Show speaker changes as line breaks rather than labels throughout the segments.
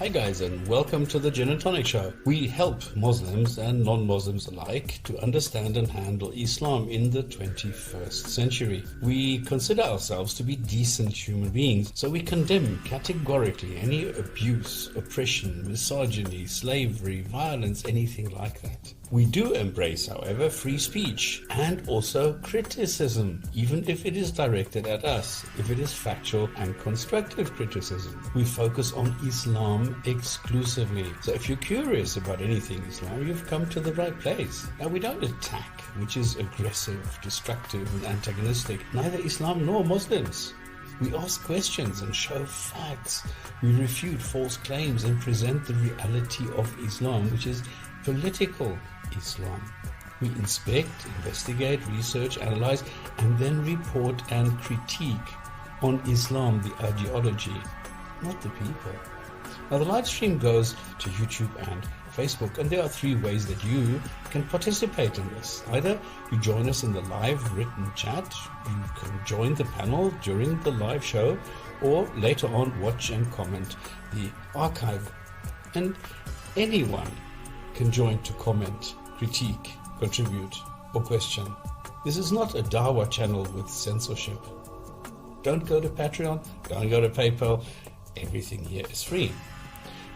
Hi guys, and welcome to the Gin and Tonic Show. We help Muslims and non-Muslims alike to understand and handle Islam in the 21st century. We consider ourselves to be decent human beings, so we condemn categorically any abuse, oppression, misogyny, slavery, violence, anything like that. We do embrace, however, free speech and also criticism, even if it is directed at us, if it is factual and constructive criticism. We focus on Islam exclusively. So if you're curious about anything Islam, you've come to the right place. Now, we don't attack, which is aggressive, destructive, and antagonistic, neither Islam nor Muslims. We ask questions and show facts. We refute false claims and present the reality of Islam, which is political Islam. We inspect, investigate, research, analyze, and then report and critique on Islam, the ideology, not the people. Now, the live stream goes to YouTube and Facebook, and there are three ways that you can participate in this. Either you join us in the live written chat, you can join the panel during the live show, or later on watch and comment the archive. And anyone can join to comment, critique, contribute, or question. This is not a Dawa channel with censorship. Don't go to Patreon, don't go to PayPal. Everything here is free.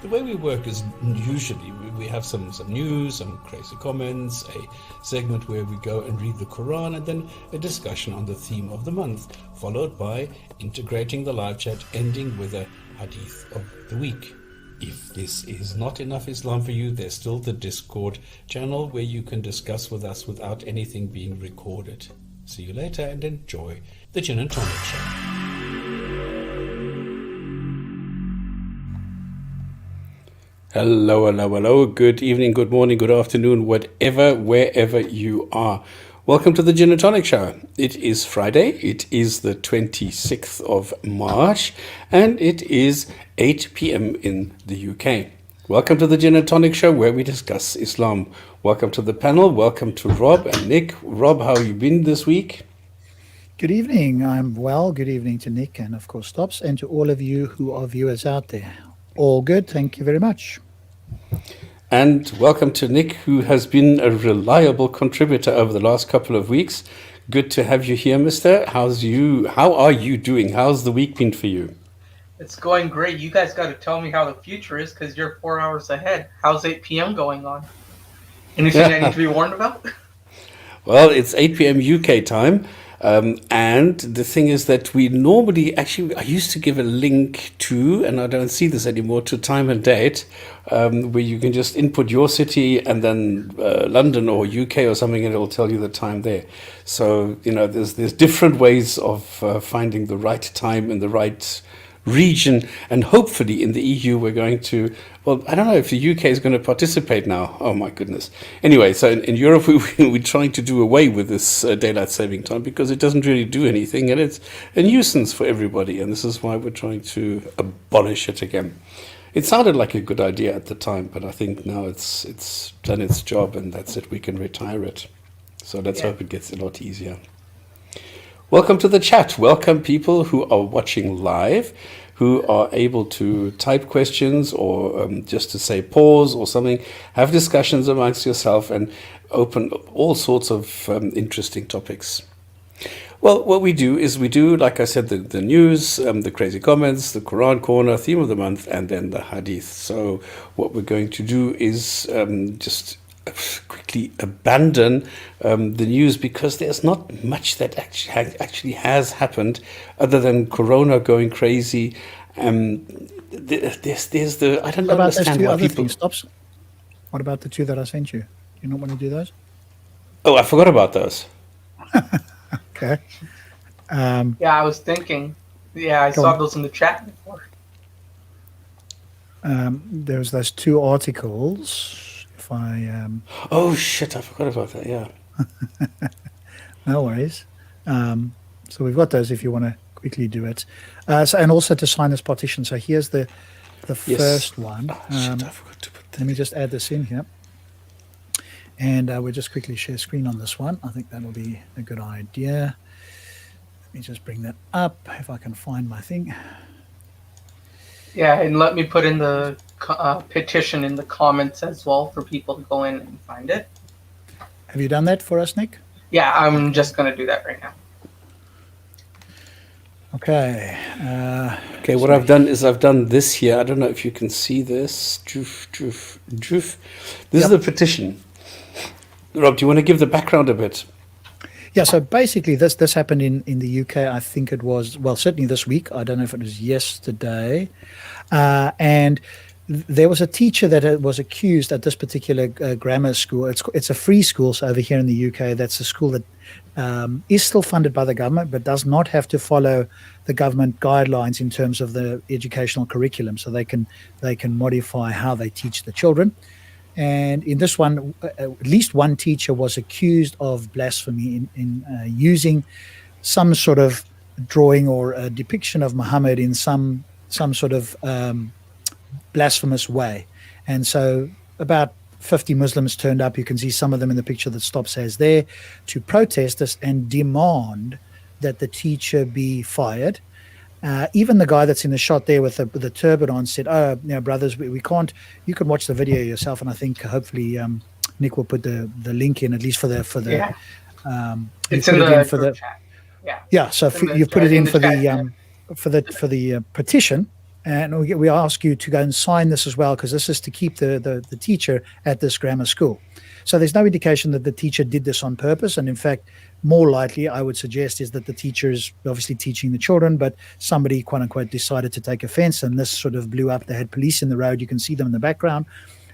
The way we work is usually we have some news, some Krazy Komments, a segment where we go and read the Quran, and then a discussion on the theme of the month, followed by integrating the live chat, ending with a Hadith of the week. If this is not enough Islam for you, there's still the Discord channel where you can discuss with us without anything being recorded. See you later and enjoy the Gin and Tonic Show. Hello. Good evening, good morning, good afternoon, wherever you are. Welcome to the Gin and Tonic Show. It is Friday. It is the 26th of March, and it is 8 p.m. in the UK. Welcome to the Gin and Tonic Show, where we discuss Islam. Welcome to the panel. Welcome to Rob and Nick. Rob, how have you been this week?
Good evening. I'm well. Good evening to Nick and, of course, Tops, and to all of you who are viewers out there. All good. Thank you very much.
And welcome to Nick, who has been a reliable contributor over the last couple of weeks. Good to have you here, mister. How are you doing? How's the week been for you?
It's going great. You guys got to tell me how the future is because you're 4 hours ahead. How's 8 p.m. going on? Anything I need to be warned about?
Well, it's 8 p.m. UK time. And the thing is that we normally, I used to give a link to, and I don't see this anymore, to time and date, where you can just input your city and then London or UK or something, and it'll tell you the time there. So, there's different ways of finding the right time in the right region, and hopefully in the EU we're going to, well, I don't know if the UK is going to participate now. Oh my goodness. Anyway, so in Europe we're trying to do away with this daylight saving time because it doesn't really do anything, and it's a nuisance for everybody, and this is why we're trying to abolish it again. It sounded like a good idea at the time, but I think now it's done its job, and that's it. We can retire it. So let's hope it gets a lot easier. Welcome to the chat. Welcome people who are watching live, who are able to type questions or just to say pause or something, have discussions amongst yourself and open all sorts of interesting topics. Well, what we do is like I said, the news, the Krazy Komments, the Koran Korner, theme of the month, and then the Hadith. So what we're going to do is just quickly abandon the news because there's not much that actually has happened other than Corona going crazy. There's the I don't understand why people.
Stops. What about the two that I sent you? Do you not want to do those?
Oh, I forgot about those.
Okay.
Yeah, I was thinking. Yeah, I saw those in the chat before.
There's those two articles.
Oh shit! I forgot about that. Yeah.
No worries. So we've got those if you want to quickly do it. And also to sign this partition. So here's the first one.
Shit! I forgot to put that.
Let me just add this in here. And we'll just quickly share screen on this one. I think that will be a good idea. Let me just bring that up if I can find my thing.
Yeah, and let me put in the petition in the comments as well for people to go in and find it.
Have you done that for us, Nick?
Yeah, I'm just going to do that right now.
Okay.
Okay, what I've done is I've done this here. I don't know if you can see this. This is the petition. Rob, do you want to give the background a bit?
Yeah, so basically this happened in the UK. I think it was, well, certainly this week. I don't know if it was yesterday. And there was a teacher that was accused at this particular grammar school. It's a free school, so over here in the UK. That's a school that is still funded by the government, but does not have to follow the government guidelines in terms of the educational curriculum. So they can modify how they teach the children. And in this one, at least one teacher was accused of blasphemy in using some sort of drawing or a depiction of Muhammad in some sort of blasphemous way. And so about 50 Muslims turned up. You can see some of them in the picture that Stop says there, to protest this and demand that the teacher be fired. Even the guy that's in the shot there with the turban on said, "Oh, brothers, we can't." You can watch the video yourself, and I think hopefully Nick will put the link in, at least for the.
Yeah. It's in the chat. Yeah.
Yeah. So you put it in for the petition, and we ask you to go and sign this as well, because this is to keep the teacher at this grammar school. So there's no indication that the teacher did this on purpose, and in fact, more likely, I would suggest, is that the teacher is obviously teaching the children, but somebody, quote unquote, decided to take offense, and this sort of blew up. They had police in the road. You can see them in the background,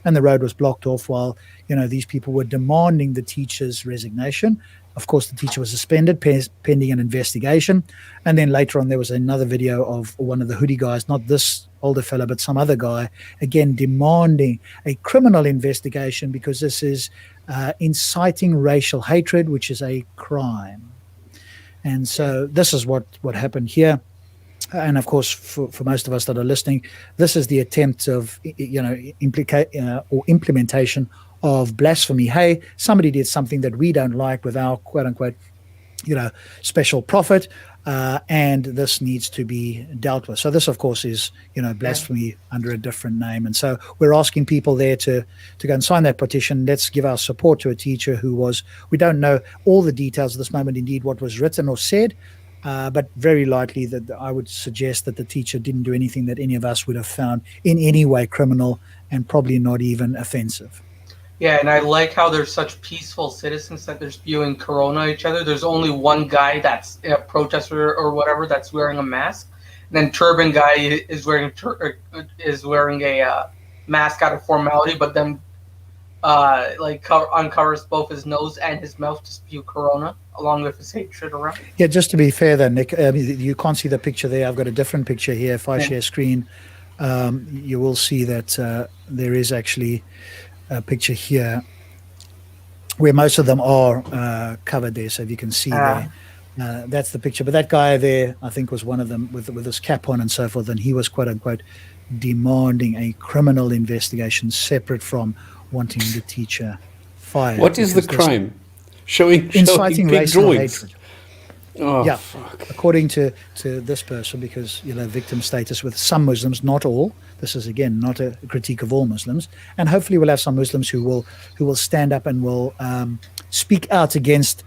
and the road was blocked off while, these people were demanding the teacher's resignation. Of course, the teacher was suspended pending an investigation. And then later on, there was another video of one of the hoodie guys, not this older fella, but some other guy, again, demanding a criminal investigation because this is inciting racial hatred, which is a crime. And so this is what happened here. And of course, for most of us that are listening, this is the attempt of, or implementation of blasphemy. Hey, somebody did something that we don't like with our quote unquote, special prophet, and this needs to be dealt with. So this, of course, is, blasphemy under a different name. And so we're asking people there to go and sign that petition. Let's give our support to a teacher we don't know all the details at this moment, indeed, what was written or said, but very likely that I would suggest that the teacher didn't do anything that any of us would have found in any way criminal and probably not even offensive.
Yeah, and I like how there's such peaceful citizens that they're spewing Corona at each other. There's only one guy that's a protester or whatever that's wearing a mask. And then turban guy is wearing a mask out of formality, but then uncovers both his nose and his mouth to spew Corona along with his hatred around.
Yeah, just to be fair then, Nick, you can't see the picture there. I've got a different picture here. If I share screen, you will see that there is actually a picture here where most of them are covered there. So if you can see there, that's the picture. But that guy there, I think, was one of them with his cap on and so forth. And he was, quote unquote, demanding a criminal investigation separate from wanting the teacher fired.
What is the crime? Showing
inciting
big
racial
drawings.
hatred.
Oh,
yeah,
fuck.
According to this person, because victim status with some Muslims, not all. This is again not a critique of all Muslims, and hopefully we'll have some Muslims who will stand up and will speak out against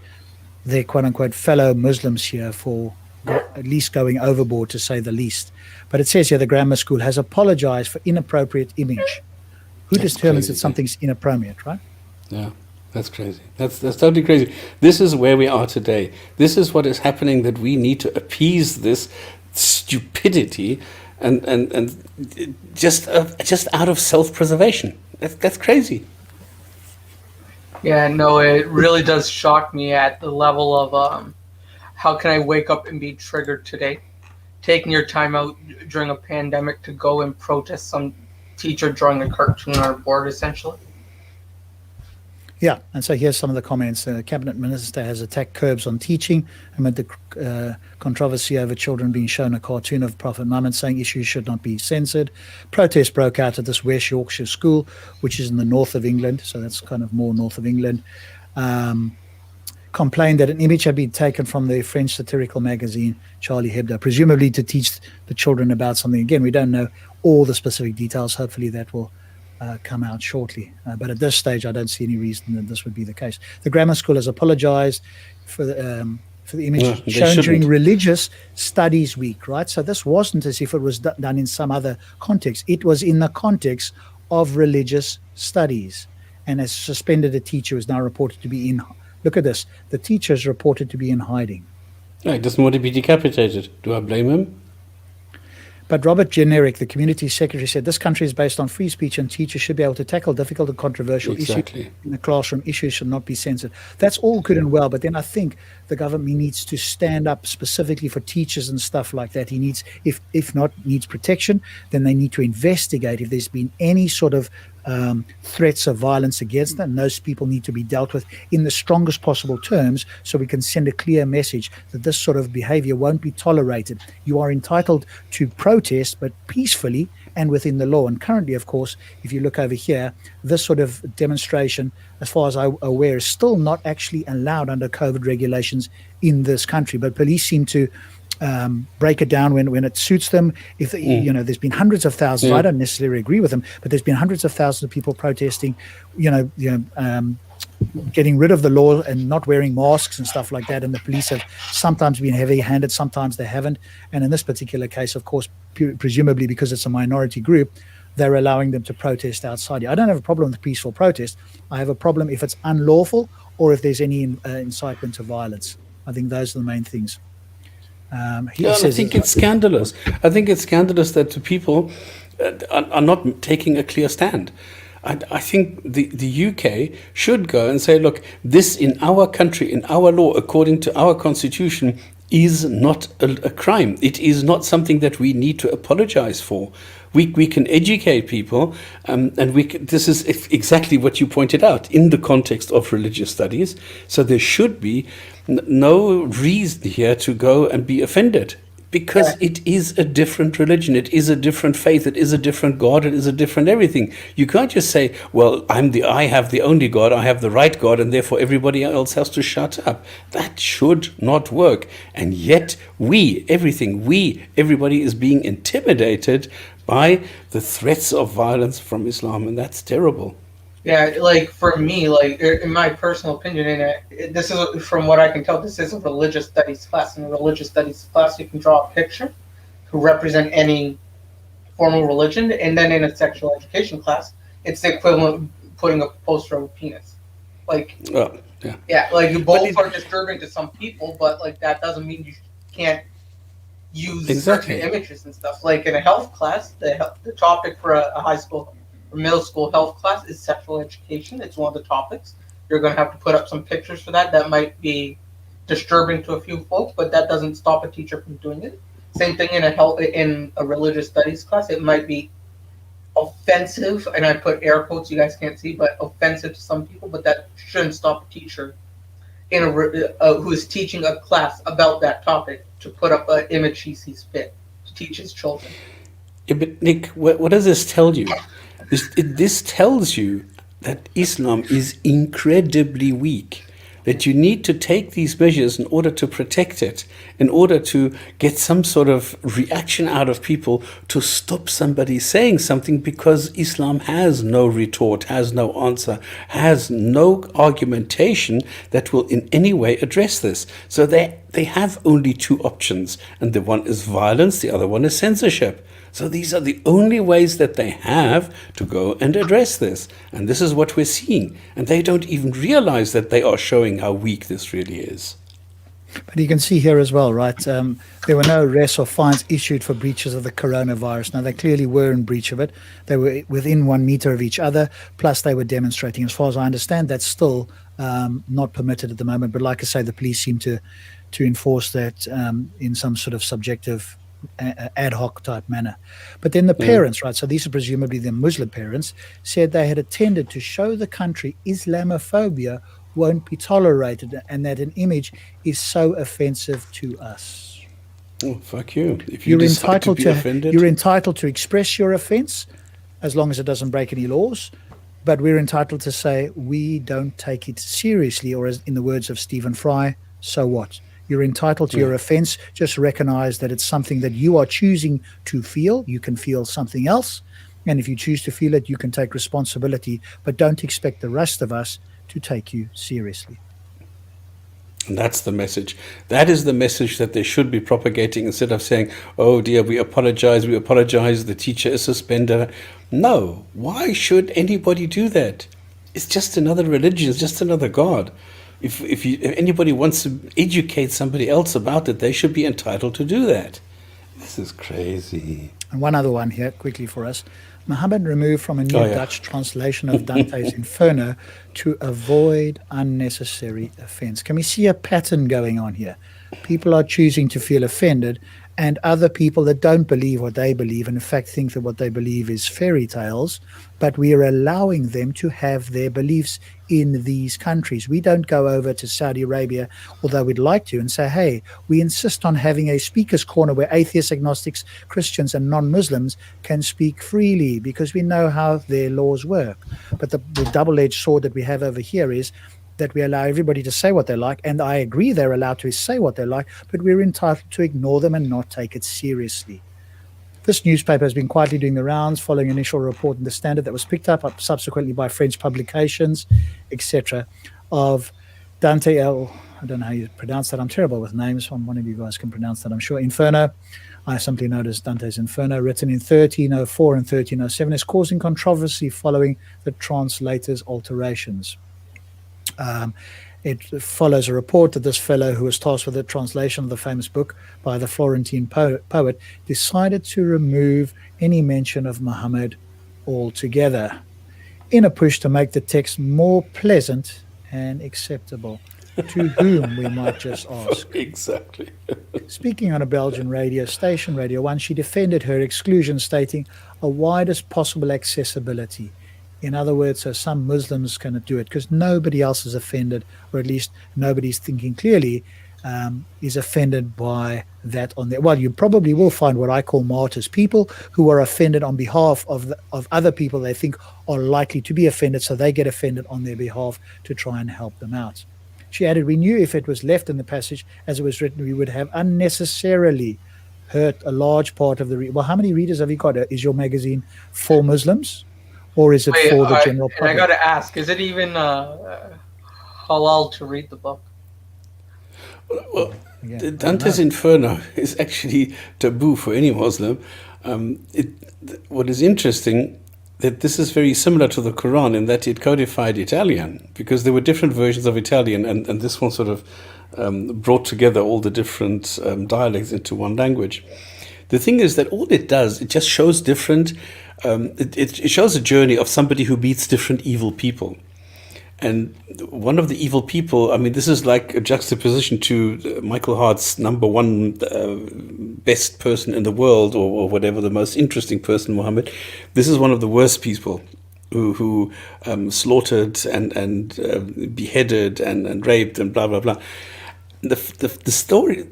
their quote unquote fellow Muslims here for at least going overboard, to say the least. But it says here the grammar school has apologized for inappropriate image. Who determines that something's inappropriate, right?
Yeah. That's crazy. That's totally crazy. This is where we are today. This is what is happening, that we need to appease this stupidity and just out of self-preservation. That's crazy.
Yeah, no, it really does shock me at the level of how can I wake up and be triggered today? Taking your time out during a pandemic to go and protest some teacher drawing a cartoon on a board, essentially.
Yeah, and so here's some of the comments. Cabinet Minister has attacked curbs on teaching amid the controversy over children being shown a cartoon of Prophet Muhammad, saying issues should not be censored. Protests broke out at this West Yorkshire school, which is in the north of England, so that's kind of more north of England. complained that an image had been taken from the French satirical magazine Charlie Hebdo, presumably to teach the children about something. Again, we don't know all the specific details. Hopefully that will come out shortly. But at this stage, I don't see any reason that this would be the case. The grammar school has apologized for the image shown during Religious Studies Week, right? So this wasn't as if it was done in some other context. It was in the context of religious studies, and has suspended a teacher who is now reported to be in. Look at this. The teacher is reported to be in hiding.
No, he doesn't want to be decapitated. Do I blame him?
But Robert Generic, the community secretary, said this country is based on free speech and teachers should be able to tackle difficult and controversial issues in the classroom. Issues should not be censored. That's all good and well, but then I think the government needs to stand up specifically for teachers and stuff like that. He needs, if not needs protection, then they need to investigate if there's been any sort of threats of violence against them. Those people need to be dealt with in the strongest possible terms so we can send a clear message that this sort of behavior won't be tolerated. You are entitled to protest, but peacefully and within the law. And currently, of course, if you look over here, this sort of demonstration, as far as I'm aware, is still not actually allowed under COVID regulations in this country. But police seem to break it down when it suits them. If there's been hundreds of thousands, I don't necessarily agree with them, but there's been hundreds of thousands of people protesting, getting rid of the law and not wearing masks and stuff like that. And the police have sometimes been heavy-handed, sometimes they haven't. And in this particular case, of course, presumably because it's a minority group, they're allowing them to protest outside. I don't have a problem with peaceful protest. I have a problem if it's unlawful or if there's any incitement to violence. I think those are the main things.
I think it's scandalous. I think it's scandalous that the people are not taking a clear stand. I think the UK should go and say, look, this in our country, in our law, according to our constitution, is not a crime. It is not something that we need to apologize for. We can educate people, and this is exactly what you pointed out in the context of religious studies. So there should be no reason here to go and be offended, because it is a different religion, it is a different faith, it is a different God, it is a different everything. You can't just say, well, I have the only God, I have the right God, and therefore everybody else has to shut up. That should not work. And yet everybody is being intimidated by the threats of violence from Islam, and that's terrible.
Yeah, like for me, like in my personal opinion, this is, from what I can tell, this is a religious studies class. In a religious studies class, you can draw a picture to represent any formal religion, and then in a sexual education class, it's the equivalent of putting a poster of a penis. Like, like both are disturbing to some people, but like that doesn't mean you can't use certain images and stuff. Like in a health class, the topic for a high school or middle school health class is sexual education. It's one of the topics. You're going to have to put up some pictures for that. That might be disturbing to a few folks, but that doesn't stop a teacher from doing it. Same thing in a religious studies class. It might be offensive, and I put air quotes, you guys can't see, but offensive to some people, but that shouldn't stop a teacher who is teaching a class about that topic to put up an image he sees fit to teach his children.
Yeah, but Nick, what does this tell you? This tells you that Islam is incredibly weak, that you need to take these measures in order to protect it, in order to get some sort of reaction out of people to stop somebody saying something, because Islam has no retort, has no answer, has no argumentation that will in any way address this. So they have only two options, and the one is violence, the other one is censorship. So these are the only ways that they have to go and address this. And this is what we're seeing. And they don't even realize that they are showing how weak this really is.
But you can see here as well, right? There were no arrests or fines issued for breaches of the coronavirus. Now, they clearly were in breach of it. They were within 1 meter of each other, plus they were demonstrating. As far as I understand, that's still not permitted at the moment. But like I say, the police seem to enforce that in some sort of subjective ad hoc type manner. But then the parents, right, so these are presumably the Muslim parents, said they had attended to show the country Islamophobia won't be tolerated, and that an image is so offensive to us.
Oh, fuck you. If you're entitled to be offended,
you're entitled to express your offense as long as it doesn't break any laws. but we're entitled to say we don't take it seriously, or as in the words of Stephen Fry, so what? You're entitled to your offense. Just recognize that it's something that you are choosing to feel. You can feel something else. And if you choose to feel it, you can take responsibility, but don't expect the rest of us to take you seriously.
And that's the message. That is the message that they should be propagating, instead of saying, oh dear, we apologize, the teacher is suspended. No, why should anybody do that? It's just another religion, it's just another God. If anybody wants to educate somebody else about it, they should be entitled to do that. This is crazy.
And one other one here, quickly for us. Muhammad removed from a new Dutch translation of Dante's Inferno to avoid unnecessary offense. Can we see a pattern going on here? People are choosing to feel offended, and other people that don't believe what they believe, and in fact think that what they believe is fairy tales, but we are allowing them to have their beliefs in these countries. We don't go over to Saudi Arabia, although we'd like to, and say, hey, we insist on having a speaker's corner where atheists, agnostics, Christians, and non-Muslims can speak freely, because we know how their laws work. But the double-edged sword that we have over here is that we allow everybody to say what they like, and I agree they're allowed to say what they like, but we're entitled to ignore them and not take it seriously. This newspaper has been quietly doing the rounds following an initial report in the Standard that was picked up subsequently by French publications, etc., of Dante I don't know how you pronounce that. I'm terrible with names. One of you guys can pronounce that, I'm sure. Inferno. I simply know it as Dante's Inferno, written in 1304 and 1307, is causing controversy following the translator's alterations. It follows a report that this fellow who was tasked with the translation of the famous book by the Florentine poet decided to remove any mention of Muhammad altogether in a push to make the text more pleasant and acceptable. To whom, we might just ask.
Exactly.
Speaking on a Belgian radio station, Radio 1, she defended her exclusion, stating a widest possible accessibility. In other words, so some Muslims can do it, because nobody else is offended, or at least nobody's thinking clearly is offended by that on there. Well, you probably will find what I call martyrs, people who are offended on behalf of other people they think are likely to be offended, so they get offended on their behalf to try and help them out. She added, we knew if it was left in the passage as it was written, we would have unnecessarily hurt a large part of the well, how many readers have you got? Is your magazine for Muslims? Or is it for the general public?
And I got to ask, is it even halal to read the book?
Well, Dante's Inferno is actually taboo for any Muslim. What is interesting, that this is very similar to the Quran in that it codified Italian, because there were different versions of Italian, and this one sort of brought together all the different dialects into one language. The thing is that all it does, it just shows different, it shows a journey of somebody who meets different evil people. And one of the evil people, I mean, this is like a juxtaposition to Michael Hart's number one best person in the world, or whatever, the most interesting person, Muhammad. This is one of the worst people who slaughtered and beheaded and raped and blah, blah, blah. The story,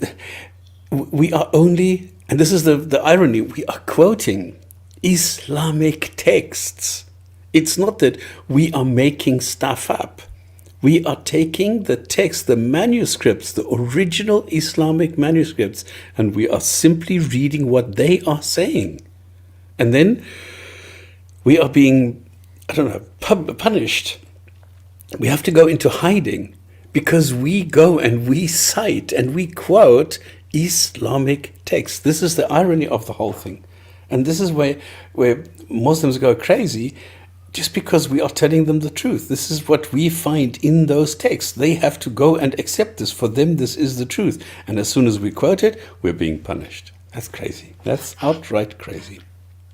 we are only, and this is the irony, we are quoting Islamic texts. It's not that we are making stuff up. We are taking the text, the manuscripts, the original Islamic manuscripts, and we are simply reading what they are saying. And then we are being, punished. We have to go into hiding because we go and we cite and we quote Islamic texts. This is the irony of the whole thing. And this is where Muslims go crazy, just because we are telling them the truth. This is what we find in those texts. They have to go and accept this. For them, this is the truth. And as soon as we quote it, we're being punished. That's crazy. That's outright crazy.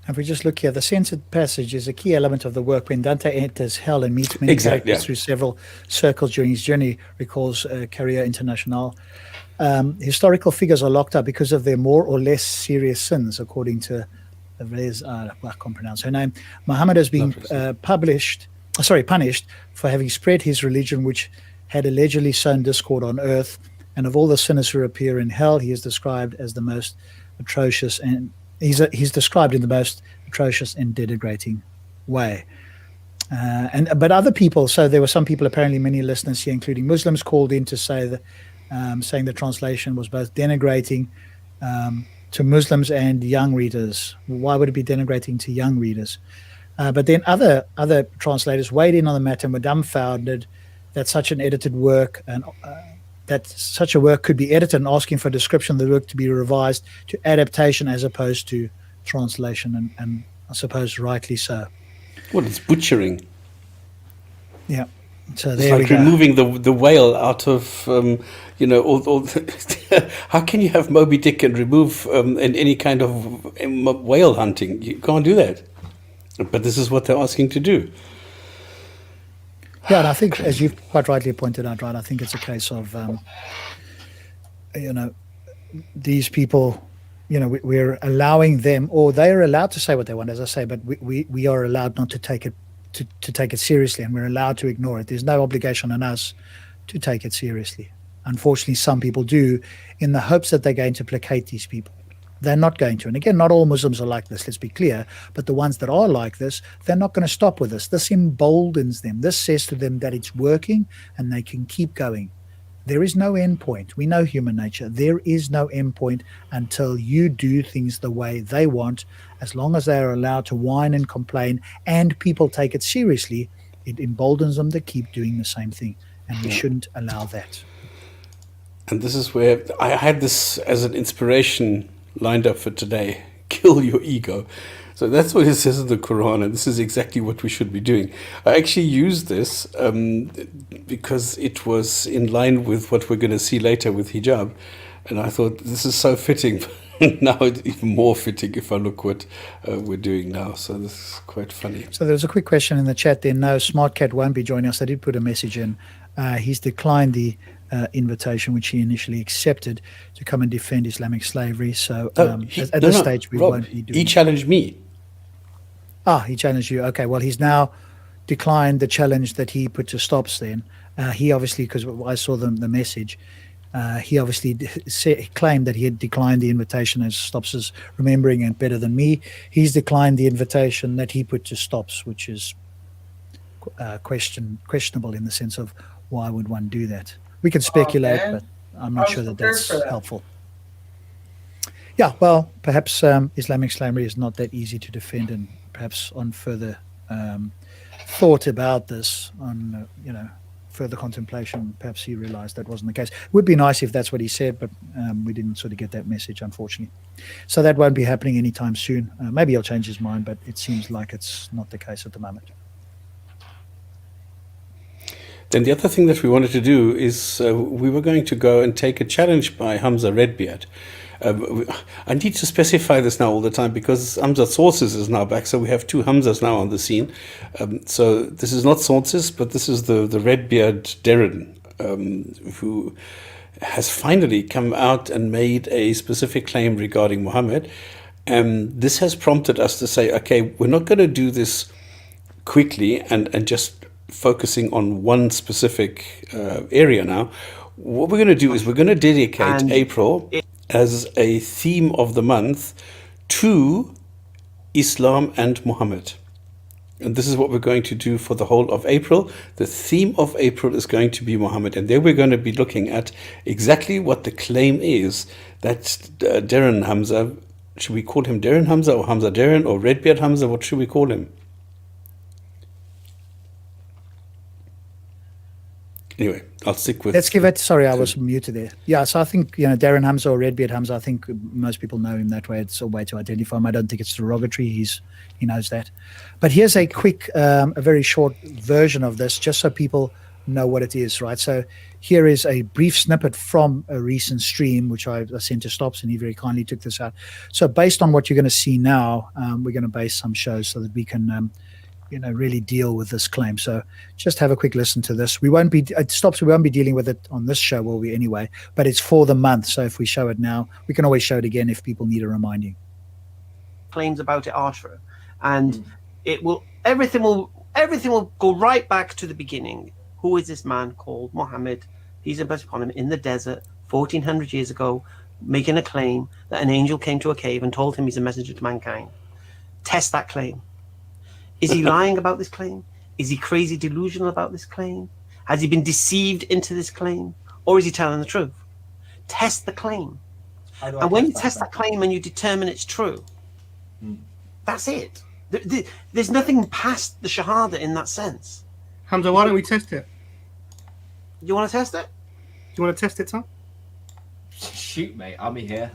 If we just look here, the censored passage is a key element of the work. When Dante enters hell and meets many characters through several circles during his journey, recalls Carrier International. Historical figures are locked up because of their more or less serious sins, according to I can't pronounce her name. Muhammad has been punished for having spread his religion, which had allegedly sown discord on earth. And of all the sinners who appear in hell, he is described as the most atrocious, and he's described in the most atrocious and denigrating way. But other people, so there were some people, apparently many listeners here, including Muslims, called in to say that, saying the translation was both denigrating to Muslims and young readers. Why would it be denigrating to young readers? But then other translators weighed in on the matter and were dumbfounded that such an edited work and that such a work could be edited, and asking for a description of the work to be revised to adaptation as opposed to translation, and I suppose rightly so.
Well, it's butchering.
Yeah. So
It's
there we
like
go.
removing the whale out of, all how can you have Moby Dick and remove any kind of whale hunting? You can't do that. But this is what they're asking to do.
Yeah, and I think, as you've quite rightly pointed out, right, I think it's a case of, these people, we're allowing them, or they are allowed to say what they want, as I say, but we are allowed not to take it to take it seriously, and we're allowed to ignore it. There's no obligation on us to take it seriously. Unfortunately, some people do, in the hopes that they're going to placate these people. They're not going to. And again, not all Muslims are like this, let's be clear. But the ones that are like this, they're not going to stop with this. This emboldens them. This says to them that it's working and they can keep going. There is no end point. We know human nature. There is no end point until you do things the way they want. As long as they are allowed to whine and complain and people take it seriously, it emboldens them to keep doing the same thing. And we shouldn't allow that.
And this is where I had this as an inspiration lined up for today. Kill your ego. So that's what it says in the Quran, and this is exactly what we should be doing. I actually used this because it was in line with what we're going to see later with hijab, and I thought this is so fitting. Now it's even more fitting if I look what we're doing now. So this is quite funny.
So there's a quick question in the chat there. No, SmartCat won't be joining us. I did put a message in. He's declined the invitation, which he initially accepted, to come and defend Islamic slavery. So at this stage, we
Rob,
won't be doing
he challenged me.
He challenged you. Okay, well, he's now declined the challenge that he put to stops then. He obviously, because I saw the message, he obviously claimed that he had declined the invitation, as Stops is remembering it better than me. He's declined the invitation that he put to Stops, which is questionable in the sense of why would one do that? We can speculate, but I'm not sure that that's helpful. Yeah, well, perhaps Islamic slavery is not that easy to defend, and perhaps on further thought about this, on further contemplation, perhaps he realized that wasn't the case. It would be nice if that's what he said, but we didn't sort of get that message, unfortunately. So that won't be happening anytime soon. Maybe he'll change his mind, but it seems like it's not the case at the moment.
Then the other thing that we wanted to do is we were going to go and take a challenge by Hamza Redbeard. I need to specify this now all the time because Hamza Sources is now back, so we have two Hamzas now on the scene. So this is not Sources, but this is the Redbeard Darren, who has finally come out and made a specific claim regarding Muhammad. This has prompted us to say, okay, we're not going to do this quickly and just focusing on one specific area now. What we're going to do is we're going to dedicate April as a theme of the month to Islam and Muhammad. And this is what we're going to do for the whole of April. The theme of April is going to be Muhammad. And there we're going to be looking at exactly what the claim is that Darren Hamza, should we call him Darren Hamza or Hamza Darren or Redbeard Hamza? What should we call him? Anyway, I'll stick with...
Let's give it... Sorry, I was muted there. Yeah, so I think, Darren Hamza or Redbeard Hamza, I think most people know him that way. It's a way to identify him. I don't think it's derogatory. He knows that. But here's a quick, a very short version of this, just so people know what it is, right? So here is a brief snippet from a recent stream, which I sent to Stops, and he very kindly took this out. So based on what you're going to see now, we're going to base some shows so that we can... really deal with this claim. So just have a quick listen to this. We won't be dealing with it on this show, will we, anyway? But it's for the month. So if we show it now, we can always show it again if people need a reminding.
Claims about it are true, and everything will go right back to the beginning. Who is this man called Muhammad? Peace and blessings upon him, in the desert 1400 years ago, making a claim that an angel came to a cave and told him he's a messenger to mankind. Test that claim. Is he lying about this claim? Is he crazy delusional about this claim? Has he been deceived into this claim? Or is he telling the truth? Test the claim. And when you test that claim and you determine it's true, that's it. There's nothing past the Shahada in that sense.
Hamza, why don't we test it?
You want to test it?
Do you want to test it, Tom?
Shoot, mate. I'll be here.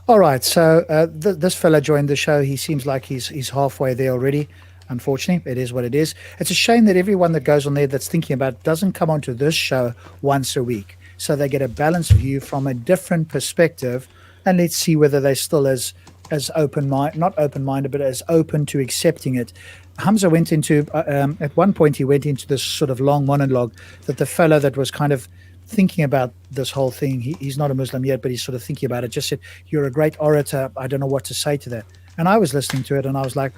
All right. So this fella joined the show. He seems like he's halfway there already. Unfortunately, it is what it is. It's a shame that everyone that goes on there that's thinking about it doesn't come onto this show once a week, so they get a balanced view from a different perspective. And let's see whether they're still as not open-minded, but as open to accepting it. Hamza went into at one point he went into this sort of long monologue that the fellow that was kind of thinking about this whole thing, he's not a Muslim yet, but he's sort of thinking about it, just said, "You're a great orator. I don't know what to say to that." And I was listening to it and I was like,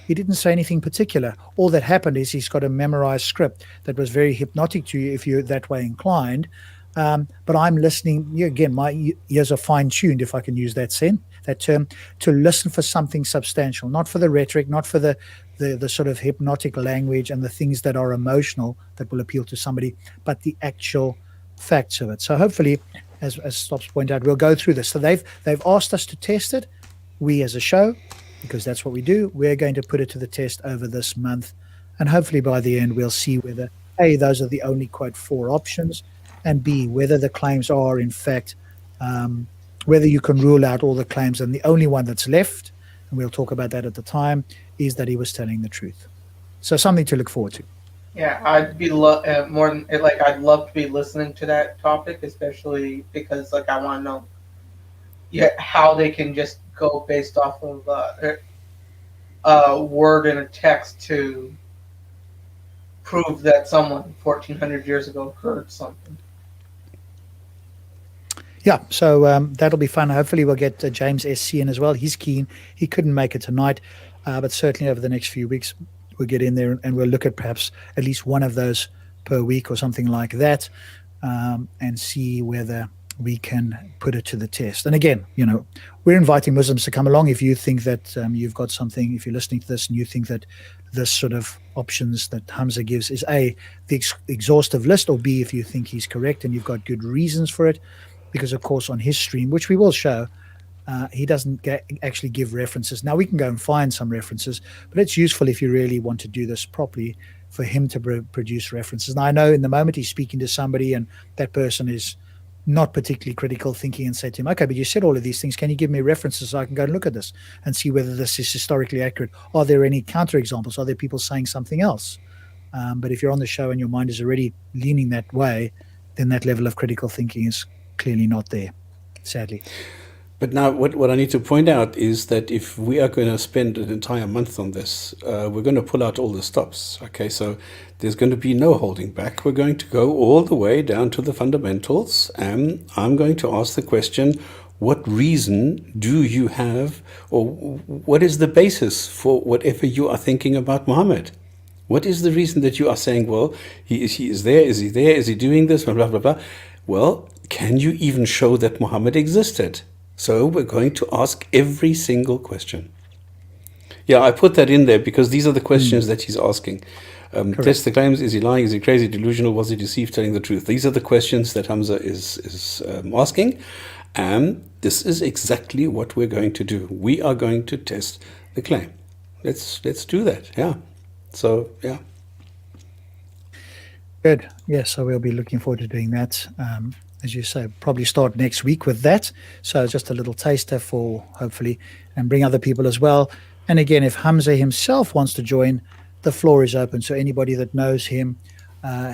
he didn't say anything particular. All that happened is he's got a memorized script that was very hypnotic to you if you're that way inclined. But I'm listening, again, my ears are fine-tuned, if I can use that term, to listen for something substantial, not for the rhetoric, not for the sort of hypnotic language and the things that are emotional that will appeal to somebody, but the actual facts of it. So hopefully, as Stops pointed out, we'll go through this. So they've asked us to test it. We as a show, because that's what we do, we're going to put it to the test over this month. And hopefully by the end, we'll see whether, A, those are the only, quote, 4 options, and B, whether the claims are, in fact, whether you can rule out all the claims, and the only one that's left, and we'll talk about that at the time, is that he was telling the truth. So something to look forward to.
Yeah, I'd be more than like I'd love to be listening to that topic, especially because like I want to know how they can just go based off of a word in a text to prove that someone 1400 years ago heard something.
Yeah, so that'll be fun. Hopefully we'll get James SC in as well. He's keen. He couldn't make it tonight, but certainly over the next few weeks we'll get in there and we'll look at perhaps at least one of those per week or something like that, and see whether we can put it to the test. And again, we're inviting Muslims to come along. If you think that you've got something, if you're listening to this and you think that this sort of options that Hamza gives is A, the exhaustive list, or B, if you think he's correct and you've got good reasons for it, because of course on his stream, which we will show, he doesn't actually give references. Now we can go and find some references, but it's useful if you really want to do this properly for him to produce references. Now I know in the moment he's speaking to somebody and that person is not particularly critical thinking, and say to him, okay, but you said all of these things, can you give me references so I can go and look at this and see whether this is historically accurate? Are there any counterexamples? Are there people saying something else? But if you're on the show and your mind is already leaning that way, then that level of critical thinking is clearly not there, sadly.
But now what I need to point out is that if we are going to spend an entire month on this, we're going to pull out all the stops. Okay, so there's going to be no holding back. We're going to go all the way down to the fundamentals. And I'm going to ask the question, what reason do you have, or what is the basis for whatever you are thinking about Muhammad? What is the reason that you are saying, well, he is there, is he there, is he doing this, blah, blah, blah, blah. Well, can you even show that Muhammad existed? So we're going to ask every single question. Yeah, I put that in there because these are the questions that he's asking. Test the claims. Is he lying? Is he crazy, delusional? Was he deceived, telling the truth? These are the questions that Hamza is asking. And this is exactly what we're going to do. We are going to test the claim. Let's do that. Yeah. So, yeah.
Good. Yes, so we'll be looking forward to doing that. As you say, probably start next week with that. So just a little taster for hopefully, and bring other people as well. And again, if Hamza himself wants to join, the floor is open. So anybody that knows him,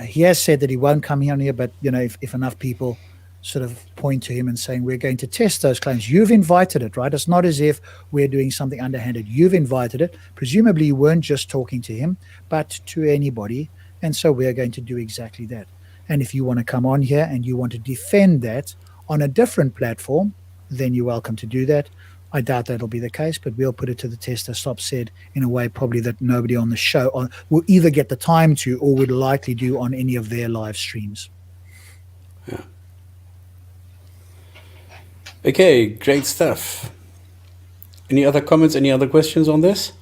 he has said that he won't come here, but if enough people sort of point to him and saying, we're going to test those claims, you've invited it, right? It's not as if we're doing something underhanded. You've invited it. Presumably you weren't just talking to him, but to anybody. And so we're going to do exactly that. And if you want to come on here and you want to defend that on a different platform, then you're welcome to do that. I doubt that'll be the case, but we'll put it to the test, as Stop said, in a way probably that nobody on the show will either get the time to or would likely do on any of their live streams.
Yeah. Okay, great stuff. Any other comments, any other questions on this?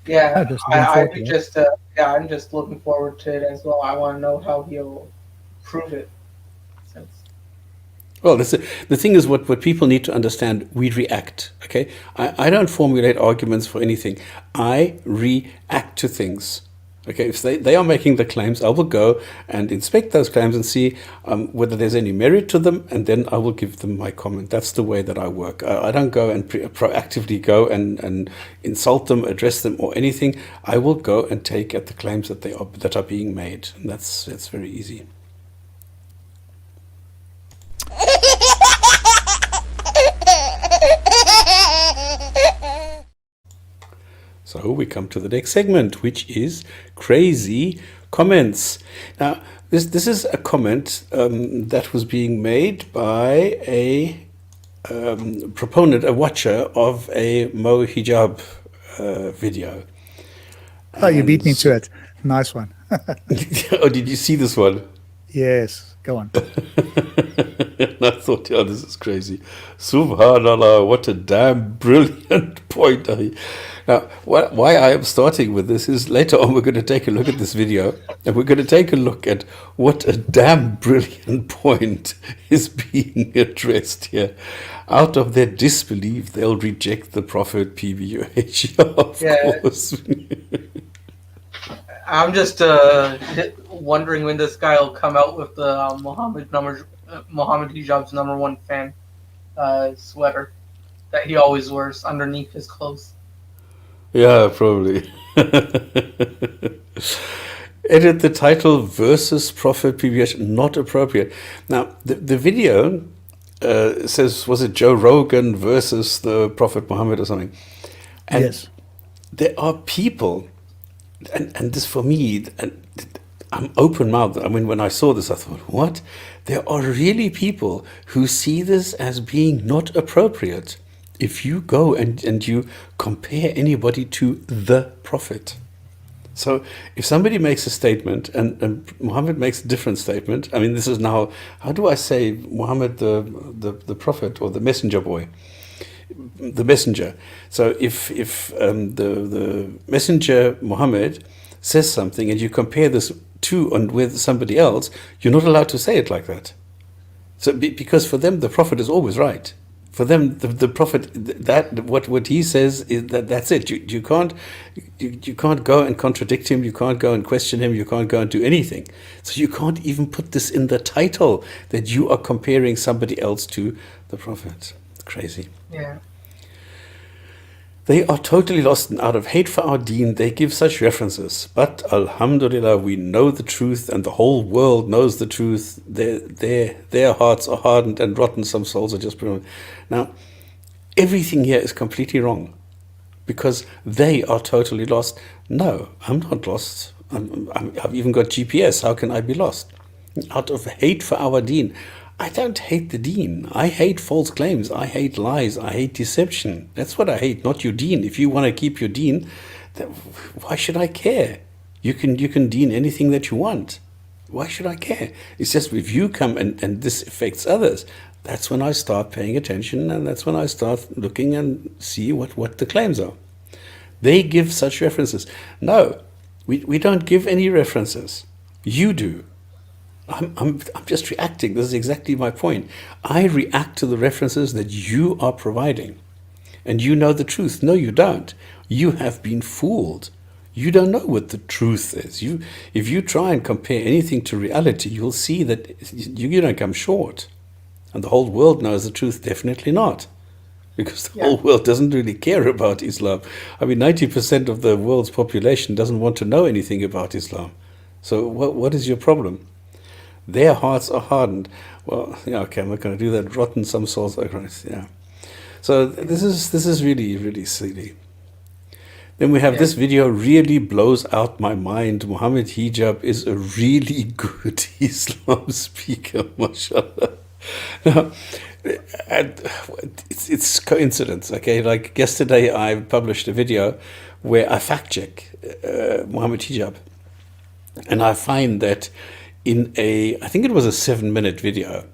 Yeah,
just looking forward to it.
I'm just looking forward to it as well. I want to know how he'll prove it. Since
Well, the thing is, what people need to understand, we react, okay? I don't formulate arguments for anything. I react to things, okay? If they are making the claims, I will go and inspect those claims and see whether there's any merit to them, and then I will give them my comment. That's the way that I work. I don't go and proactively go and insult them, address them, or anything. I will go and take at the claims that are being made. And that's very easy. So we come to the next segment, which is Krazy Komments. Now, this is a comment that was being made by a proponent, a watcher of a Mo Hijab video.
Oh, you beat me to it. Nice one.
Oh, did you see this one?
Yes, go on.
And I thought, oh, this is crazy. Subhanallah, what a damn brilliant point. Now, why I am starting with this is later on we're going to take a look at this video and we're going to take a look at what a damn brilliant point is being addressed here. Out of their disbelief, they'll reject the Prophet PBUH, of course.
I'm just wondering when this guy will come out with the Muhammad Hijab's #1 fan sweater that he always wears underneath his clothes.
Yeah, probably. Edit the title versus Prophet PBH, not appropriate. Now, the video says, was it Joe Rogan versus the Prophet Muhammad or something? And
Yes.
there are people, and this for me, and I'm open-mouthed. I mean, when I saw this, I thought, what? There are really people who see this as being not appropriate. If you go and you compare anybody to the Prophet. So if somebody makes a statement and Muhammad makes a different statement, I mean, this is now, how do I say Muhammad the Prophet or the messenger boy? The messenger. So if the messenger Muhammad says something and you compare this to and with somebody else, you're not allowed to say it like that. So because for them the Prophet is always right. For them, the Prophet, that what he says is that's it. You can't go and contradict him. You can't go and question him. You can't go and do anything. So you can't even put this in the title that you are comparing somebody else to the Prophet. Crazy.
Yeah.
They are totally lost, and out of hate for our deen, they give such references. But alhamdulillah, we know the truth, and the whole world knows the truth. Their hearts are hardened and rotten. Some souls are just brilliant. Now, everything here is completely wrong, because they are totally lost. No, I'm not lost. I've even got GPS. How can I be lost? Out of hate for our deen. I don't hate the deen. I hate false claims. I hate lies. I hate deception. That's what I hate, not your deen. If you want to keep your deen, then why should I care? You can deen anything that you want. Why should I care? It's just if you come and this affects others, that's when I start paying attention, and that's when I start looking and see what the claims are. They give such references. No, we don't give any references. You do. I'm just reacting. This is exactly my point. I react to the references that you are providing. And you know the truth. No, you don't. You have been fooled. You don't know what the truth is. If you try and compare anything to reality, you'll see that you don't come short. And the whole world knows the truth. Definitely not. Because the whole world doesn't really care about Islam. I mean, 90% of the world's population doesn't want to know anything about Islam. So what is your problem? Their hearts are hardened. Well, yeah, okay, I'm not going to do that. Rotten, some souls are Christ. Yeah. So this is really, really silly. Then we have this video really blows out my mind. Muhammad Hijab is a really good Islam speaker, mashallah. Now, it's coincidence, okay? Like yesterday I published a video where I fact check Muhammad Hijab. And I find that in I think it was a 7-minute video,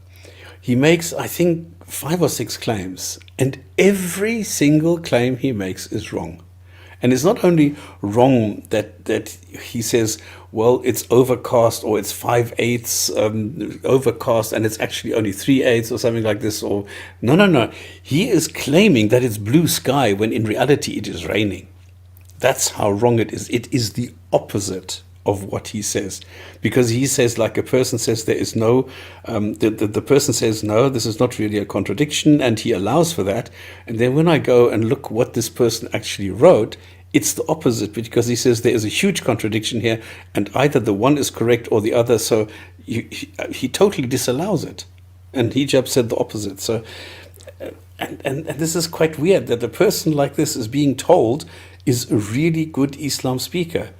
he makes, I think, 5 or 6 claims, and every single claim he makes is wrong. And it's not only wrong that he says, well, it's overcast or it's 5/8 overcast and it's actually only 3/8 or something like this. Or no. He is claiming that it's blue sky when in reality it is raining. That's how wrong it is. It is the opposite of what he says, because he says, like a person says, there is no, the person says, no, this is not really a contradiction, and he allows for that. And then when I go and look what this person actually wrote, it's the opposite, because he says there is a huge contradiction here, and either the one is correct or the other. So he totally disallows it, and hijab said the opposite. So, and this is quite weird that a person like this is being told is a really good Islam speaker,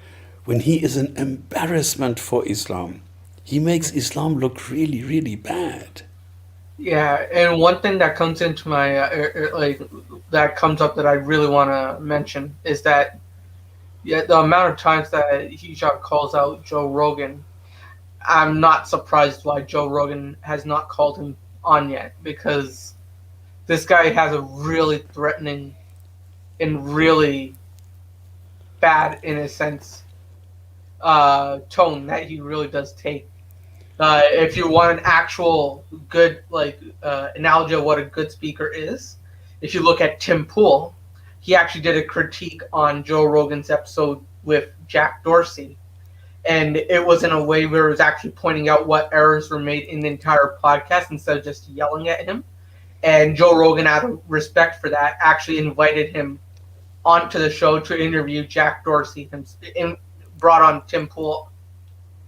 when he is an embarrassment for Islam. He makes Islam look really, really bad.
Yeah, and one thing that comes into my that comes up that I really want to mention is that the amount of times that Hijab calls out Joe Rogan, I'm not surprised why Joe Rogan has not called him on yet, because this guy has a really threatening and really bad, in a sense, tone that he really does take. If you want an actual good analogy of what a good speaker is, if you look at Tim Pool, he actually did a critique on Joe Rogan's episode with Jack Dorsey, and it was in a way where it was actually pointing out what errors were made in the entire podcast instead of just yelling at him. And Joe Rogan, out of respect for that, actually invited him onto the show to interview Jack Dorsey, and brought on Tim Pool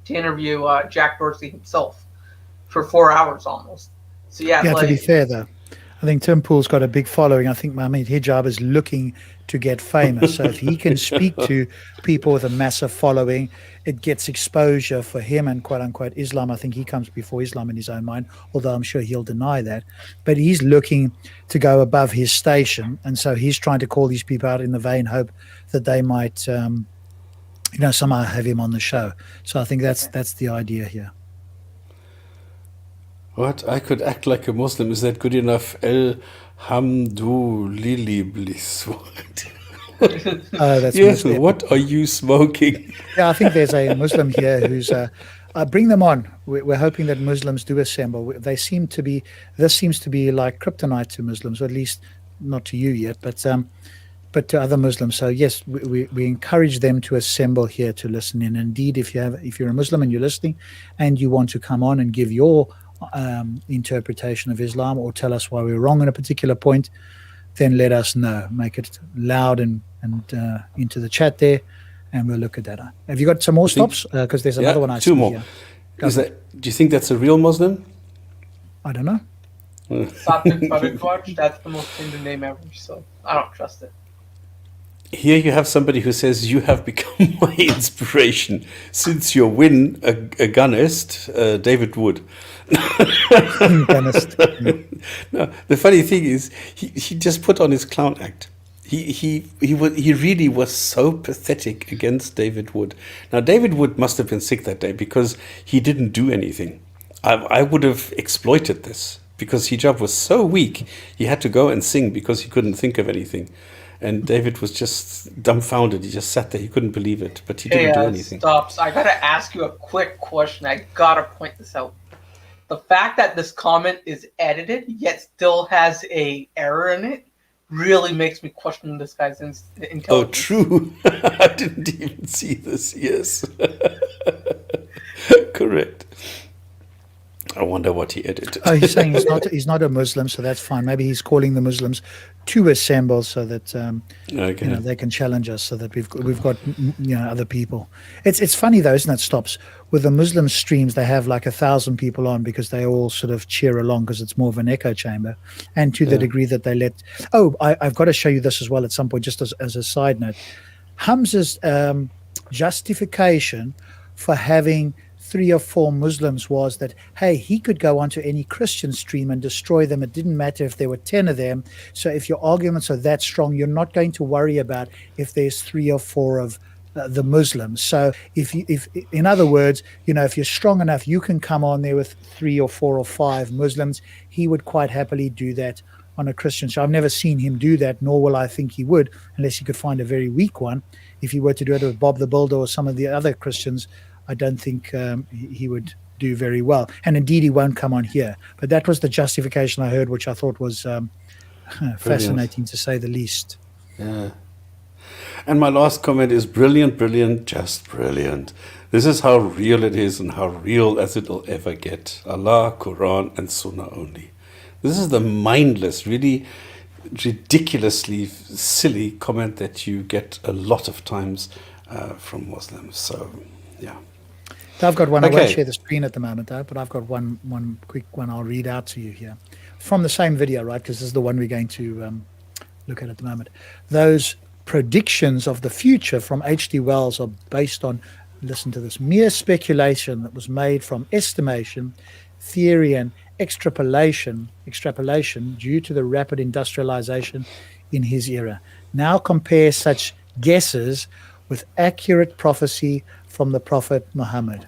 to interview Jack Dorsey himself for 4 hours almost. So yeah,
to be fair though, I think Tim Pool's got a big following. I think Mohammed Hijab is looking to get famous. So if he can speak to people with a massive following, it gets exposure for him and quote unquote Islam. I think he comes before Islam in his own mind, although I'm sure he'll deny that. But he's looking to go above his station. And so he's trying to call these people out in the vain hope that they might, somehow have him on the show. So I think that's the idea here.
What? I could act like a Muslim. Is that good enough? Alhamdulillah. What?
That's
yes, what are you smoking?
Yeah, I think there's a Muslim here who's bring them on. We're hoping that Muslims do assemble. This seems to be like kryptonite to Muslims, or at least not to you yet, but to other Muslims. So yes, we encourage them to assemble here to listen in. Indeed, if you're a Muslim and you're listening and you want to come on and give your interpretation of Islam, or tell us why we're wrong on a particular point, then let us know. Make it loud and into the chat there, and we'll look at that. Have you got some more stops? Because there's another one I see.
Two more.
Here.
Do you think that's a real Muslim?
I don't know.
Satvik Bharadwaj, that's the most Indian name ever, so I don't trust it.
Here you have somebody who says, you have become my inspiration since your win against David Wood. No, the funny thing is, he just put on his clown act. He really was so pathetic against David Wood. Now, David Wood must have been sick that day because he didn't do anything. I would have exploited this because hijab was so weak. He had to go and sing because he couldn't think of anything. And David was just dumbfounded. He just sat there. He couldn't believe it, but he didn't do anything.
Stops. I gotta ask you a quick question. I gotta point this out. The fact that this comment is edited yet still has a error in it really makes me question this guy's intelligence.
Oh, true. I didn't even see this. Yes, correct. I wonder what he edited.
Oh, he's saying he's not a Muslim, so that's fine. Maybe he's calling the Muslims to assemble so that they can challenge us, so that we've got other people. It's funny though, isn't it? Stops with the Muslim streams. They have like 1,000 people on because they all sort of cheer along because it's more of an echo chamber, and to the degree that they let. Oh, I've got to show you this as well at some point, just as a side note. Hamza's justification for having 3 or 4 Muslims was that, hey, he could go onto any Christian stream and destroy them. It didn't matter if there were 10 of them. So if your arguments are that strong, you're not going to worry about if there's 3 or 4 of the Muslims. So if in other words, if you're strong enough, you can come on there with 3 or 4 or 5 Muslims. He would quite happily do that on a Christian show. I've never seen him do that, nor will I think he would, unless he could find a very weak one. If he were to do it with Bob the Builder or some of the other Christians, I don't think he would do very well. And indeed, he won't come on here. But that was the justification I heard, which I thought was fascinating, to say the least.
Yeah. And my last comment is brilliant, brilliant, just brilliant. This is how real it is and how real as it'll ever get. Allah, Quran, and Sunnah only. This is the mindless, really ridiculously silly comment that you get a lot of times from Muslims. So, yeah.
I've got one. I
Okay.
won't share the screen at the moment, though, but I've got one quick one I'll read out to you here. From the same video, right? Because this is the one we're going to look at the moment. Those predictions of the future from H.G. Wells are based on, listen to this, mere speculation that was made from estimation, theory, and extrapolation due to the rapid industrialization in his era. Now compare such guesses with accurate prophecy from the Prophet Muhammad.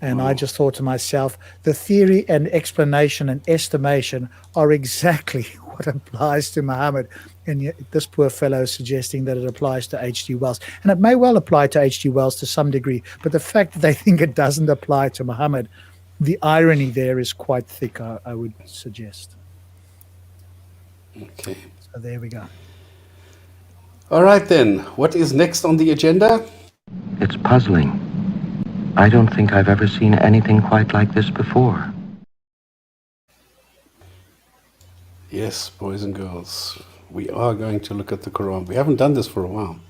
And I just thought to myself, the theory and explanation and estimation are exactly what applies to Muhammad. And yet this poor fellow is suggesting that it applies to H.G. Wells. And it may well apply to H.G. Wells to some degree, but the fact that they think it doesn't apply to Muhammad, the irony there is quite thick, I would suggest.
Okay.
So there we go.
All right, then. What is next on the agenda?
It's puzzling. I don't think I've ever seen anything quite like this before.
Yes, boys and girls, we are going to look at the Quran. We haven't done this for a while.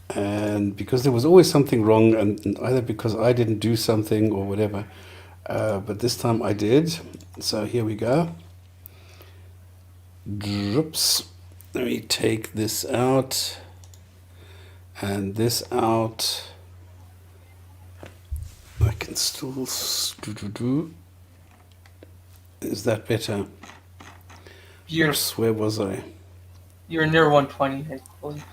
And because there was always something wrong, and either because I didn't do something or whatever, but this time I did. So here we go. Oops. Let me take this out and this out. I can still do. Is that better? Yes, where was I?
You're near 120, I believe.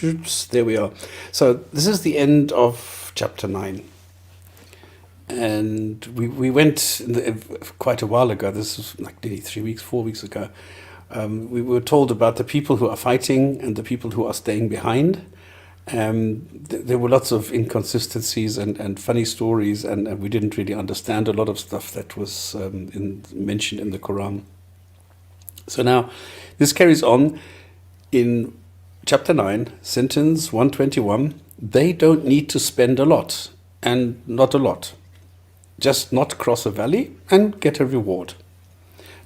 Oops, there we are. So this is the end of chapter 9. And we went quite a while ago. This was like nearly 4 weeks ago. We were told about the people who are fighting and the people who are staying behind. There were lots of inconsistencies and funny stories, and we didn't really understand a lot of stuff that was mentioned in the Quran. So now, this carries on in chapter 9, sentence 121. They don't need to spend a lot, and not a lot. Just not cross a valley and get a reward.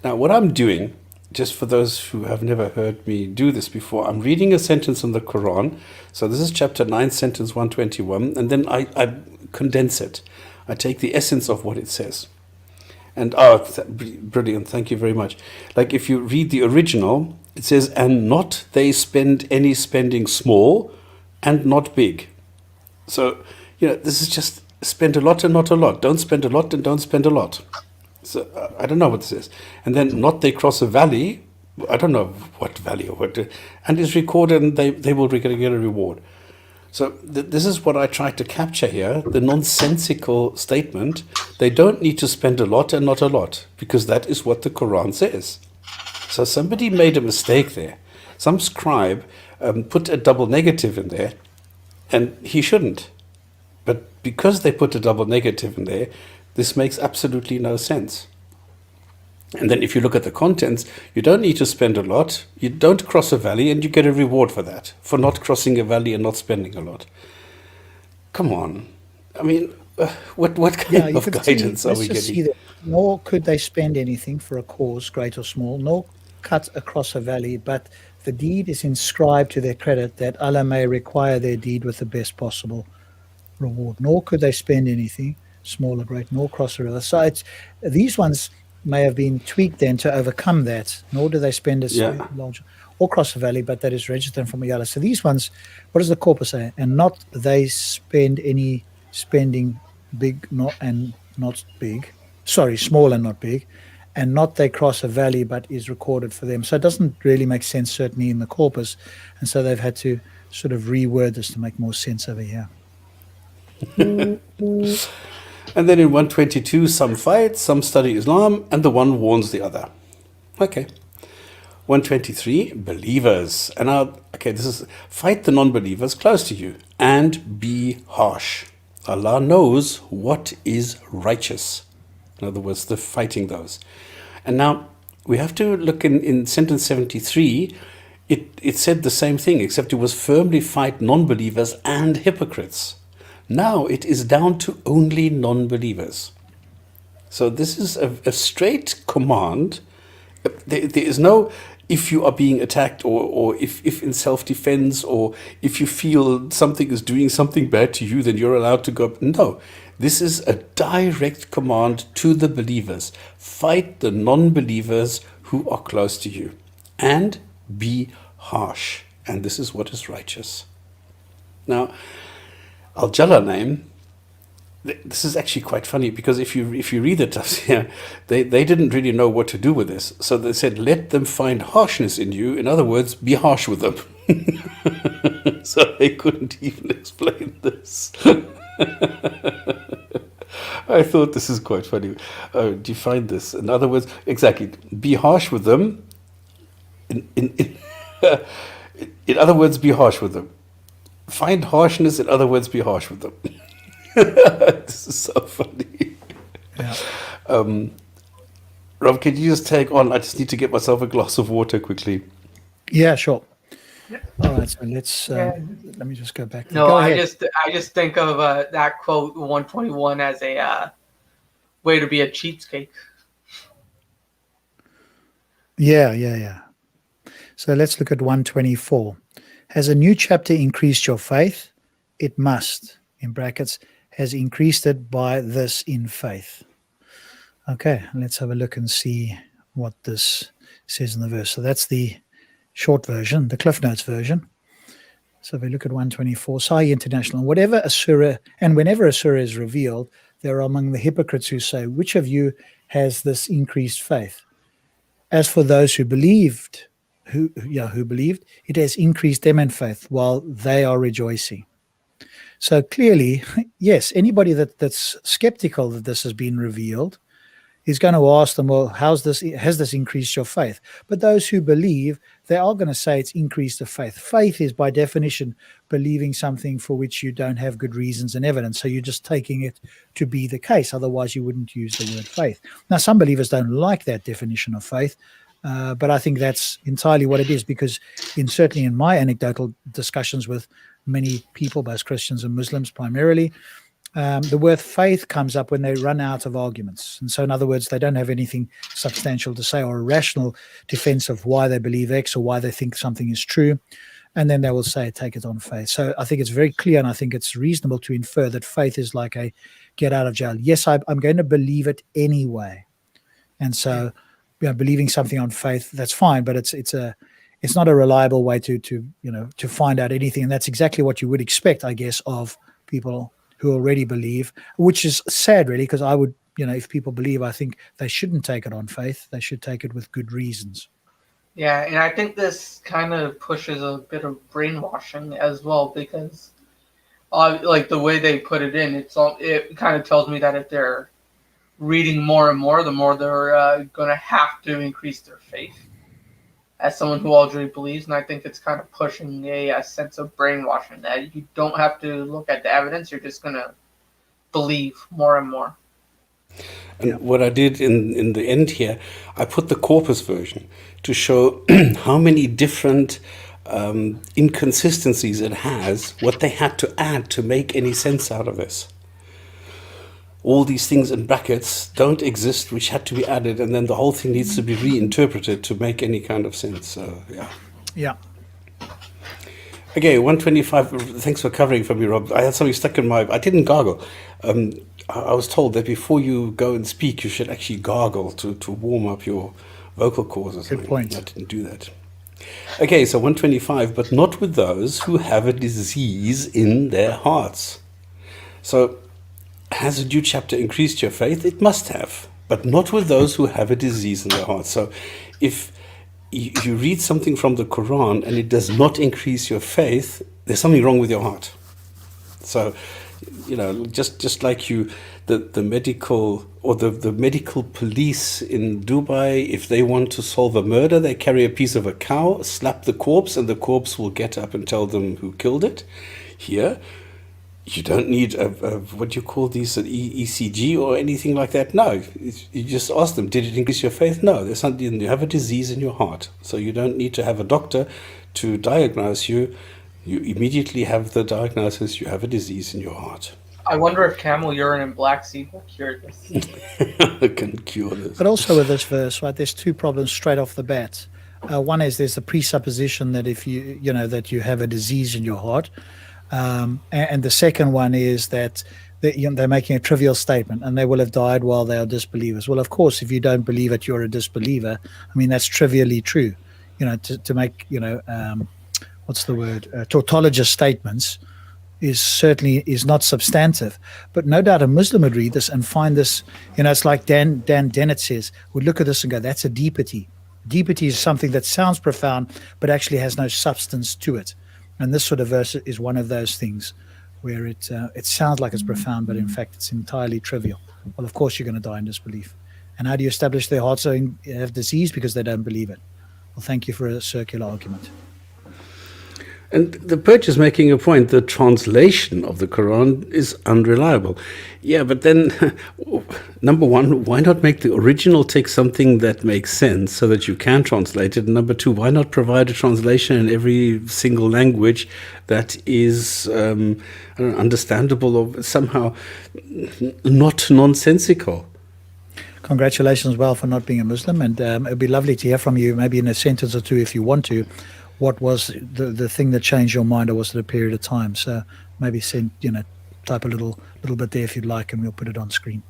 Now, what I'm doing, just for those who have never heard me do this before, I'm reading a sentence in the Quran. So this is chapter 9, sentence 121, and then I condense it. I take the essence of what it says. And, brilliant, thank you very much. Like if you read the original, it says, and not they spend any spending small and not big. So, this is just spend a lot and not a lot. Don't spend a lot and don't spend a lot. So I don't know what this is. And then not they cross a valley. I don't know what valley or what. And it's recorded and they will get a reward. So this is what I tried to capture here. The nonsensical statement. They don't need to spend a lot and not a lot. Because that is what the Quran says. So somebody made a mistake there. Some scribe put a double negative in there. And he shouldn't. But because they put a double negative in there, this makes absolutely no sense. And then if you look at the contents, you don't need to spend a lot. You don't cross a valley and you get a reward for that, for not crossing a valley and not spending a lot. Come on. I mean, what kind of guidance are we getting?
Nor could they spend anything for a cause, great or small, nor cut across a valley, but the deed is inscribed to their credit that Allah may require their deed with the best possible reward. Nor could they spend anything, small or great, nor cross a river. So these ones may have been tweaked then to overcome that, nor do they spend as large or cross a valley, but that is registered from Allah. So these ones, what does the corpus say? And not they spend any spending big and not big. Sorry, small and not big. And not they cross a valley, but is recorded for them. So it doesn't really make sense, certainly in the corpus. And so they've had to sort of reword this to make more sense over here.
And then in 122, some fight, some study Islam, and the one warns the other. Okay. 123, believers. And now, okay, this is fight the non-believers close to you and be harsh. Allah knows what is righteous. In other words, the fighting those. And now we have to look in sentence 73. It said the same thing, except it was firmly fight non-believers and hypocrites. Now it is down to only non-believers. So this is a straight command. There is no if you are being attacked or if in self-defense or if you feel something is doing something bad to you, then you're allowed to go. No, this is a direct command to the believers. Fight the non-believers who are close to you and be harsh. And this is what is righteous. Now, Al-Jalla name, this is actually quite funny because if you read the tafsir, they didn't really know what to do with this. So they said, let them find harshness in you. In other words, be harsh with them. So they couldn't even explain this. I thought this is quite funny. Do you find this? In other words, exactly, be harsh with them. In other words, be harsh with them. Find harshness, in other words, be harsh with them. This is so funny.
Yeah.
Rob, can you just take on? I just need to get myself a glass of water quickly.
Yeah, sure. All right, so let's let me just go back.
No,
Go
I
ahead.
just think of that quote 121 as a way to be a cheapskate.
Yeah. So let's look at 124. Has a new chapter increased your faith? It must, in brackets, has increased it by this in faith. Okay, let's have a look and see what this says in the verse. So that's the short version, the Cliff Notes version. So if we look at 124, Sahih International, whenever a surah is revealed, there are among the hypocrites who say, which of you has this increased faith? As for those who believed, who believed, it has increased them in faith while they are rejoicing. So clearly, yes, anybody that's skeptical that this has been revealed is going to ask them, well, has this increased your faith? But those who believe, they are going to say it's increased the faith. Faith is by definition believing something for which you don't have good reasons and evidence. So you're just taking it to be the case. Otherwise, you wouldn't use the word faith. Now, some believers don't like that definition of faith, but I think that's entirely what it is, because certainly in my anecdotal discussions with many people, both Christians and Muslims primarily, the word faith comes up when they run out of arguments. And so, in other words, they don't have anything substantial to say or a rational defense of why they believe X or why they think something is true. And then they will say, take it on faith. So I think it's very clear, and I think it's reasonable to infer that faith is like a get out of jail. Yes, I'm going to believe it anyway. And so, believing something on faith, that's fine, but it's not a reliable way to find out anything. And that's exactly what you would expect, I guess, of people who already believe, which is sad, really, because I would, if people believe, I think they shouldn't take it on faith. They should take it with good reasons.
Yeah, and I think this kind of pushes a bit of brainwashing as well, because like the way they put it in, it kind of tells me that if they're reading more and more, the more they're going to have to increase their faith as someone who already believes. And I think it's kind of pushing a sense of brainwashing that you don't have to look at the evidence. You're just going to believe more and more.
And what I did in the end here, I put the corpus version to show how many different inconsistencies it has, what they had to add to make any sense out of this. All these things in brackets don't exist, which had to be added, and then the whole thing needs to be reinterpreted to make any kind of sense. So, yeah.
Yeah.
Okay, 125. Thanks for covering for me, Rob. I had something stuck in I didn't gargle. I was told that before you go and speak, you should actually gargle to warm up your vocal cords or something.
Good point.
I didn't do that. Okay, so 125, but not with those who have a disease in their hearts. So, has a new chapter increased your faith? It must have, but not with those who have a disease in their hearts. So if you read something from the Quran and it does not increase your faith, there's something wrong with your heart. So just like the medical or the medical police in Dubai, if they want to solve a murder, they carry a piece of a cow, slap the corpse, and the corpse will get up and tell them who killed it. Here, you don't need a what do you call these, an ECG or anything like that. No, you just ask them, did it increase your faith? No, there's something, you have a disease in your heart, so you don't need to have a doctor to diagnose you. You immediately have the diagnosis, you have a disease in your heart.
I wonder if camel urine and black seed will cure this.
Can cure this.
But also with this verse, right, there's two problems straight off the bat. One is there's the presupposition that if that you have a disease in your heart. And the second one is that they're making a trivial statement and they will have died while they are disbelievers. Well, of course, if you don't believe it, you're a disbeliever. I mean, that's trivially true. To make, what's the word? Tautologist statements is not substantive. But no doubt a Muslim would read this and find this, it's like Dan Dennett says, would look at this and go, that's a deepity. Deepity is something that sounds profound, but actually has no substance to it. And this sort of verse is one of those things where it sounds like it's profound, but in fact it's entirely trivial. Well, of course you're going to die in disbelief. And how do you establish their hearts have disease? Because they don't believe it. Well, thank you for a circular argument.
And the Perch is making a point. The translation of the Quran is unreliable. Yeah, but then, number one, why not make the original text something that makes sense so that you can translate it? And number two, why not provide a translation in every single language that is understandable or somehow not nonsensical?
Congratulations, well, for not being a Muslim. And it would be lovely to hear from you, maybe in a sentence or two if you want to. What was the thing that changed your mind, or was it a period of time? So maybe type a little bit there if you'd like, and we'll put it on screen.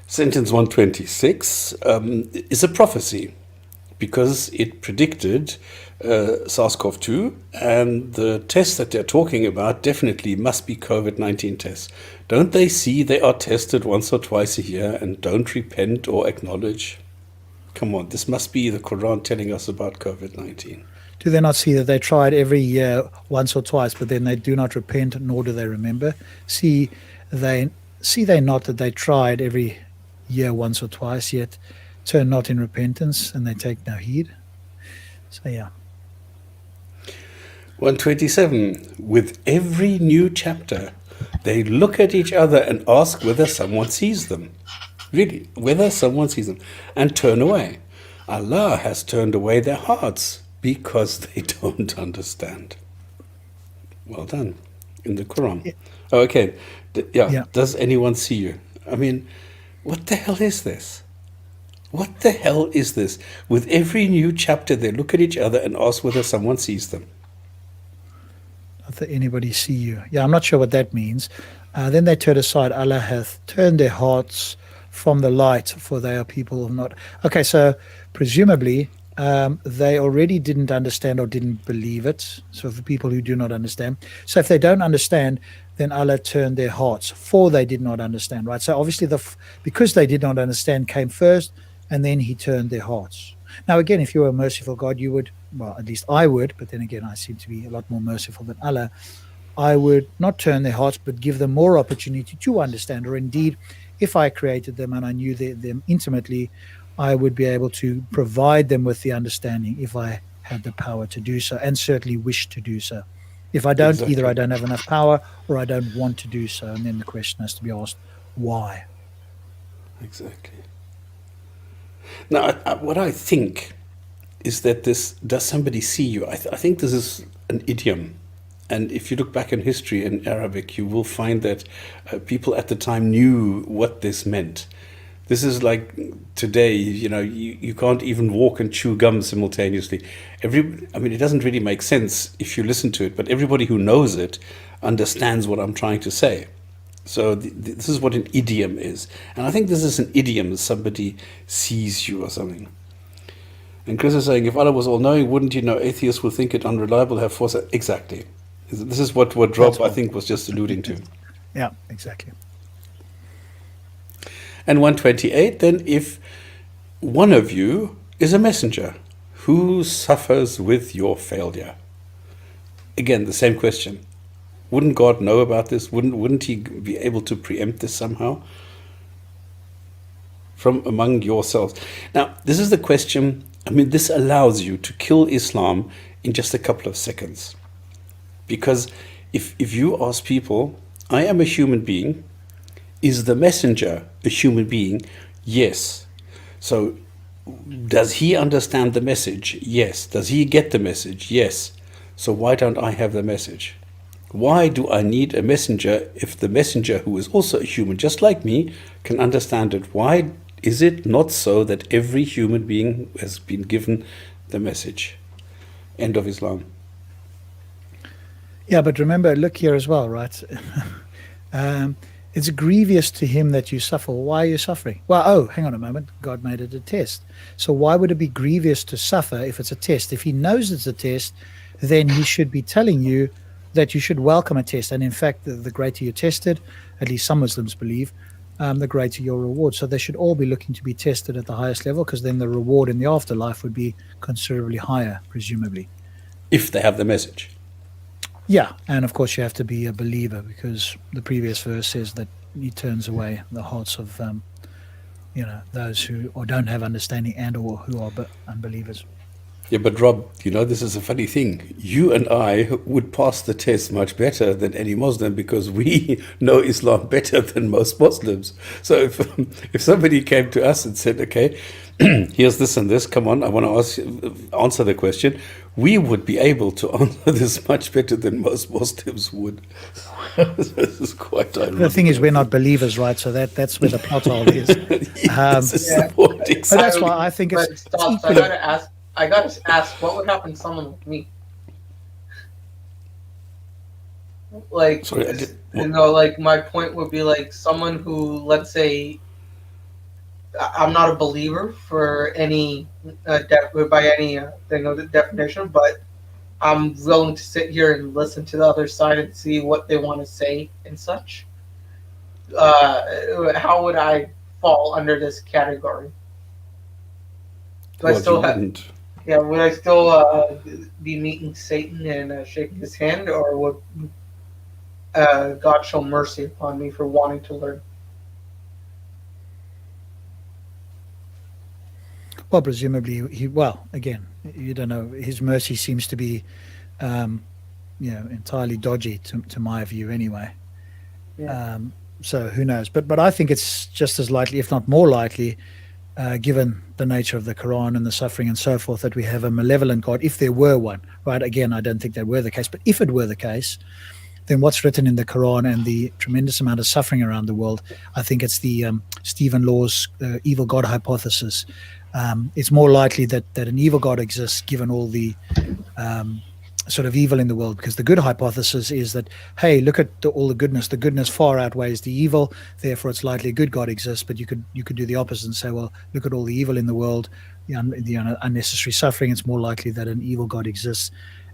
Sentence 126 is a prophecy because it predicted SARS-CoV-2, and the tests that they're talking about definitely must be COVID-19 tests. Don't they see they are tested once or twice a year and don't repent or acknowledge? Come on, this must be the Quran telling us about COVID-19.
Do they not see that they tried every year once or twice, but then they do not repent, nor do they remember? See they not that they tried every year once or twice, yet turn not in repentance, and they take no heed? So, yeah.
127. With every new chapter, they look at each other and ask whether someone sees them. Really, whether someone sees them, and turn away. Allah has turned away their hearts because they don't understand. Well done. In the Quran.
Yeah.
Oh, okay.
Yeah.
Does anyone see you? I mean, what the hell is this? What the hell is this? With every new chapter, they look at each other and ask whether someone sees them.
Not that anybody see you. Yeah, I'm not sure what that means. Then they turn aside. Allah hath turned their hearts from the light, for they are people of not. Okay, so presumably they already didn't understand or didn't believe it. So for people who do not understand. So if they don't understand, then Allah turned their hearts, for they did not understand, right? So obviously because they did not understand came first, and then he turned their hearts. Now again, if you were a merciful God, you would, well, at least I would, but then again, I seem to be a lot more merciful than Allah. I would not turn their hearts, but give them more opportunity to understand, or indeed, if I created them and I knew them intimately, I would be able to provide them with the understanding if I had the power to do so, and certainly wish to do so. If I don't, either I don't have enough power or I don't want to do so, and then the question has to be asked, why?
Exactly. Now, what I think is that this, does somebody see you? I think this is an idiom. And if you look back in history in Arabic, you will find that people at the time knew what this meant. This is like today, you can't even walk and chew gum simultaneously. It doesn't really make sense if you listen to it, but everybody who knows it understands what I'm trying to say. So this is what an idiom is. And I think this is an idiom, somebody sees you or something. And Chris is saying, if Allah was all-knowing, wouldn't you know atheists would think it unreliable, have force? Exactly. This is what Rob, I think, was just alluding to.
Yeah, exactly.
And 128, then, if one of you is a messenger, who suffers with your failure? Again, the same question. Wouldn't God know about this? Wouldn't he be able to preempt this somehow? From among yourselves. Now, this is the question. I mean, this allows you to kill Islam in just a couple of seconds. Because if you ask people, I am a human being, is the messenger a human being? Yes. So, does he understand the message? Yes. Does he get the message? Yes. So why don't I have the message? Why do I need a messenger if the messenger, who is also a human just like me, can understand it? Why is it not so that every human being has been given the message? End of Islam.
Yeah, but remember, look here as well, right? It's grievous to him that you suffer. Why are you suffering? Well, oh, hang on a moment. God made it a test. So why would it be grievous to suffer if it's a test? If he knows it's a test, then he should be telling you that you should welcome a test. And in fact, the greater you're tested, at least some Muslims believe, the greater your reward. So they should all be looking to be tested at the highest level, because then the reward in the afterlife would be considerably higher, presumably.
If they have the message.
Yeah, and of course you have to be a believer, because the previous verse says that he turns away the hearts of, those who or don't have understanding and or who are unbelievers.
Yeah, but Rob, this is a funny thing. You and I would pass the test much better than any Muslim, because we know Islam better than most Muslims. So if somebody came to us and said, okay, here's this and this, come on, I want to answer the question, we would be able to answer this much better than most Muslims would. This is quite ironic.
The thing is, we're not believers, right? So that's where the plot hole is.
Yes, this is the point,
But
exactly.
that's why I think
But
it's
stop. So
equally...
I gotta ask, what would happen to someone like me? Like,
Sorry, I did-
like my point would be like someone who, let's say, I'm not a believer for any by any thing of the definition, but I'm willing to sit here and listen to the other side and see what they want to say and such. How would I fall under this category? Do I
Well,
still
you
have?
wouldn't.
Yeah, would I still be meeting Satan and shaking his hand, or would God show mercy upon me for wanting to learn?
Well, presumably, again, you don't know. His mercy seems to be, entirely dodgy to my view, anyway.
Yeah.
So who knows? But I think it's just as likely, if not more likely, given the nature of the Quran and the suffering and so forth, that we have a malevolent God, if there were one. Right? Again, I don't think that were the case. But if it were the case, then what's written in the Quran and the tremendous amount of suffering around the world, I think it's the Stephen Law's evil God hypothesis. It's more likely that an evil God exists, given all the sort of evil in the world, because the good hypothesis is that, hey, look at all the goodness far outweighs the evil, therefore it's likely a good God exists. But you could do the opposite and say, well, look at all the evil in the world, the unnecessary suffering, it's more likely that an evil God exists.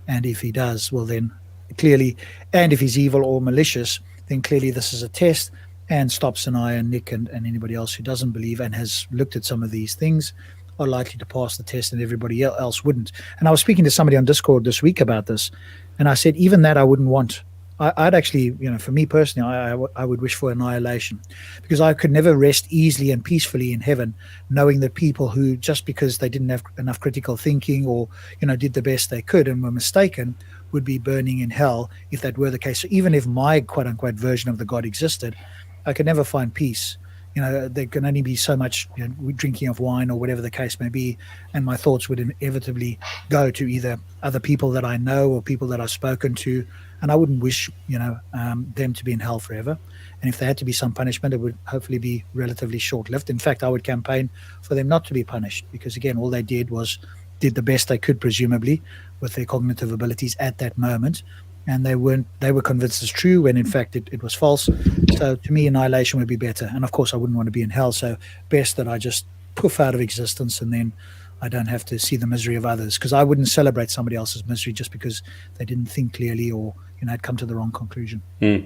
And if he does, well then clearly, and if he's evil or malicious, then clearly this is a test, and Stops and I and Nick and anybody else who doesn't believe and has looked at some of these things are likely to pass the test, and everybody else wouldn't. And I was speaking to somebody on Discord this week about this, and I said, even that I wouldn't want. I'd actually, for me personally, I would wish for annihilation, because I could never rest easily and peacefully in heaven knowing that people who, just because they didn't have enough critical thinking or, did the best they could and were mistaken, would be burning in hell if that were the case. So even if my quote-unquote version of the God existed, I could never find peace. There can only be so much drinking of wine or whatever the case may be, and my thoughts would inevitably go to either other people that I know or people that I've spoken to, and I wouldn't wish them to be in hell forever. And if there had to be some punishment, it would hopefully be relatively short-lived. In fact, I would campaign for them not to be punished, because again, all they did the best they could, presumably, with their cognitive abilities at that moment. And they were convinced it's true when in fact it was false. So to me, annihilation would be better. And of course I wouldn't want to be in hell, so best that I just poof out of existence, and then I don't have to see the misery of others, because I wouldn't celebrate somebody else's misery just because they didn't think clearly or had come to the wrong conclusion.
This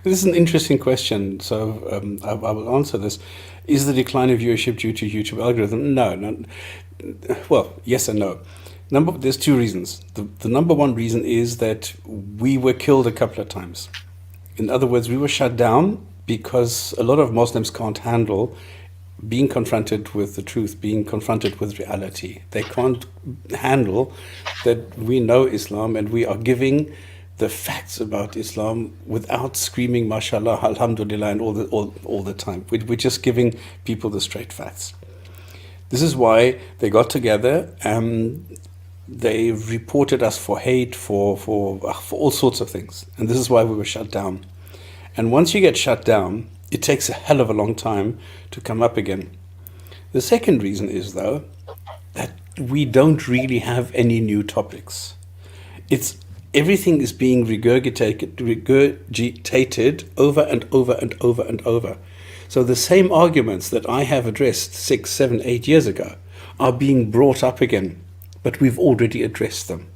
is an interesting question, so I will answer this. Is the decline of viewership due to YouTube algorithm? No. Well, yes and no. There's two reasons. The number one reason is that we were killed a couple of times. In other words, we were shut down because a lot of Muslims can't handle being confronted with the truth, being confronted with reality. They can't handle that we know Islam and we are giving the facts about Islam without screaming mashallah, alhamdulillah, and all the time. We're just giving people the straight facts. This is why they got together. They reported us for hate, for all sorts of things. And this is why we were shut down. And once you get shut down, it takes a hell of a long time to come up again. The second reason is, though, that we don't really have any new topics. Everything is being regurgitated over and over and over and over. So the same arguments that I have addressed 6, 7, 8 years ago are being brought up again, but we've already addressed them.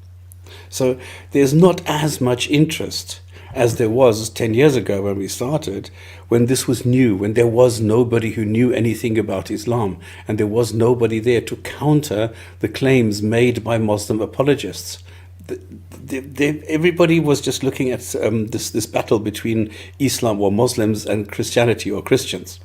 So there's not as much interest as there was 10 years ago when we started, when this was new, when there was nobody who knew anything about Islam, and there was nobody there to counter the claims made by Muslim apologists. Everybody was just looking at this battle between Islam or Muslims and Christianity or Christians.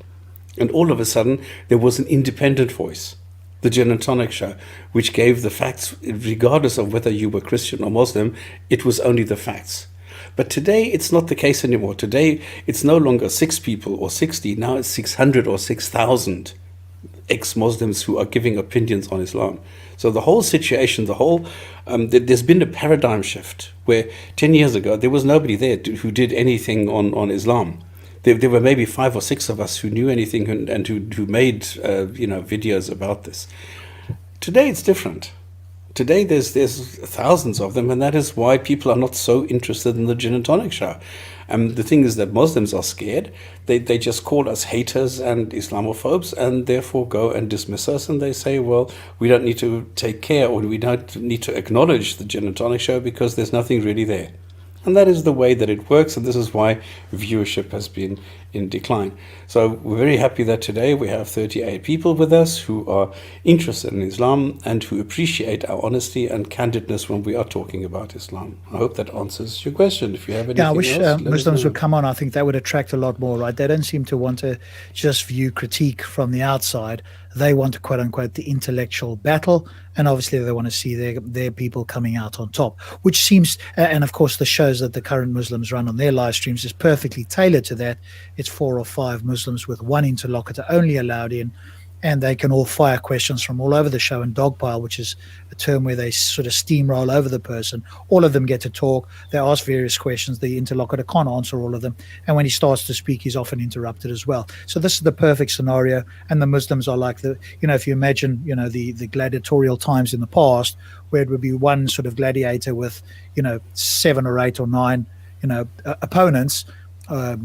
And all of a sudden, there was an independent voice, the Gin and Tonic Show, which gave the facts, regardless of whether you were Christian or Muslim, it was only the facts. But today, it's not the case anymore. Today, it's no longer 6 people or 60, now it's 600 or 6,000 ex-Muslims who are giving opinions on Islam. So the whole situation, there's been a paradigm shift where 10 years ago, there was nobody there who did anything on Islam. There were maybe 5 or 6 of us who knew anything and who made videos about this. Today, it's different. Today, there's thousands of them, and that is why people are not so interested in the Gin and Tonic Show. The thing is that Muslims are scared. They just call us haters and Islamophobes, and therefore go and dismiss us. And they say, well, we don't need to take care, or we don't need to acknowledge the Gin and Tonic Show because there's nothing really there. And that is the way that it works, and this is why viewership has been in decline. So we're very happy that today we have 38 people with us who are interested in Islam and who appreciate our honesty and candidness when we are talking about Islam. I hope that answers your question. If you have anything
I wish
else,
Muslims would come on. I think that would attract a lot more, right? They don't seem to want to just view critique from the outside. They want to, quote unquote, the intellectual battle, and obviously they want to see their people coming out on top, which seems, and of course the shows that the current Muslims run on their live streams is perfectly tailored to that. It's 4 or 5 Muslims with one interlocutor only allowed in, and they can all fire questions from all over the show and dogpile, which is a term where they sort of steamroll over the person. All of them get to talk. They ask various questions. The interlocutor can't answer all of them. And when he starts to speak, he's often interrupted as well. So this is the perfect scenario. And the Muslims are like if you imagine, the gladiatorial times in the past, where it would be one sort of gladiator with, 7 or 8 or 9, opponents,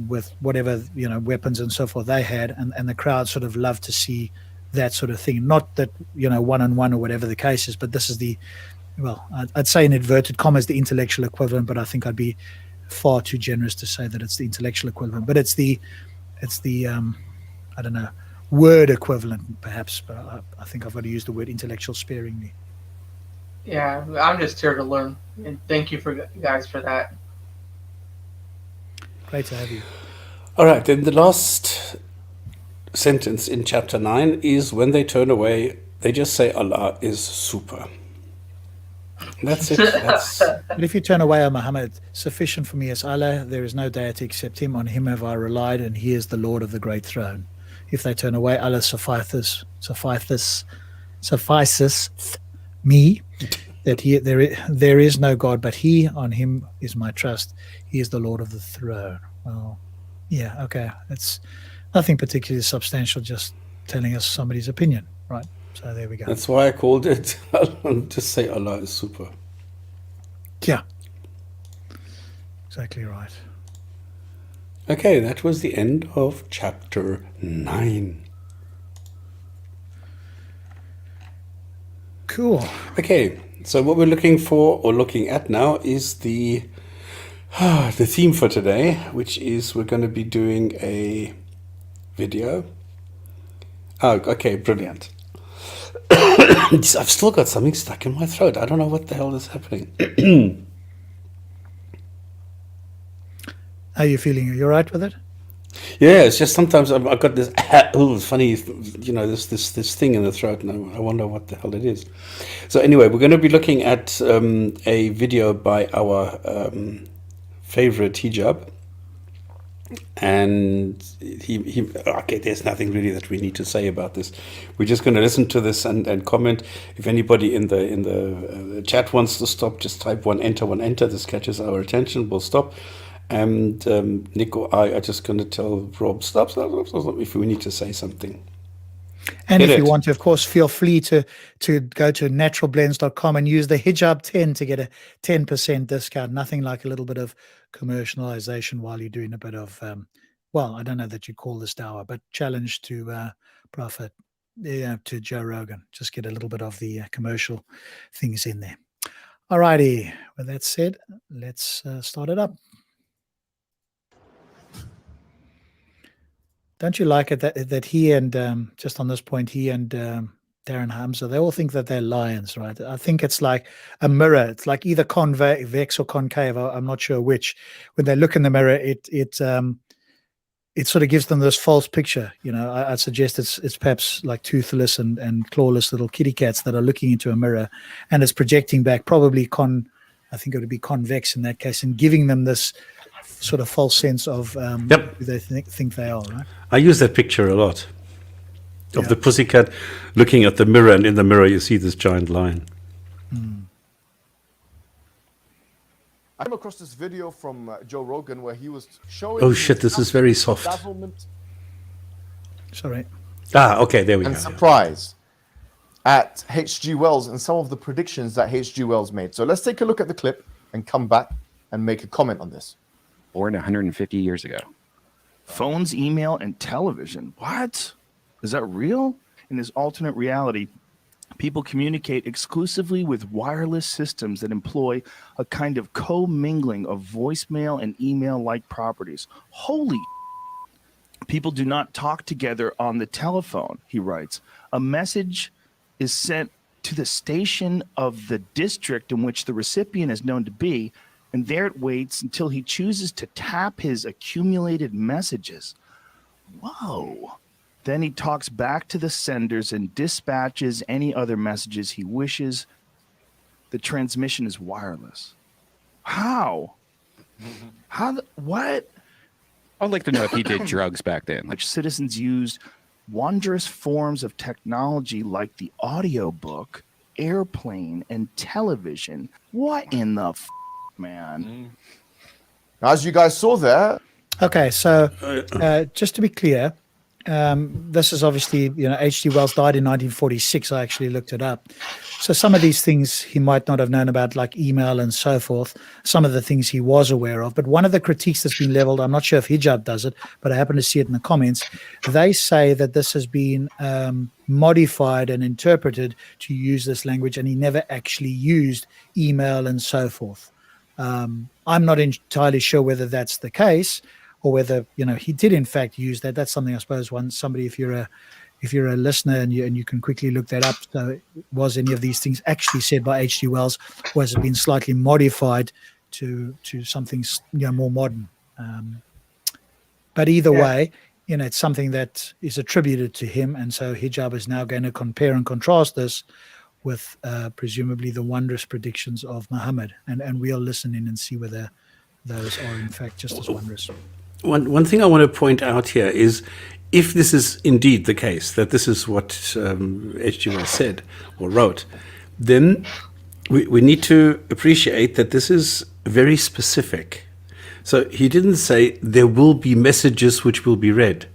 with whatever weapons and so forth they had, and the crowd sort of loved to see that sort of thing. Not that 1-on-1 or whatever the case is, but this is I'd say in inverted commas the intellectual equivalent, but I think I'd be far too generous to say that it's the intellectual equivalent, but it's the I don't know, word equivalent perhaps, but I think I've got to use the word intellectual sparingly.
Yeah, I'm just here to learn, and thank you guys for that.
Great to have you.
All right, then the last sentence in chapter 9 is when they turn away, they just say Allah is super. That's it.
But if you turn away, O Muhammad, sufficient for me is Allah. There is no deity except Him. On Him have I relied, and He is the Lord of the great throne. If they turn away, Allah suffices me, that there is no God but He. On Him is my trust. He is the Lord of the throne. Well, yeah, okay. It's nothing particularly substantial, just telling us somebody's opinion, right? So there we go.
That's why I called it, just say Allah is super.
Yeah. Exactly right.
Okay, that was the end of chapter 9.
Cool.
Okay, so what we're looking for or looking at now is the theme for today, which is we're going to be doing a video. Oh, okay, brilliant. I've still got something stuck in my throat. I don't know what the hell is happening.
How are you feeling? Are you all right with it?
Yeah, it's just sometimes I've got this funny, this thing in the throat, and I wonder what the hell it is. So anyway, we're going to be looking at a video by our favorite hijab, and he okay. There's nothing really that we need to say about this. We're just going to listen to this and comment. If anybody in the chat wants to stop, just type one enter. This catches our attention. We'll stop. And Nico, I are just going to tell Rob, stop, if we need to say something.
And if you want to, of course, feel free to go to naturalblends.com and use the hijab 10 to get a 10% discount. Nothing like a little bit of commercialization while you're doing a bit of, well, I don't know that you call this dawah, but challenge to Prophet, to Joe Rogan. Just get a little bit of the commercial things in there. All righty. With that said, let's start it up. Don't you like it that he and, just on this point, he and Darren Hamza, they all think that they're lions, right? I think it's like a mirror. It's like either convex or concave. I'm not sure which. When they look in the mirror, it sort of gives them this false picture. You know, I'd suggest it's perhaps like toothless and clawless little kitty cats that are looking into a mirror, and it's projecting back, probably I think it would be convex in that case, and giving them this sort of false sense of who they think they are, right?
I use that picture a lot of the pussycat looking at the mirror, and in the mirror you see this giant lion.
I came across this video from Joe Rogan where he was showing...
Oh shit, this is very soft.
Sorry.
Okay, there we go.
And surprise at H.G. Wells and some of the predictions that H.G. Wells made. So let's take a look at the clip and come back and make a comment on this.
Born 150 years ago.
Phones, email, and television. What? Is that real? In this alternate reality, people communicate exclusively with wireless systems that employ a kind of co-mingling of voicemail and email-like properties. Holy people do not talk together on the telephone, he writes. A message is sent to the station of the district in which the recipient is known to be, and there it waits until he chooses to tap his accumulated messages. Whoa. Then he talks back to the senders and dispatches any other messages he wishes. The transmission is wireless. How? What?
I'd like to know if he did drugs back then.
Which citizens used wondrous forms of technology like the audiobook, airplane, and television. What in the man?
As you guys saw there.
Okay, so just to be clear, this is obviously, H.G. Wells died in 1946. I actually looked it up. So some of these things he might not have known about, like email and so forth, some of the things he was aware of. But one of the critiques that's been leveled, I'm not sure if Hijab does it, but I happen to see it in the comments. They say that this has been modified and interpreted to use this language, and he never actually used email and so forth. I'm not entirely sure whether that's the case, or whether he did in fact use that. That's something I suppose somebody, if you're a listener and you can quickly look that up. So was any of these things actually said by H.G. Wells, or has it been slightly modified to something more modern? But either way, it's something that is attributed to him, and so Hijab is now going to compare and contrast this with presumably the wondrous predictions of Muhammad, and we'll listen in and see whether those are in fact just as wondrous.
One thing I want to point out here is, if this is indeed the case, that this is what H.G. Wells said or wrote, then we need to appreciate that this is very specific. So he didn't say there will be messages which will be read.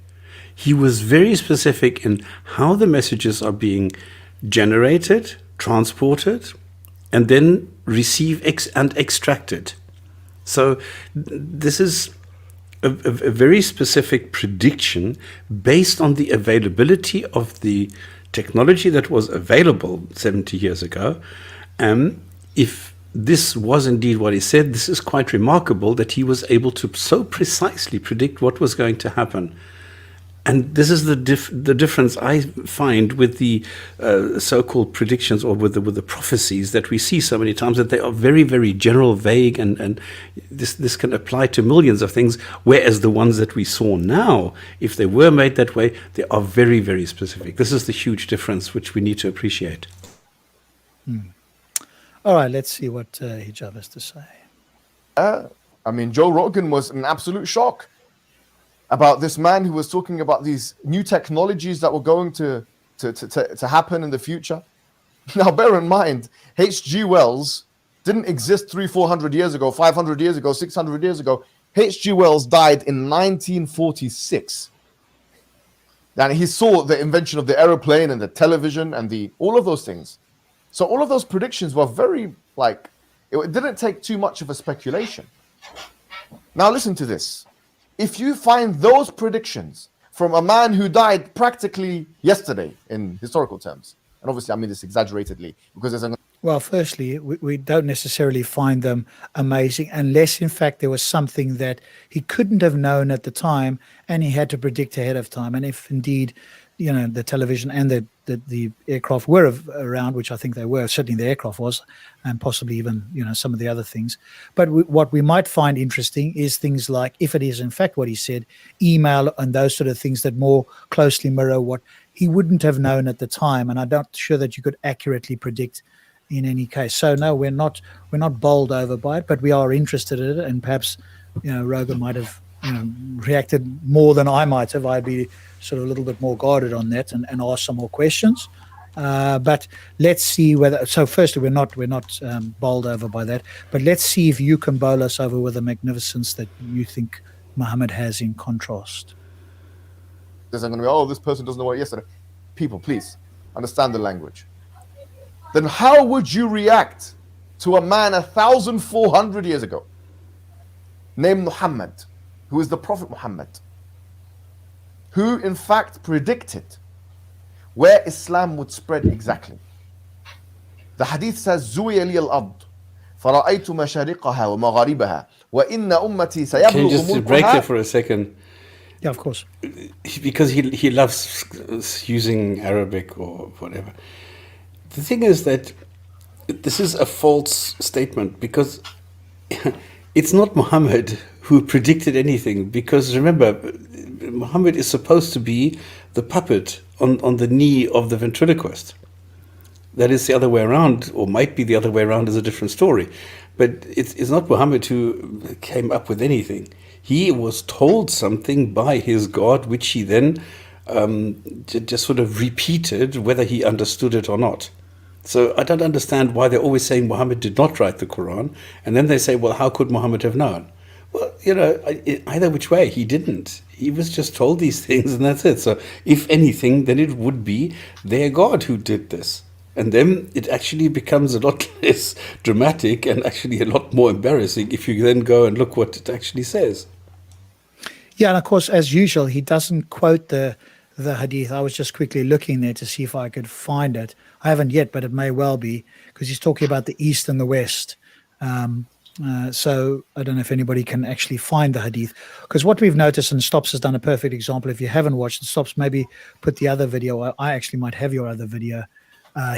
He was very specific in how the messages are being generated, transported, and then received and extracted. So this is a very specific prediction based on the availability of the technology that was available 70 years ago. If this was indeed what he said, this is quite remarkable that he was able to so precisely predict what was going to happen. And this is the difference I find with the so-called predictions or with the prophecies that we see so many times, that they are very, very general, vague, and this can apply to millions of things, whereas the ones that we saw now, if they were made that way, they are very, very specific. This is the huge difference which we need to appreciate.
All right, let's see what Hijab has to say.
I mean, Joe Rogan was an absolute shock about this man who was talking about these new technologies that were going to happen in the future. Now, bear in mind, H.G. Wells didn't exist 300-400 years ago, 500 years ago, 600 years ago. H.G. Wells died in 1946. And he saw the invention of the aeroplane and the television and all of those things. So all of those predictions were very, it didn't take too much of a speculation. Now listen to this. If you find those predictions from a man who died practically yesterday in historical terms, and obviously I mean this exaggeratedly, because there's
Well, firstly, we don't necessarily find them amazing unless, in fact, there was something that he couldn't have known at the time and he had to predict ahead of time. And if indeed, the television and the aircraft were around, which I think they were, certainly the aircraft was, and possibly even, some of the other things. But what we might find interesting is things like, if it is in fact what he said, email and those sort of things that more closely mirror what he wouldn't have known at the time. And I'm not sure that you could accurately predict in any case. So no, we're not bowled over by it, but we are interested in it. And perhaps, Rogan might have, reacted more than I might have. I'd be sort of a little bit more guarded on that and ask some more questions. But let's see whether. So firstly, we're not bowled over by that. But let's see if you can bowl us over with the magnificence that you think Muhammad has in contrast.
There's going to be, this person doesn't know what yesterday. People, please understand the language. Then how would you react to a man 1,400 years ago named Muhammad, who is the Prophet Muhammad, who in fact predicted where Islam would spread exactly? The hadith says, زُوِيَ لِيَ الْأَرْضُ فَرَأَيْتُ مَشَارِقَهَا وَمَغَارِبَهَا وَإِنَّ أُمَّتِي سَيَبْلُغُ
Can you just break there for a second?
Yeah, of course.
Because he loves using Arabic or whatever. The thing is that this is a false statement, because it's not Muhammad who predicted anything. Because remember, Muhammad is supposed to be the puppet on the knee of the ventriloquist. That is the other way around, or might be the other way around, is a different story. But it's not Muhammad who came up with anything. He was told something by his God, which he then just sort of repeated, whether he understood it or not. So I don't understand why they're always saying Muhammad did not write the Quran, and then they say, well, how could Muhammad have known? Well, either which way, he didn't. He was just told these things, and that's it. So if anything, then it would be their God who did this. And then it actually becomes a lot less dramatic and actually a lot more embarrassing if you then go and look what it actually says.
Yeah, and of course, as usual, he doesn't quote the hadith. I was just quickly looking there to see if I could find it. I haven't yet, but it may well be, because he's talking about the East and the West. So I don't know if anybody can actually find the hadith, because what we've noticed, and Stops has done a perfect example. If you haven't watched it, Stops, maybe put the other video. I actually might have your other video.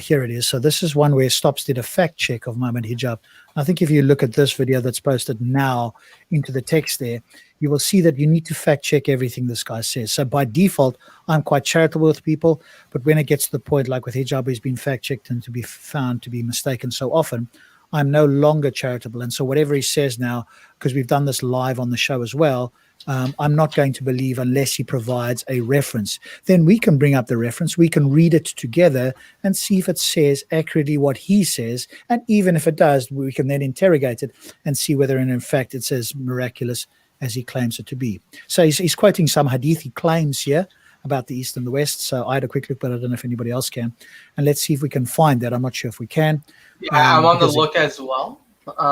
Here it is. So this is one where Stops did a fact check of Muhammad Hijab. I think if you look at this video that's posted now into the text there, you will see that you need to fact check everything this guy says. So by default, I'm quite charitable with people, but when it gets to the point, like with Hijab, he's been fact checked and to be found to be mistaken so often, I'm no longer charitable. And so whatever he says now, because we've done this live on the show as well, I'm not going to believe unless he provides a reference. Then we can bring up the reference, we can read it together and see if it says accurately what he says. And even if it does, we can then interrogate it and see whether in fact it says miraculous as he claims it to be. So he's quoting some hadith he claims here about the East and the West. So I had a quick look, but I don't know if anybody else can. And let's see if we can find that. I'm not sure if we can.
Yeah, I'm on the look as well.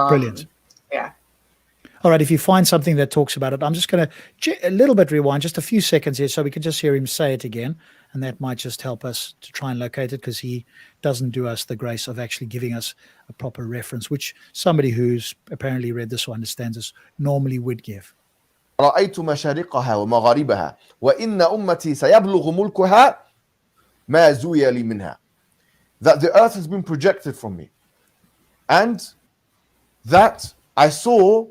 Brilliant.
Yeah.
All right, if you find something that talks about it, I'm just going to a little bit rewind, just a few seconds here, so we can just hear him say it again, and that might just help us to try and locate it, because he doesn't do us the grace of actually giving us a proper reference, which somebody who's apparently read this or understands this normally would give.
رأيت مشارقها ومغاربها وإن أمتي سيبلغ ملكها ما زوي لي منها. That the earth has been projected from me, and that I saw.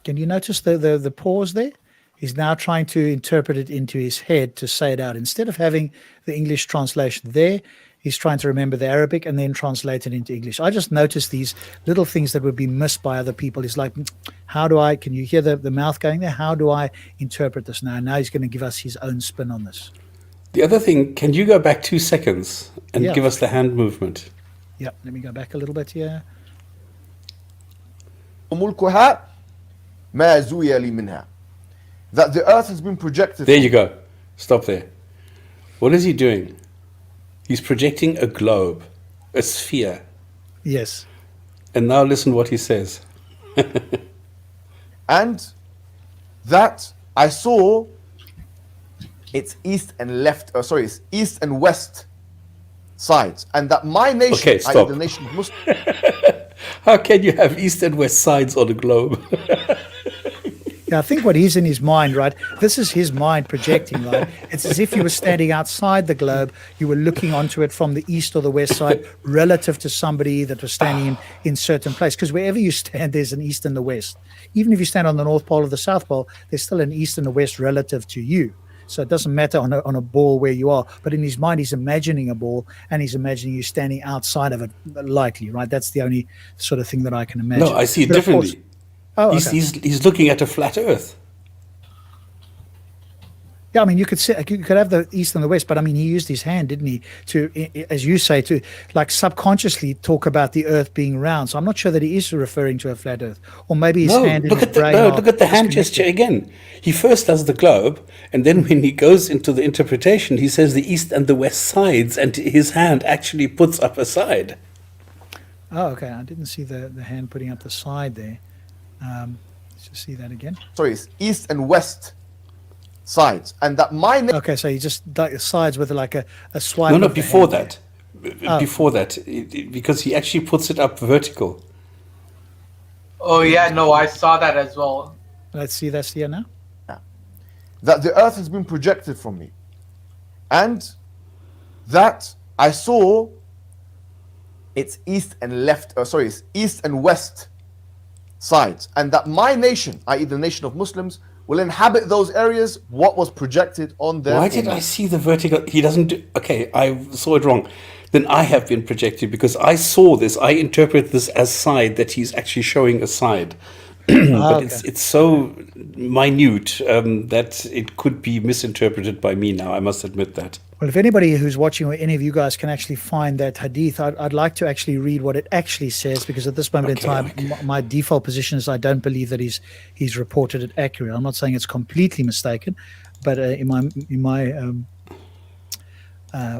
Can you notice the pause there? He's now trying to interpret it into his head to say it out. Instead of having the English translation there, he's trying to remember the Arabic and then translate it into English. I just noticed these little things that would be missed by other people. He's like, can you hear the mouth going there? How do I interpret this now? Now he's going to give us his own spin on this.
The other thing, can you go back 2 seconds and give us the hand movement?
Yeah, let me go back a little bit here.
ملكها ما زوي لي منها. That the earth has been projected.
There you go. Stop there. What is he doing? He's projecting a globe, a sphere.
Yes.
And now listen what he says.
And that I saw its east and west sides, and that my nation,
Okay, stop.
the nation of Muslims.
How can you have east and west sides on a globe?
Yeah, I think what he's in his mind, right? This is his mind projecting, right? It's as if you were standing outside the globe, you were looking onto it from the east or the west side relative to somebody that was standing in certain place. Because wherever you stand, there's an east and the west. Even if you stand on the North Pole or the South Pole, there's still an east and a west relative to you. So it doesn't matter on a ball where you are. But in his mind, he's imagining a ball and he's imagining you standing outside of it, likely, right? That's the only sort of thing that I can imagine.
No, I see it
But of course-
differently.
Oh, okay.
He's looking at a flat earth.
Yeah, I mean, you could have the east and the west, but I mean, he used his hand, didn't he, to, as you say, to like subconsciously talk about the earth being round. So I'm not sure that he is referring to a flat earth, or maybe his hand in his brain.
Look at the hand gesture again. He first does the globe, and then when he goes into the interpretation, he says the east and the west sides, and his hand actually puts up a side.
Oh, okay. I didn't see the hand putting up the side there. Let's just see that again.
Sorry, it's east and west sides, and that my nation.
Okay, so he just sides with like a swipe.
No,
of the
before
hand.
that. Before that, because he actually puts it up vertical.
Oh yeah, no, I saw that as well.
Let's see that's here now.
That the earth has been projected from me, and that I saw its east and west sides, and that my nation, i.e. the nation of Muslims, will inhabit those areas, what was projected on their.
Why did I see the vertical? He doesn't do. Okay, I saw it wrong. Then I have been projected because I saw this. I interpret this as side, that he's actually showing a side. But
okay.
it's so minute that it could be misinterpreted by me now. I must admit that.
Well, if anybody who's watching or any of you guys can actually find that hadith, I'd like to actually read what it actually says, because at this moment in time, my default position is I don't believe that he's reported it accurate. I'm not saying it's completely mistaken, but in my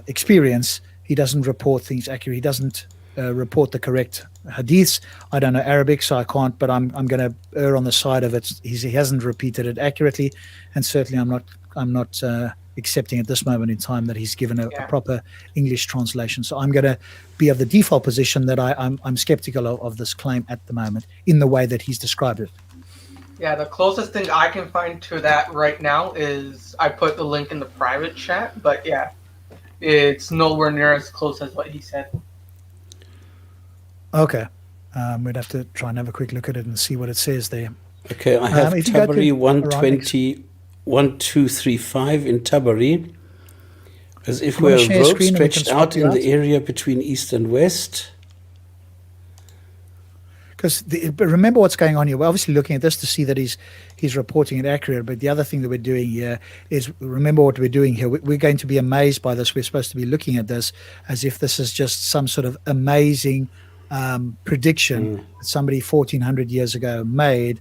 experience, he doesn't report things accurate. He doesn't report the correct hadiths. I don't know Arabic, so I can't, but I'm going to err on the side of it. He hasn't repeated it accurately, and certainly I'm not accepting at this moment in time that he's given a proper English translation. So I'm going to be of the default position that I'm skeptical of this claim at the moment in the way that he's described it.
Yeah, the closest thing I can find to that right now is I put the link in the private chat, but yeah, it's nowhere near as close as what he said.
Okay. We'd have to try and have a quick look at it and see what it says there.
Okay, I have Tabari 120, 1235 in Tabari, as if we're a rope stretched out in the area between east and west.
Because remember what's going on here. We're obviously looking at this to see that he's reporting it accurate. But the other thing that we're doing here is, remember what we're doing here. We're going to be amazed by this. We're supposed to be looking at this as if this is just some sort of amazing prediction that somebody 1400 years ago made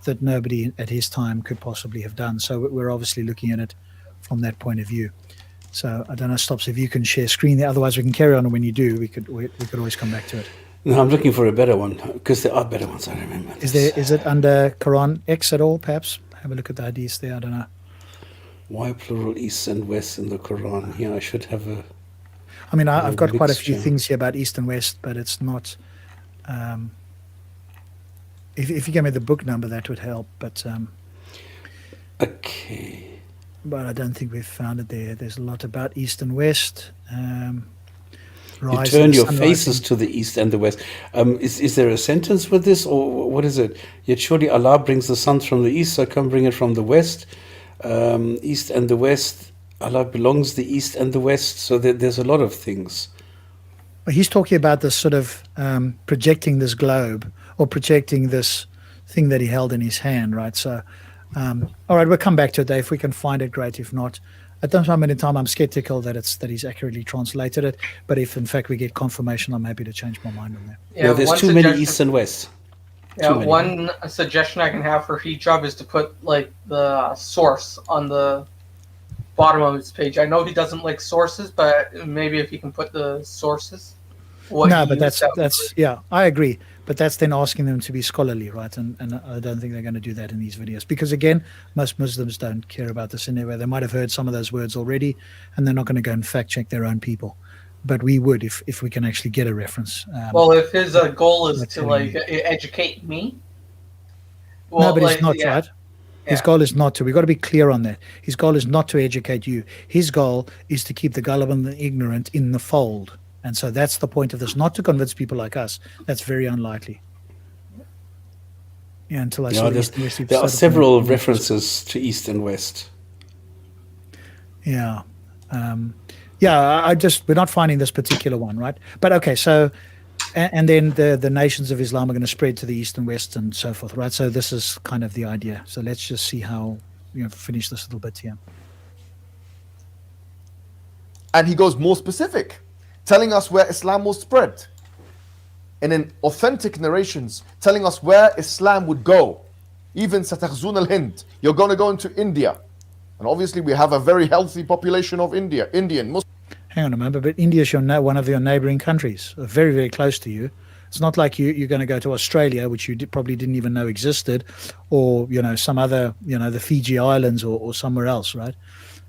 that nobody at his time could possibly have done. So we're obviously looking at it from that point of view. So I don't know, Stops, if you can share screen there. Otherwise, we can carry on. And when you do, we could always come back to it.
No, I'm looking for a better one, because there are better ones, I remember.
Is it under Koran X at all, perhaps? Have a look at the hadith there, I don't know.
Why plural east and west in the Quran? Here, I should have a...
I mean, I've got quite a few things here about east and west, but it's not... if you give me the book number, that would help, but...
Okay.
But I don't think we've found it there. There's a lot about East and West.
You
Rise
turn
and
your
sun
faces
rising.
to the east and the west. Is there a sentence with this, or what is it? Yet surely Allah brings the sun from the east, so come bring it from the west. East and the west, Allah belongs the east and the west. So there's a lot of things.
He's talking about this sort of projecting this globe or projecting this thing that he held in his hand, right? So, all right, we'll come back to it, Dave. If we can find it, great. If not, at the moment in time, I'm skeptical that he's accurately translated it. But if in fact we get confirmation, I'm happy to change my mind on that.
Yeah, there's too many east and west.
Yeah, one suggestion I can have for hijab is to put like the source on the bottom of his page. I know he doesn't like sources, but maybe if you can put the sources.
No, but that's yeah, I agree. But that's then asking them to be scholarly, right? And I don't think they're going to do that in these videos because again, most Muslims don't care about this anyway. They might have heard some of those words already, and they're not going to go and fact check their own people. But we would if we can actually get a reference.
Well, if his goal is to like educate me.
Well, no, but it's not, right? His goal is not to. We've got to be clear on that. His goal is not to educate you. His goal is to keep the gullible and the ignorant in the fold. And so that's the point of this, not to convince people like us. That's very unlikely. Yeah, until I saw
there are several references to East and West.
Yeah. We're not finding this particular one, right? But okay, so, and then the nations of Islam are going to spread to the East and West and so forth, right? So this is kind of the idea. So let's just see how, finish this little bit here.
And he goes more specific, telling us where Islam will spread. And in authentic narrations, telling us where Islam would go. Even Satakhzun al-Hind, you're going to go into India. And obviously we have a very healthy population of Indian Muslims.
Hang on a moment, but India is one of your neighboring countries, very, very close to you. It's not like you're going to go to Australia, which you probably didn't even know existed, or, some other, the Fiji Islands or somewhere else, right?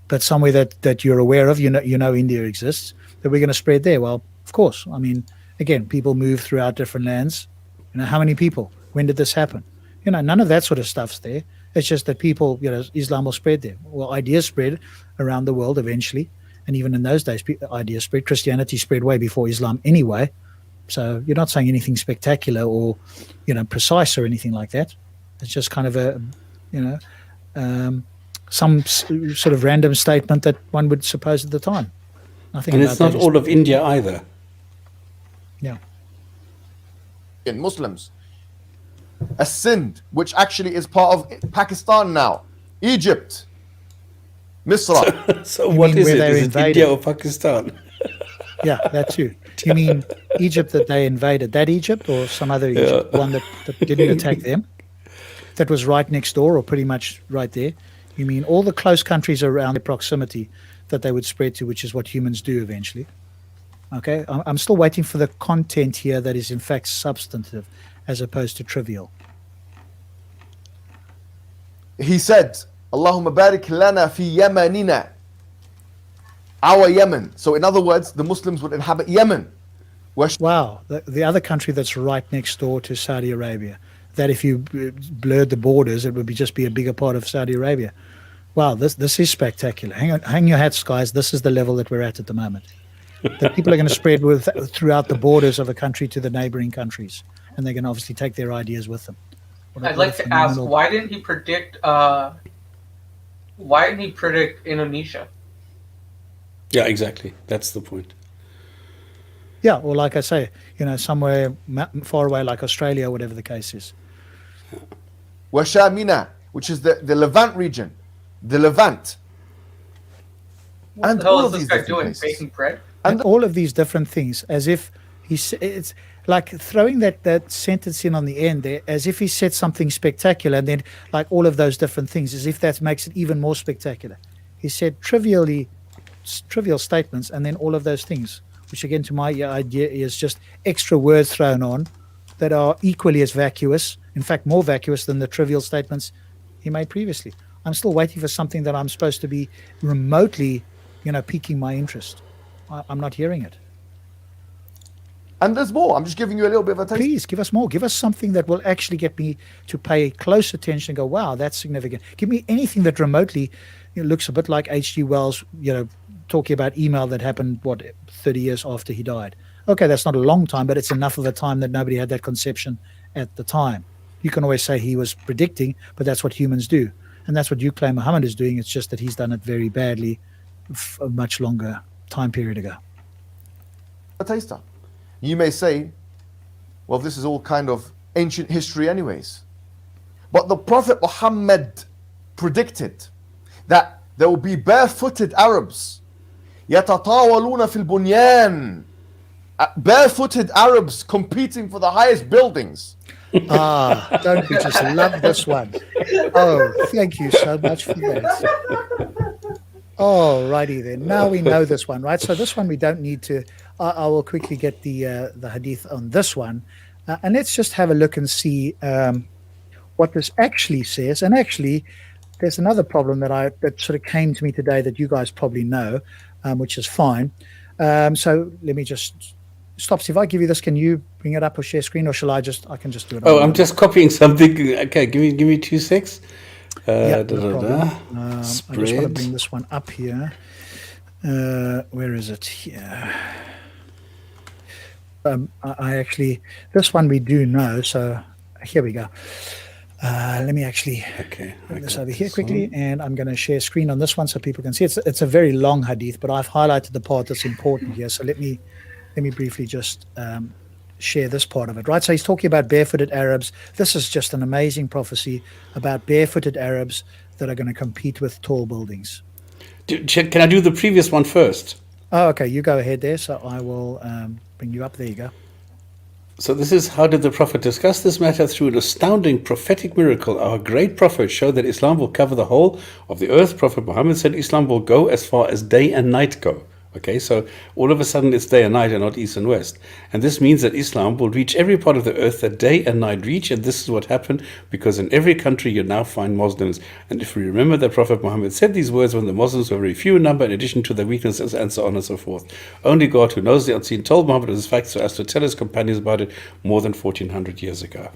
But somewhere that you're aware of, India exists, that we're going to spread there. Well, of course. I mean, again, people move throughout different lands. How many people? When did this happen? None of that sort of stuff's there. It's just that people, Islam will spread there. Well, ideas spread around the world eventually. And even in those days, ideas spread. Christianity spread way before Islam anyway. So you're not saying anything spectacular or, precise or anything like that. It's just kind of some sort of random statement that one would suppose at the time. Nothing.
And it's not all of India either.
Yeah.
In Muslims. A Sindh, which actually is part of Pakistan now. Egypt. Misra.
So what is it? Is it India or Pakistan?
Yeah, that too. You mean Egypt that they invaded? That Egypt or some other Egypt? One that didn't attack them? That was right next door or pretty much right there? You mean all the close countries around the proximity that they would spread to, which is what humans do eventually? Okay, I'm still waiting for the content here that is in fact substantive as opposed to trivial.
He said, Allahumma barik lana fi Yemenina. Our Yemen. So in other words, the Muslims would inhabit Yemen.
Wow, the other country that's right next door to Saudi Arabia. That if you blurred the borders, it would just be a bigger part of Saudi Arabia. Wow, this is spectacular. Hang your hats, guys. This is the level that we're at the moment. That people are going to spread throughout the borders of a country to the neighboring countries. And they're going to obviously take their ideas with them.
I'd like to ask, why didn't he predict Indonesia?
Yeah, exactly. That's the point.
Yeah, or like I say, somewhere far away like Australia, whatever the case is.
Washamina, which is the Levant region. The Levant.
What the hell is this guy doing? Baking bread?
And all of these different things, as if it's like throwing that sentence in on the end there, as if he said something spectacular, and then like all of those different things, as if that makes it even more spectacular. He said trivial statements, and then all of those things, which again, to my idea, is just extra words thrown on that are equally as vacuous, in fact, more vacuous than the trivial statements he made previously. I'm still waiting for something that I'm supposed to be remotely, piquing my interest. I'm not hearing it.
And there's more. I'm just giving you a little bit of a taste.
Please give us more. Give us something that will actually get me to pay close attention and go, wow, that's significant. Give me anything that remotely looks a bit like H.G. Wells, talking about email that happened, 30 years after he died. Okay, that's not a long time, but it's enough of a time that nobody had that conception at the time. You can always say he was predicting, but that's what humans do. And that's what you claim Muhammad is doing. It's just that he's done it very badly a much longer time period ago.
A taster. You may say, well, this is all kind of ancient history anyways. But the Prophet Muhammad predicted that there will be barefooted Arabs. يَتَطَاوَلُونَ فِي الْبُنْيَانِ. Barefooted Arabs competing for the highest buildings.
Don't we just love this one? Oh, thank you so much for that. Oh, righty then. Now we know this one, right? So this one we don't need to. I will quickly get the hadith on this one, and let's just have a look and see what this actually says. And actually, there's another problem that sort of came to me today that you guys probably know, which is fine. So let me just stop. So if I give you this, can you bring it up or share screen, or shall I can just do it?
Oh, I'm just copying something. Okay, give me 2 secs.
No problem. I just want to bring this one up here. Where is it? Here. I actually, this one we do know. So here we go. Let me actually bring this over here quickly, and I'm going to share screen on this one so people can see. It's a very long hadith, but I've highlighted the part that's important here. So let me briefly just share this part of it, right? So he's talking about barefooted Arabs. This is just an amazing prophecy about barefooted Arabs that are going to compete with tall buildings.
Can I do the previous one first?
Oh, okay. You go ahead there. So I will bring you up. There you go.
So this is how did the Prophet discuss this matter? Through an astounding prophetic miracle, our great Prophet showed that Islam will cover the whole of the earth. Prophet Muhammad said Islam will go as far as day and night go. Okay, so all of a sudden it's day and night and not east and west. And this means that Islam will reach every part of the earth that day and night reach. And this is what happened, because in every country you now find Muslims. And if we remember that Prophet Muhammad said these words when the Muslims were very few in number, in addition to their weaknesses and so on and so forth. Only God, who knows the unseen, told Muhammad this fact so as to tell his companions about it more than 1400 years ago.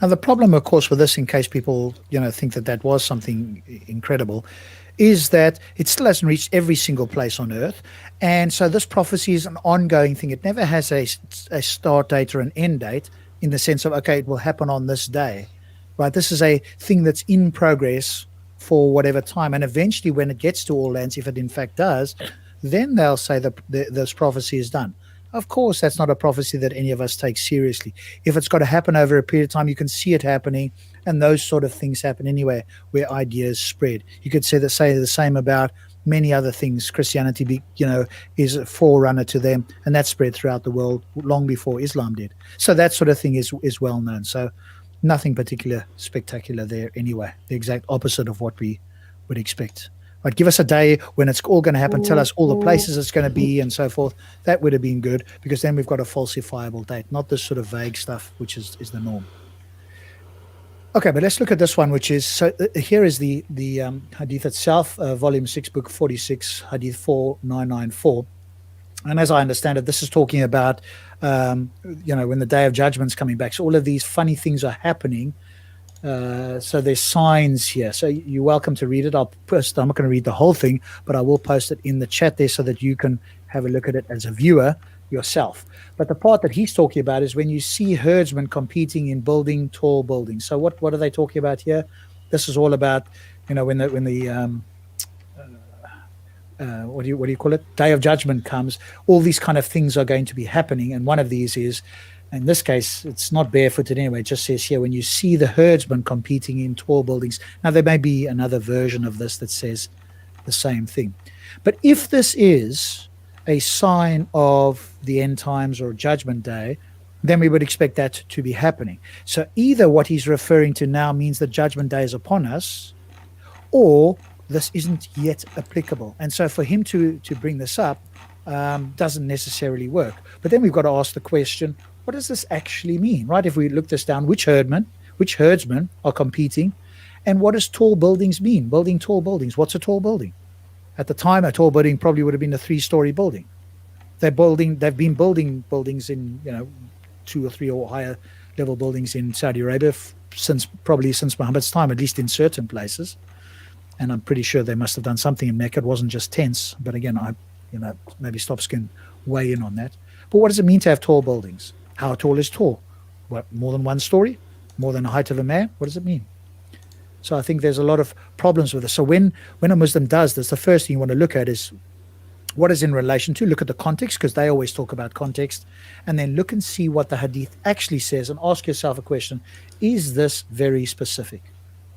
Now the problem, of course, with this, in case people think that was something incredible, is that it still hasn't reached every single place on earth. And so this prophecy is an ongoing thing. It never has a start date or an end date in the sense of, okay, it will happen on this day, right? This is a thing that's in progress for whatever time. And eventually when it gets to all lands, if it in fact does, then they'll say that this prophecy is done. Of course, that's not a prophecy that any of us take seriously. If it's got to happen over a period of time, you can see it happening, and those sort of things happen anyway, where ideas spread. You could say the same about many other things. Christianity, is a forerunner to them, and that spread throughout the world long before Islam did. So that sort of thing is well known. So nothing particular spectacular there anyway. The exact opposite of what we would expect. Right, give us a day when it's all going to happen. Tell us all the places it's going to be and so forth. That would have been good, because then we've got a falsifiable date, not this sort of vague stuff, which is the norm. Okay, but let's look at this one, which is, so here is the hadith itself, volume 6, book 46, hadith 4994. And as I understand it, this is talking about, when the day of judgment's coming back. So all of these funny things are happening. So there's signs here. So you're welcome to read it. I'm not going to read the whole thing, but I will post it in the chat there so that you can have a look at it as a viewer yourself. But the part that he's talking about is when you see herdsmen competing in building tall buildings. So what are they talking about here? This is all about, when the what do you call it? Day of judgment comes. All these kind of things are going to be happening, and one of these is, in this case, it's not barefooted anyway. It just says here, when you see the herdsmen competing in tall buildings. Now, there may be another version of this that says the same thing. But if this is a sign of the end times or judgment day, then we would expect that to be happening. So either what he's referring to now means that judgment day is upon us, or this isn't yet applicable. And so for him to bring this up doesn't necessarily work. But then we've got to ask the question, what does this actually mean, right? If we look this down, which herdsmen are competing, and what does tall buildings mean? Building tall buildings. What's a tall building? At the time, a tall building probably would have been a 3-story building. They've been building buildings in 2 or 3 or higher level buildings in Saudi Arabia since Muhammad's time, at least in certain places. And I'm pretty sure they must have done something in Mecca. It wasn't just tents. But again, maybe Stops can weigh in on that. But what does it mean to have tall buildings? How tall is tall? What, more than 1 story? More than the height of a man? What does it mean? So I think there's a lot of problems with this. So when a Muslim does this, the first thing you want to look at is what is in relation to. Look at the context, because they always talk about context. And then look and see what the hadith actually says and ask yourself a question. Is this very specific?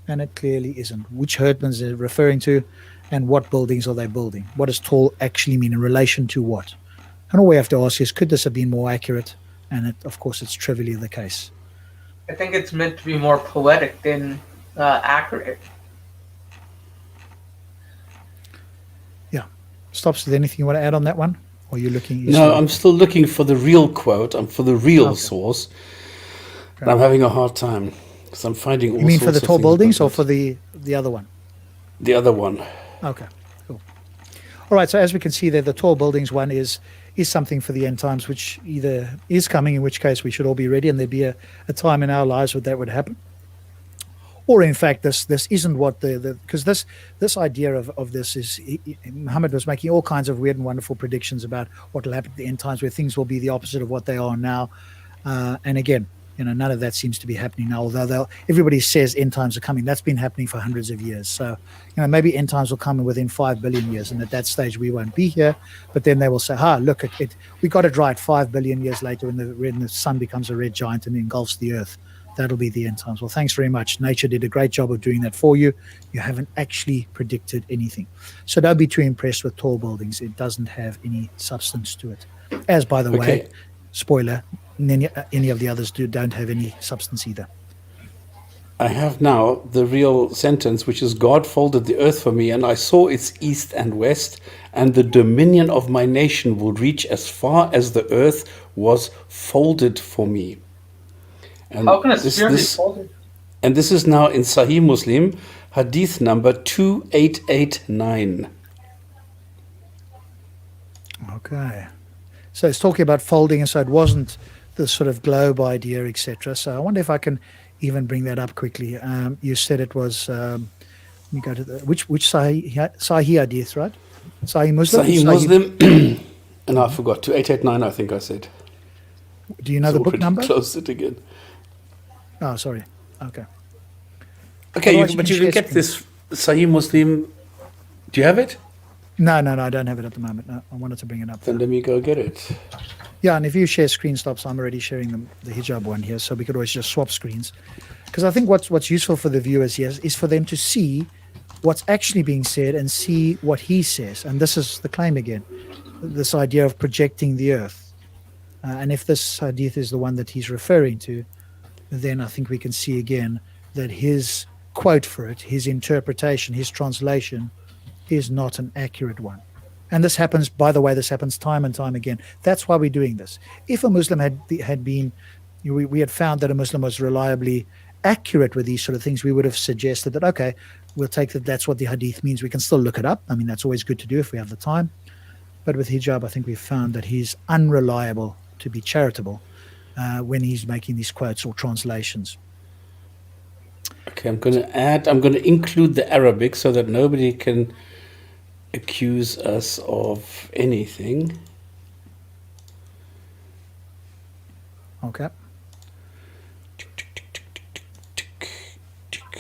And it clearly isn't. Which herdmans are referring to, and what buildings are they building? What does tall actually mean in relation to what? And all we have to ask is, could this have been more accurate? And of course, it's trivially the case.
I think it's meant to be more poetic than accurate.
Yeah. Stops, is there anything you want to add on that one? Or are you looking?
No, I'm still looking for the real quote. I'm for the real source.
Okay.
I'm having a hard time because I'm finding all
You mean for the
sorts of
tall
things
buildings
about
or for the other one?
the other one?
Okay, cool. All right, so as we can see there, the tall buildings one is something for the end times, which either is coming, in which case we should all be ready, and there'd be a time in our lives where that would happen. Or in fact, this isn't what because this idea of this is, Muhammad was making all kinds of weird and wonderful predictions about what will happen at the end times, where things will be the opposite of what they are now. And again, none of that seems to be happening now, although everybody says end times are coming. That's been happening for hundreds of years. So, maybe end times will come within 5 billion years, and at that stage we won't be here. But then they will say, look, we got it right 5 billion years later when the sun becomes a red giant and engulfs the earth. That'll be the end times. Well, thanks very much. Nature did a great job of doing that for you. You haven't actually predicted anything. So don't be too impressed with tall buildings. It doesn't have any substance to it. As, by the way, spoiler, any of the others don't have any substance either.
I have now the real sentence, which is, God folded the earth for me, and I saw its east and west, and the dominion of my nation will reach as far as the earth was folded for me. And
how can a sphere be folded?
And this is now in Sahih Muslim, Hadith number 2889.
Okay. So it's talking about folding, and so it wasn't the sort of globe idea, etc. So I wonder if I can even bring that up quickly. You said it was, let me go to which Sahih Hadith, right? Sahih Muslim?
Sahih Muslim, and I forgot, 2889 I think I said.
Do you know the book number?
Closed it again.
Oh, sorry. Okay.
Okay, but you can get this Sahih Muslim. Do you have it?
No, I don't have it at the moment. No, I wanted to bring it up.
Then let me go get it.
Yeah, and if you share screen stops, I'm already sharing the hijab one here, so we could always just swap screens. Because I think what's useful for the viewers here is for them to see what's actually being said and see what he says. And this is the claim again, this idea of projecting the earth. And if this hadith is the one that he's referring to, then I think we can see again that his quote for it, his interpretation, his translation is not an accurate one. And this happens, by the way, this happens time and time again. That's why we're doing this. If a Muslim had been, we had found that a Muslim was reliably accurate with these sort of things, we would have suggested that, okay, we'll take that that's what the hadith means. We can still look it up. I mean, that's always good to do if we have the time. But with hijab, I think we've found that he's unreliable, to be charitable, when he's making these quotes or translations.
Okay, I'm going to include the Arabic so that nobody can accuse us of anything.
Okay.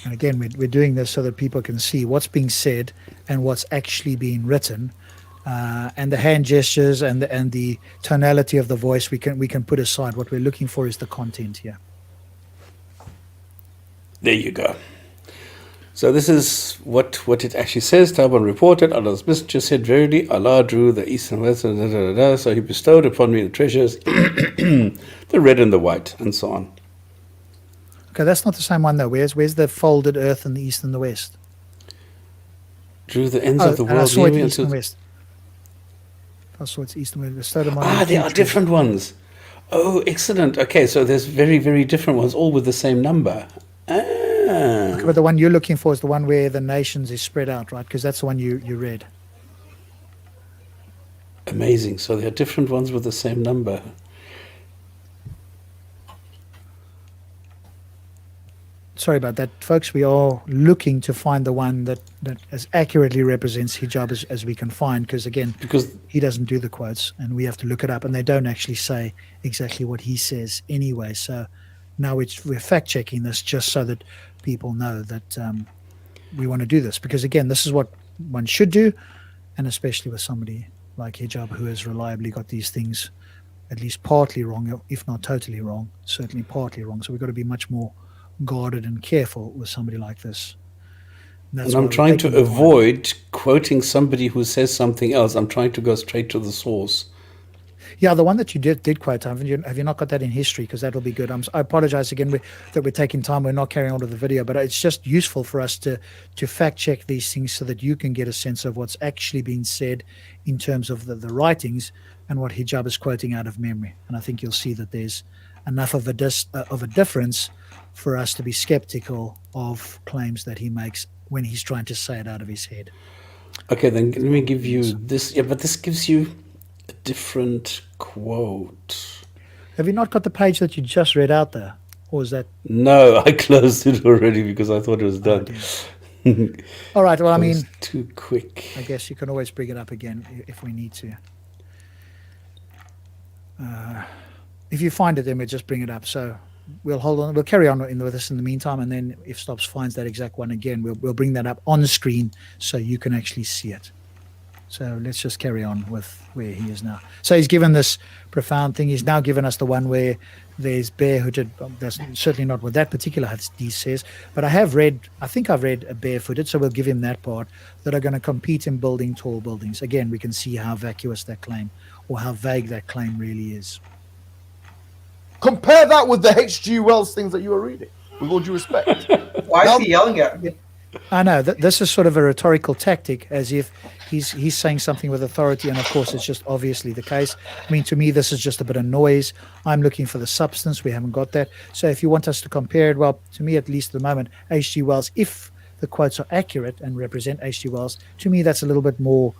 And again, we're doing this so that people can see what's being said and what's actually being written. And the hand gestures and the tonality of the voice we can put aside. What we're looking for is the content here.
There you go. So this is what it actually says. Taban reported, Allah's messenger said, verily Allah drew the east and west, so he bestowed upon me the treasures, the red and the white, and so on.
Okay, that's not the same one though. Where's the folded earth in the east and the west?
Drew the ends of the world.
I saw it east and west. I saw it's east and west. Bestowed upon me
there are different ones. Oh, excellent. Okay, so there's very, very different ones, all with the same number.
Okay, but the one you're looking for is the one where the nations is spread out, right? Because that's the one you read.
Amazing. So there are different ones with the same number.
Sorry about that, folks. We are looking to find the one that as accurately represents hijab as we can find, because he doesn't do the quotes, and we have to look it up, and they don't actually say exactly what he says anyway. So now we're fact checking this just so that people know that we want to do this, because again, this is what one should do, and especially with somebody like hijab who has reliably got these things at least partly wrong, if not totally wrong, certainly partly wrong. So we've got to be much more guarded and careful with somebody like this.
And I'm trying to avoid quoting somebody who says something else. I'm trying to go straight to the source.
Yeah, the one that you did quote, have you not got that in history? Because that'll be good. I apologize again that we're taking time. We're not carrying on with the video, but it's just useful for us to fact check these things so that you can get a sense of what's actually being said in terms of the writings and what hijab is quoting out of memory. And I think you'll see that there's enough of a difference for us to be skeptical of claims that he makes when he's trying to say it out of his head.
Okay, then let me give you this. Yeah, but this gives you a different quote.
Have you not got the page that you just read out there? Or is that...
No, I closed it already because I thought it was done.
All right, well, I mean...
too quick.
I guess you can always bring it up again if we need to. If you find it, then we'll just bring it up. So we'll hold on. We'll carry on with this in the meantime, and then if Stops finds that exact one again, we'll bring that up on the screen so you can actually see it. So let's just carry on with where he is now. So he's given this profound thing. He's now given us the one where there's barefooted. That's certainly not what that particular hadith says, but I think I've read a barefooted, so we'll give him that part, that are going to compete in building tall buildings. Again, we can see how vacuous that claim, or how vague that claim really is.
Compare that with the H.G. Wells things that you were reading, with all due respect.
Why is he yelling at me?
I know this is sort of a rhetorical tactic, as if he's saying something with authority, and of course it's just obviously the case. I mean, to me, this is just a bit of noise. I'm looking for the substance. We haven't got that. So if you want us to compare it, well, to me, at least at the moment, H.G. Wells, if the quotes are accurate and represent H.G. Wells, to me, that's a little bit more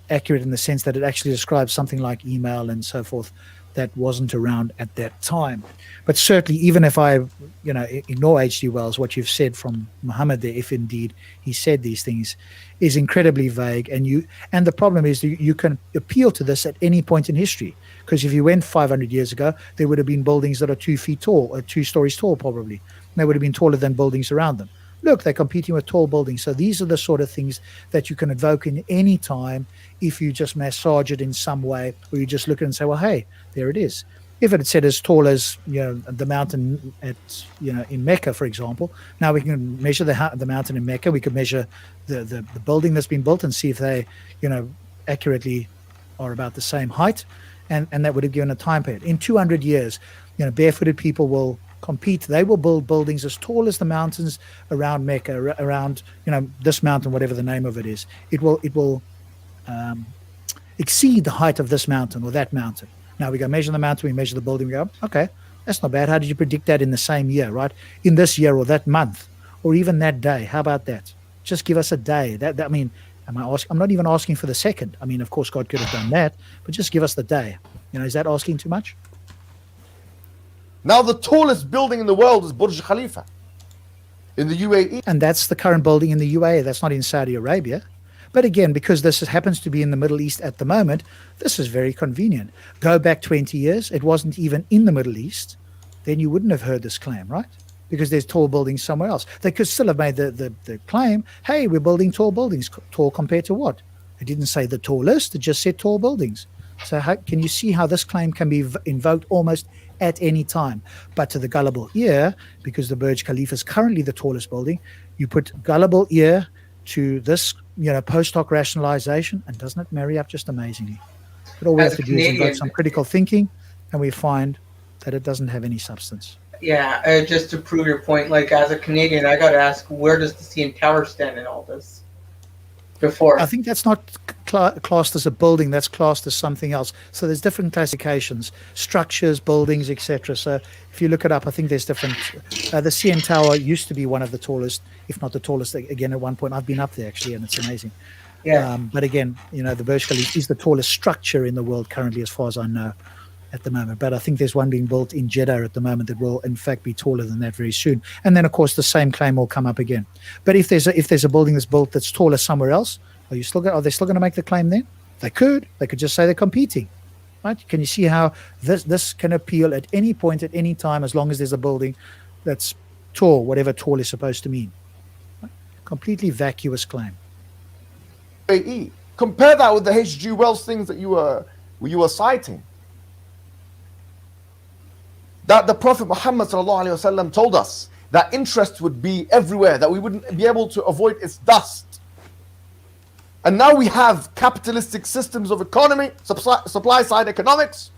accurate in the sense that it actually describes something like email and so forth that wasn't around at that time. But certainly, even if I, ignore H.G. Wells, what you've said from Muhammad there, if indeed he said these things, is incredibly vague. And the problem is you can appeal to this at any point in history, because if you went 500 years ago, there would have been buildings that are 2 feet tall, or 2 stories tall probably. And they would have been taller than buildings around them. Look, they're competing with tall buildings. So these are the sort of things that you can invoke in any time if you just massage it in some way, or you just look at it and say, well, hey, there it is. If it had said as tall as the mountain at in Mecca, for example, now we can measure the mountain in Mecca. We could measure the building that's been built and see if they accurately are about the same height, and that would have given a time period. In 200 years, barefooted people will compete. They will build buildings as tall as the mountains around Mecca, around this mountain, whatever the name of it is. It will exceed the height of this mountain or that mountain. Now we go measure the mountain, we measure the building, we go, okay, that's not bad. How did you predict that in the same year, right? In this year or that month or even that day? How about that? Just give us a day. I mean, I'm not even asking for the second. I mean, of course, God could have done that, but just give us the day. Is that asking too much?
Now the tallest building in the world is Burj Khalifa in the UAE.
And that's the current building in the UAE. That's not in Saudi Arabia. But again, because this happens to be in the Middle East at the moment, this is very convenient. Go back 20 years, it wasn't even in the Middle East, then you wouldn't have heard this claim, right? Because there's tall buildings somewhere else. They could still have made the claim, hey, we're building tall buildings. Tall compared to what? It didn't say the tallest, it just said tall buildings. So can you see how this claim can be invoked almost at any time? But to the gullible ear, because the Burj Khalifa is currently the tallest building, you put gullible ear to this post hoc rationalization, and doesn't it marry up just amazingly? But all we have to do is invoke some critical thinking, and we find that it doesn't have any substance.
Yeah, just to prove your point, like as a Canadian, I got to ask, where does the CN Tower stand in all this? Before
I think that's not classed as a building, that's classed as something else. So there's different classifications, structures, buildings, etc. So if you look it up, I think there's different. The CN Tower used to be one of the tallest, if not the tallest, again at one point. I've been up there actually, and it's amazing.
Yeah.
But again, the Burj Khalifa is the tallest structure in the world currently, as far as I know, at the moment. But I think there's one being built in Jeddah at the moment that will, in fact, be taller than that very soon. And then, of course, the same claim will come up again. But if there's a building that's built that's taller somewhere else, are they still going to make the claim then? They could just say they're competing, right? Can you see how this can appeal at any point, at any time, as long as there's a building that's tall, whatever tall is supposed to mean. Right? Completely vacuous claim.
AE. Compare that with the H.G. Wells things that you were citing. That the Prophet Muhammad ﷺ told us that interest would be everywhere, that we wouldn't be able to avoid its dust. And now we have capitalistic systems of economy, supply side economics.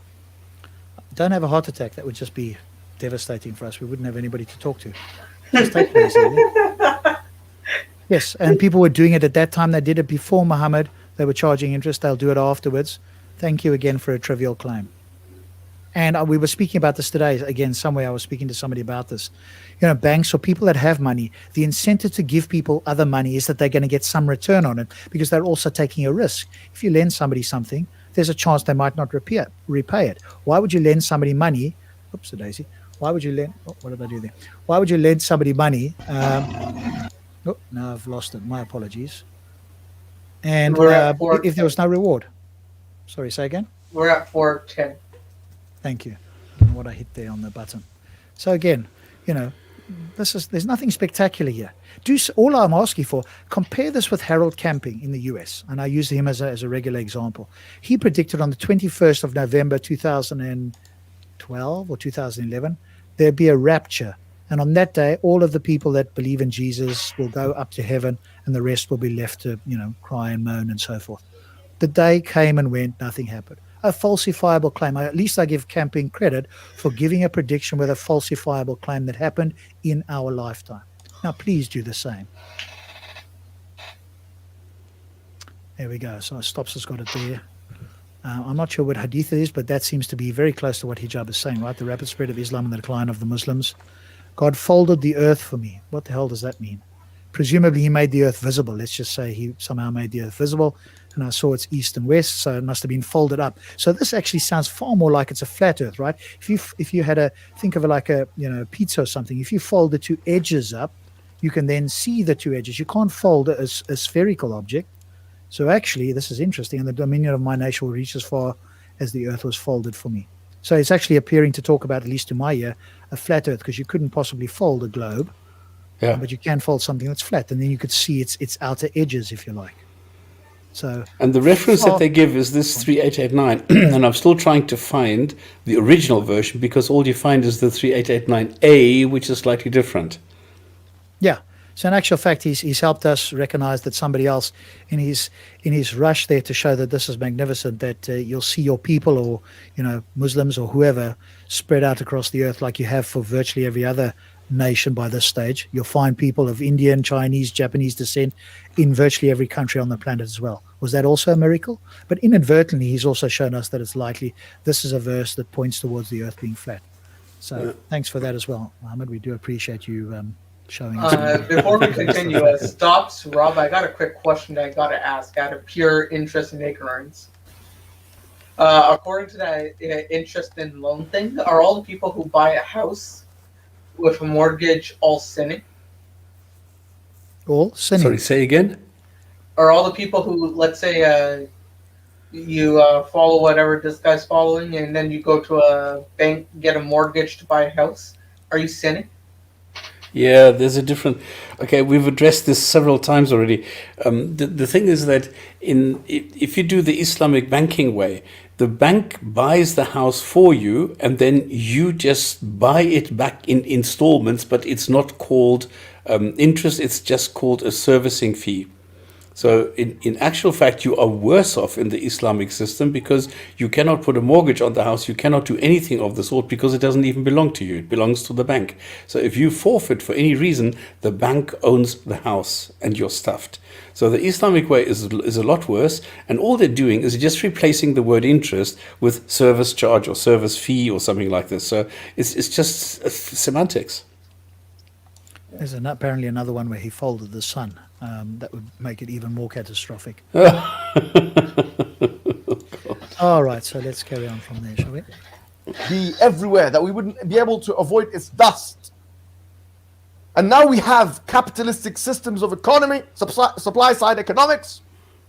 Don't have a heart attack. That would just be devastating for us. We wouldn't have anybody to talk to. Just take it easy. Yes, and people were doing it at that time. They did it before Muhammad. They were charging interest. They'll do it afterwards. Thank you again for a trivial claim. And we were speaking about this today. Again, somewhere I was speaking to somebody about this. Banks or people that have money, the incentive to give people other money is that they're going to get some return on it because they're also taking a risk. If you lend somebody something, there's a chance they might not repay it. Why would you lend somebody money? Oops, daisy. Why would you lend? What did I do there? Why would you lend somebody money? Now I've lost it. My apologies. And if there was no reward. Sorry, say again?
We're at 410.
Thank you. I don't know what I hit there on the button. So again, there's nothing spectacular here. All I'm asking for, compare this with Harold Camping in the US. And I use him as a regular example. He predicted on the 21st of November 2012 or 2011, there'd be a rapture. And on that day, all of the people that believe in Jesus will go up to heaven and the rest will be left to, cry and moan and so forth. The day came and went, nothing happened. A falsifiable claim. At least I give Camping credit for giving a prediction with a falsifiable claim that happened in our lifetime. Now, please do the same. There we go. So Stops has got it there. I'm not sure what Hadith it is, but that seems to be very close to what hijab is saying, right? The rapid spread of Islam and the decline of the Muslims. God folded the earth for me. What the hell does that mean? Presumably he made the earth visible. Let's just say he somehow made the earth visible, and I saw its east and west, so it must have been folded up. So this actually sounds far more like it's a flat earth, right? If you had think of it like a pizza or something. If you fold the two edges up, you can then see the two edges. You can't fold a spherical object. So actually, this is interesting, and the dominion of my nation will reach as far as the earth was folded for me. So it's actually appearing to talk about, at least to my ear, a flat earth, because you couldn't possibly fold a globe, but you can fold something that's flat, and then you could see its outer edges, if you like. So,
and the reference that they give is this 3889, and I'm still trying to find the original version because all you find is the 3889A, which is slightly different.
Yeah. So in actual fact, he's helped us recognize that somebody else, in his rush there to show that this is magnificent, that you'll see your people or Muslims or whoever spread out across the earth like you have for virtually every other nation by this stage. You'll find people of Indian, Chinese, Japanese descent in virtually every country on the planet as well. Was that also a miracle? But inadvertently, he's also shown us that it's likely this is a verse that points towards the earth being flat. So thanks for that as well, Mohammed. We do appreciate you showing us.
Before we continue, Stops, Rob, I got a quick question that I got to ask out of pure interest and ignorance. According to that interest and loan thing, are all the people who buy a house with a mortgage all sinning?
All sinning?
Sorry, say again?
Are all the people who, let's say, you follow whatever this guy's following, and then you go to a bank, get a mortgage to buy a house, are you sinning?
Yeah, there's a different. Okay, we've addressed this several times already. The thing is that if you do the Islamic banking way, the bank buys the house for you, and then you just buy it back in installments, but it's not called interest, it's just called a servicing fee. So in actual fact, you are worse off in the Islamic system because you cannot put a mortgage on the house. You cannot do anything of the sort because it doesn't even belong to you. It belongs to the bank. So if you forfeit for any reason, the bank owns the house and you're stuffed. So the Islamic way is a lot worse. And all they're doing is just replacing the word interest with service charge or service fee or something like this. So it's just semantics.
There's apparently another one where he folded the sun. that would make it even more catastrophic. All right, so let's carry on from there, shall we?
Be everywhere, that we wouldn't be able to avoid its dust. And now we have capitalistic systems of economy, supply side economics,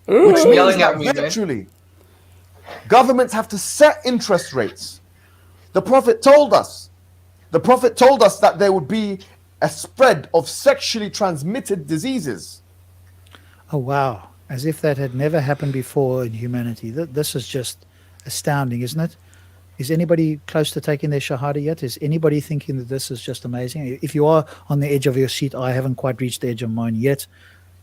which means
Yelling
that
at me, man.
eventually governments have to set interest rates. The Prophet told us that there would be a spread of sexually transmitted diseases.
Oh, wow. As if that had never happened before in humanity. This is just astounding, isn't it? Is anybody close to taking their Shahada yet? Is anybody thinking that this is just amazing? If you are on the edge of your seat, I haven't quite reached the edge of mine yet.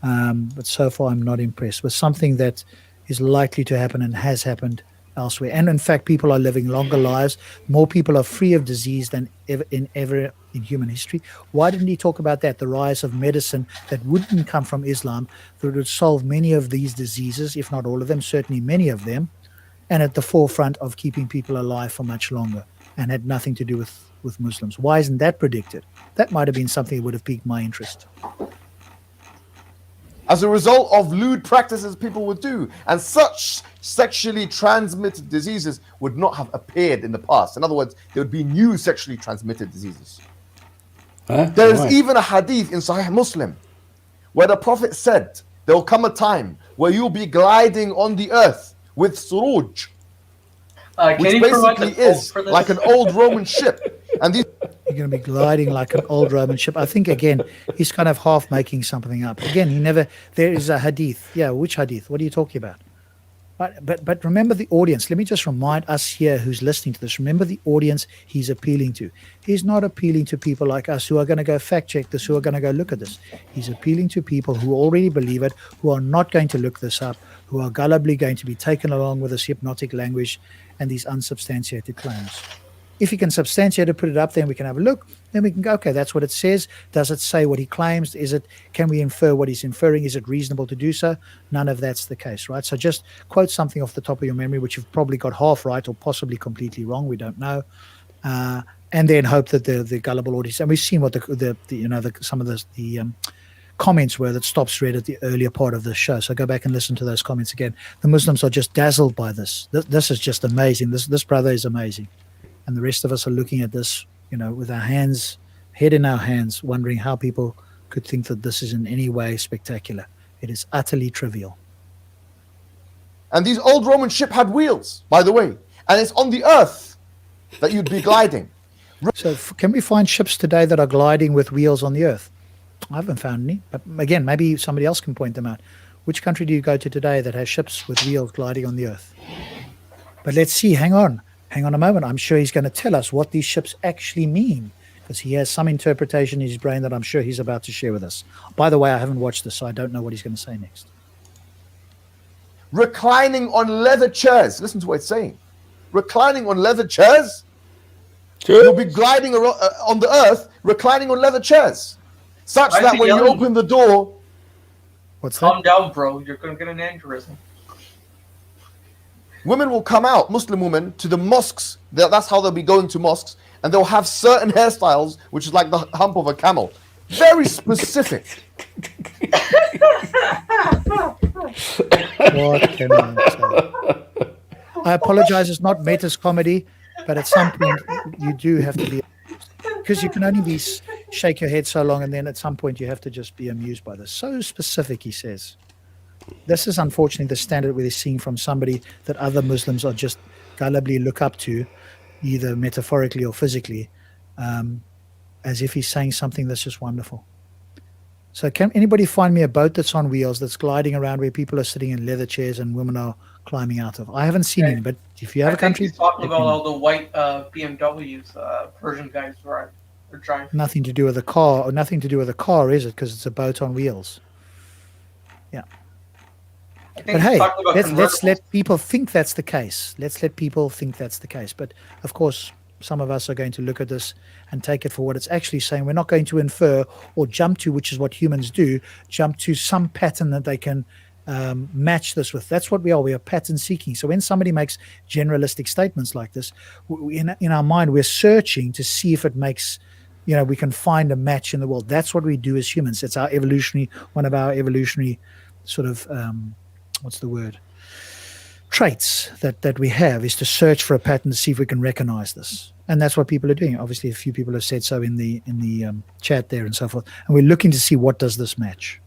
But so far, I'm not impressed with something that is likely to happen and has happened elsewhere. And in fact, people are living longer lives. More people are free of disease than ever in human history. Why didn't he talk about that? The rise of medicine that wouldn't come from Islam, that would solve many of these diseases, if not all of them, certainly many of them, and at the forefront of keeping people alive for much longer, and had nothing to do with Muslims. Why isn't that predicted? That might have been something that would have piqued my interest.
As a result of lewd practices people would do, and such sexually transmitted diseases would not have appeared in the past. In other words, there would be new sexually transmitted diseases. There is even a hadith in Sahih Muslim where the Prophet said, there will come a time where you'll be gliding on the earth with suruj, which basically is like an old Roman ship. And these
You're going to be gliding like an old Roman ship. I think, again, he's kind of half making something up. Again, there is a hadith. Yeah, which hadith? What are you talking about? But remember the audience. Let me just remind us here who's listening to this. Remember the audience he's appealing to. He's not appealing to people like us who are going to go fact check this, who are going to go look at this. He's appealing to people who already believe it, who are not going to look this up, who are gullibly going to be taken along with this hypnotic language and these unsubstantiated claims. If he can substantiate it, put it up there, and we can have a look, then we can go, okay, that's what it says. Does it say what he claims? Can we infer what he's inferring? Is it reasonable to do so? None of that's the case, right? So just quote something off the top of your memory, which you've probably got half right or possibly completely wrong. We don't know. And then hope that the gullible audience, and we've seen what some of the comments were that stops read at the earlier part of the show. So go back and listen to those comments again. The Muslims are just dazzled by this. This is just amazing. This brother is amazing. And the rest of us are looking at this, with our head in our hands, wondering how people could think that this is in any way spectacular. It is utterly trivial.
And these old Roman ship had wheels, by the way. And it's on the earth that you'd be gliding.
So can we find ships today that are gliding with wheels on the earth? I haven't found any. But again, maybe somebody else can point them out. Which country do you go to today that has ships with wheels gliding on the earth? But let's see. Hang on a moment. I'm sure he's going to tell us what these ships actually mean, because he has some interpretation in his brain that I'm sure he's about to share with us. By the way, I haven't watched this, so I don't know what he's going to say next.
Reclining on leather chairs. Listen to what it's saying. Reclining on leather chairs? You'll be gliding on the earth, reclining on leather chairs. Such that when you open the door...
What's
that? Calm down, bro. You're going to get an aneurysm.
Women will come out, Muslim women, to the mosques. That's how they'll be going to mosques. And they'll have certain hairstyles, which is like the hump of a camel. Very specific.
What can I say? I apologize, it's not Meta's comedy, but at some point you do have to be, because you can only shake your head so long, and then at some point you have to just be amused by this. So specific, he says. This is unfortunately the standard we're seeing from somebody that other Muslims are just gullibly look up to, either metaphorically or physically, as if he's saying something that's just wonderful. So can anybody find me a boat that's on wheels, that's gliding around, where people are sitting in leather chairs and women are climbing out of? I haven't seen any, but if you have a country...
He's talking about all the white BMWs Persian guys are driving.
Nothing to do with a car, or nothing to do with a car, is it? Because it's a boat on wheels. Yeah. But hey, let's let people think that's the case. Let's let people think that's the case. But of course, some of us are going to look at this and take it for what it's actually saying. We're not going to infer or jump to, which is what humans do, jump to some pattern that they can match this with. That's what we are. We are pattern seeking. So when somebody makes generalistic statements like this, in our mind, we're searching to see if it makes we can find a match in the world. That's what we do as humans. It's one of our evolutionary sort of, what's the word? Traits that we have is to search for a pattern to see if we can recognize this. And that's what people are doing. Obviously, a few people have said so in the chat there and so forth. And we're looking to see what does this match.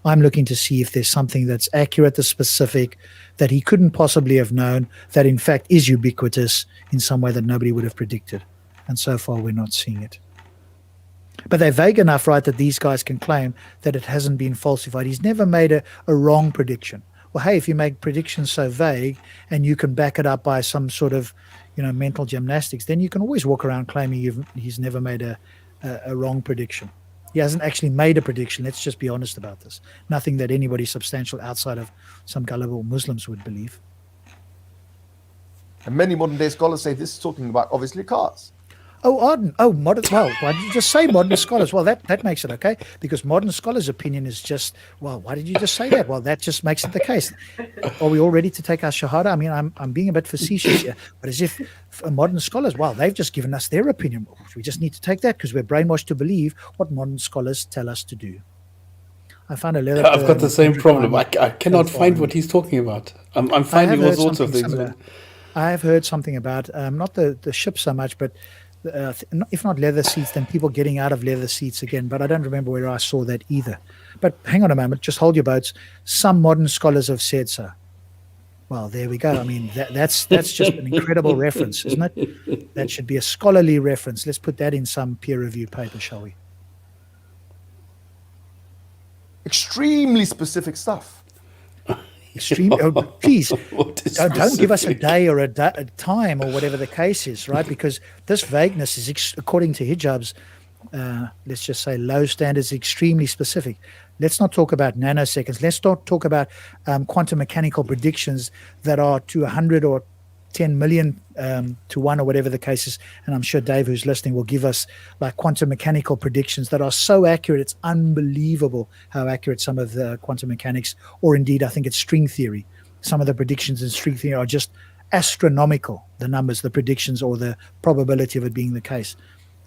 I'm looking to see if there's something that's accurate, that's specific, that he couldn't possibly have known, that in fact is ubiquitous in some way that nobody would have predicted. And so far, we're not seeing it. But they're vague enough, right, that these guys can claim that it hasn't been falsified. He's never made a wrong prediction. Well, hey, if you make predictions so vague and you can back it up by some sort of, mental gymnastics, then you can always walk around claiming he's never made a wrong prediction. He hasn't actually made a prediction. Let's just be honest about this. Nothing that anybody substantial outside of some gullible Muslims would believe.
And many modern day scholars say this is talking about obviously cars.
Modern. Well, why did you just say modern scholars? Well, that makes it okay, because modern scholars' opinion is just, well, why did you just say that? Well, that just makes it the case. Are we all ready to take our shahada? I mean, I'm being a bit facetious here, but as if modern scholars, well, they've just given us their opinion. We just need to take that because we're brainwashed to believe what modern scholars tell us to do. I found a letter.
I've got the same problem. I cannot find what he's talking about. I'm finding all sorts of things.
I have heard something about not the ship so much, but if not leather seats, then people getting out of leather seats again. But I don't remember where I saw that either. But hang on a moment, just hold your boats. Some modern scholars have said so. Well, there we go. I mean, that's just an incredible reference, isn't it? That should be a scholarly reference. Let's put that in some peer-reviewed paper, shall we?
Extremely specific stuff.
Please don't give us a day or a time or whatever the case is, right? Because this vagueness is, according to hijab's, let's just say low standards, extremely specific. Let's not talk about nanoseconds. Let's not talk about quantum mechanical predictions that are to 100 or 10 million to 1 or whatever the case is. And I'm sure Dave, who's listening, will give us like quantum mechanical predictions that are so accurate. It's unbelievable how accurate some of the quantum mechanics, or indeed I think it's string theory. Some of the predictions in string theory are just astronomical, the numbers, the predictions, or the probability of it being the case.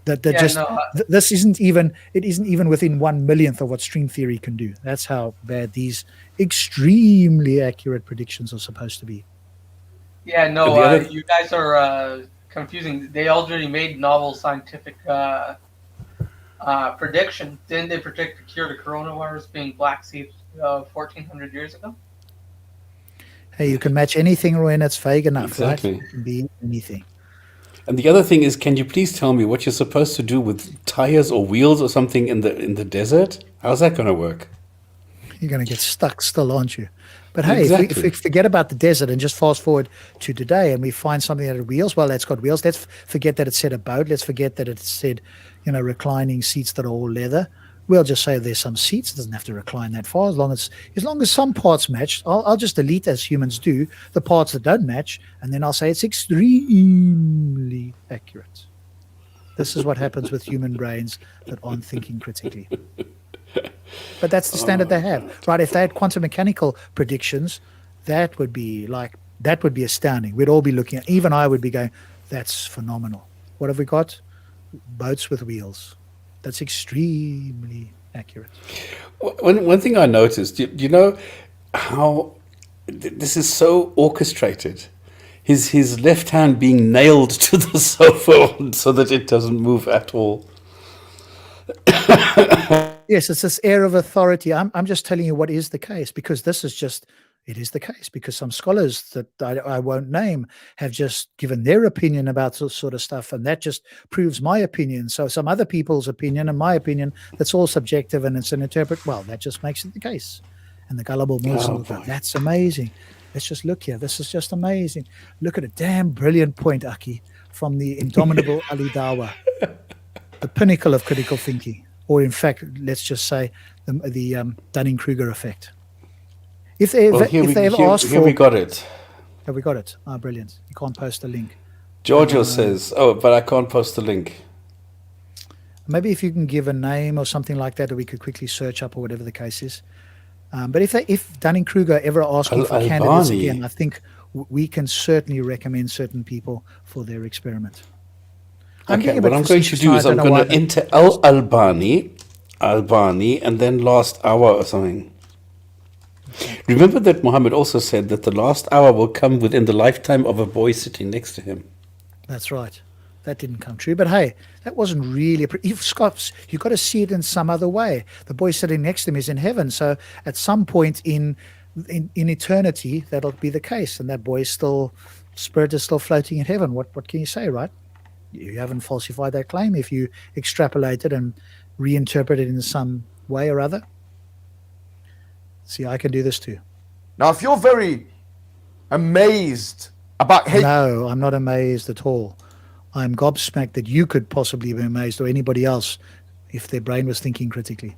This isn't even within 1/1,000,000th of what string theory can do. That's how bad these extremely accurate predictions are supposed to be.
Yeah, no, you guys are confusing. They already made novel scientific predictions. Didn't they predict the cure to coronavirus being black seeds 1,400 years ago?
Hey, you can match anything when it's vague enough,
exactly.
Right? It can be anything.
And the other thing is, can you please tell me what you're supposed to do with tires or wheels or something in the desert? How's that going to work?
You're going to get stuck still, aren't you? But hey, if we forget about the desert and just fast forward to today and we find something that had wheels, well, that's got wheels. Let's forget that it said a boat. Let's forget that it said, reclining seats that are all leather. We'll just say there's some seats. It doesn't have to recline that far. As long as some parts match, I'll just delete, as humans do, the parts that don't match, and then I'll say it's extremely accurate. This is what happens with human brains that aren't thinking critically. But that's the standard they have, right? If they had quantum mechanical predictions, that would be astounding. We'd all be looking at, even I would be going, that's phenomenal. What have we got? Boats with wheels. That's extremely accurate.
One thing I noticed, do you know how this is so orchestrated? His left hand being nailed to the sofa so that it doesn't move at all.
Yes, it's this air of authority. I'm just telling you what is the case, because it is the case, because some scholars that I won't name have just given their opinion about this sort of stuff, and that just proves my opinion. So some other people's opinion and my opinion, that's all subjective and it's an interpret. Well, that just makes it the case. And the gullible Muslim will go, that's amazing. Let's just look here. This is just amazing. Look at a damn brilliant point, Aki, from the indomitable Ali Dawa, the pinnacle of critical thinking. Or in fact, let's just say the Dunning-Kruger effect. If they ever ask for...
Here we got it.
Have we got it? Ah, brilliant. You can't post a link.
Giorgio says, but I can't post the link.
Maybe if you can give a name or something like that we could quickly search up, or whatever the case is. But if Dunning-Kruger ever asks for candidates again, I think we can certainly recommend certain people for their experiment. I'm
Okay,
getting a
what
bit
I'm going to
facetious
do
now,
is
I
I'm
don't know
going
why
to enter Albani, and then last hour or something. Remember that Muhammad also said that the last hour will come within the lifetime of a boy sitting next to him.
That's right. That didn't come true. But hey, that wasn't really. You've got to see it in some other way. The boy sitting next to him is in heaven. So at some point in eternity, that'll be the case. And that boy's spirit is still floating in heaven. What can you say, right? You haven't falsified that claim if you extrapolate it and reinterpret it in some way or other. See, I can do this too.
Now, if you're very amazed about
No, I'm not amazed at all. I'm gobsmacked that you could possibly be amazed, or anybody else, if their brain was thinking critically.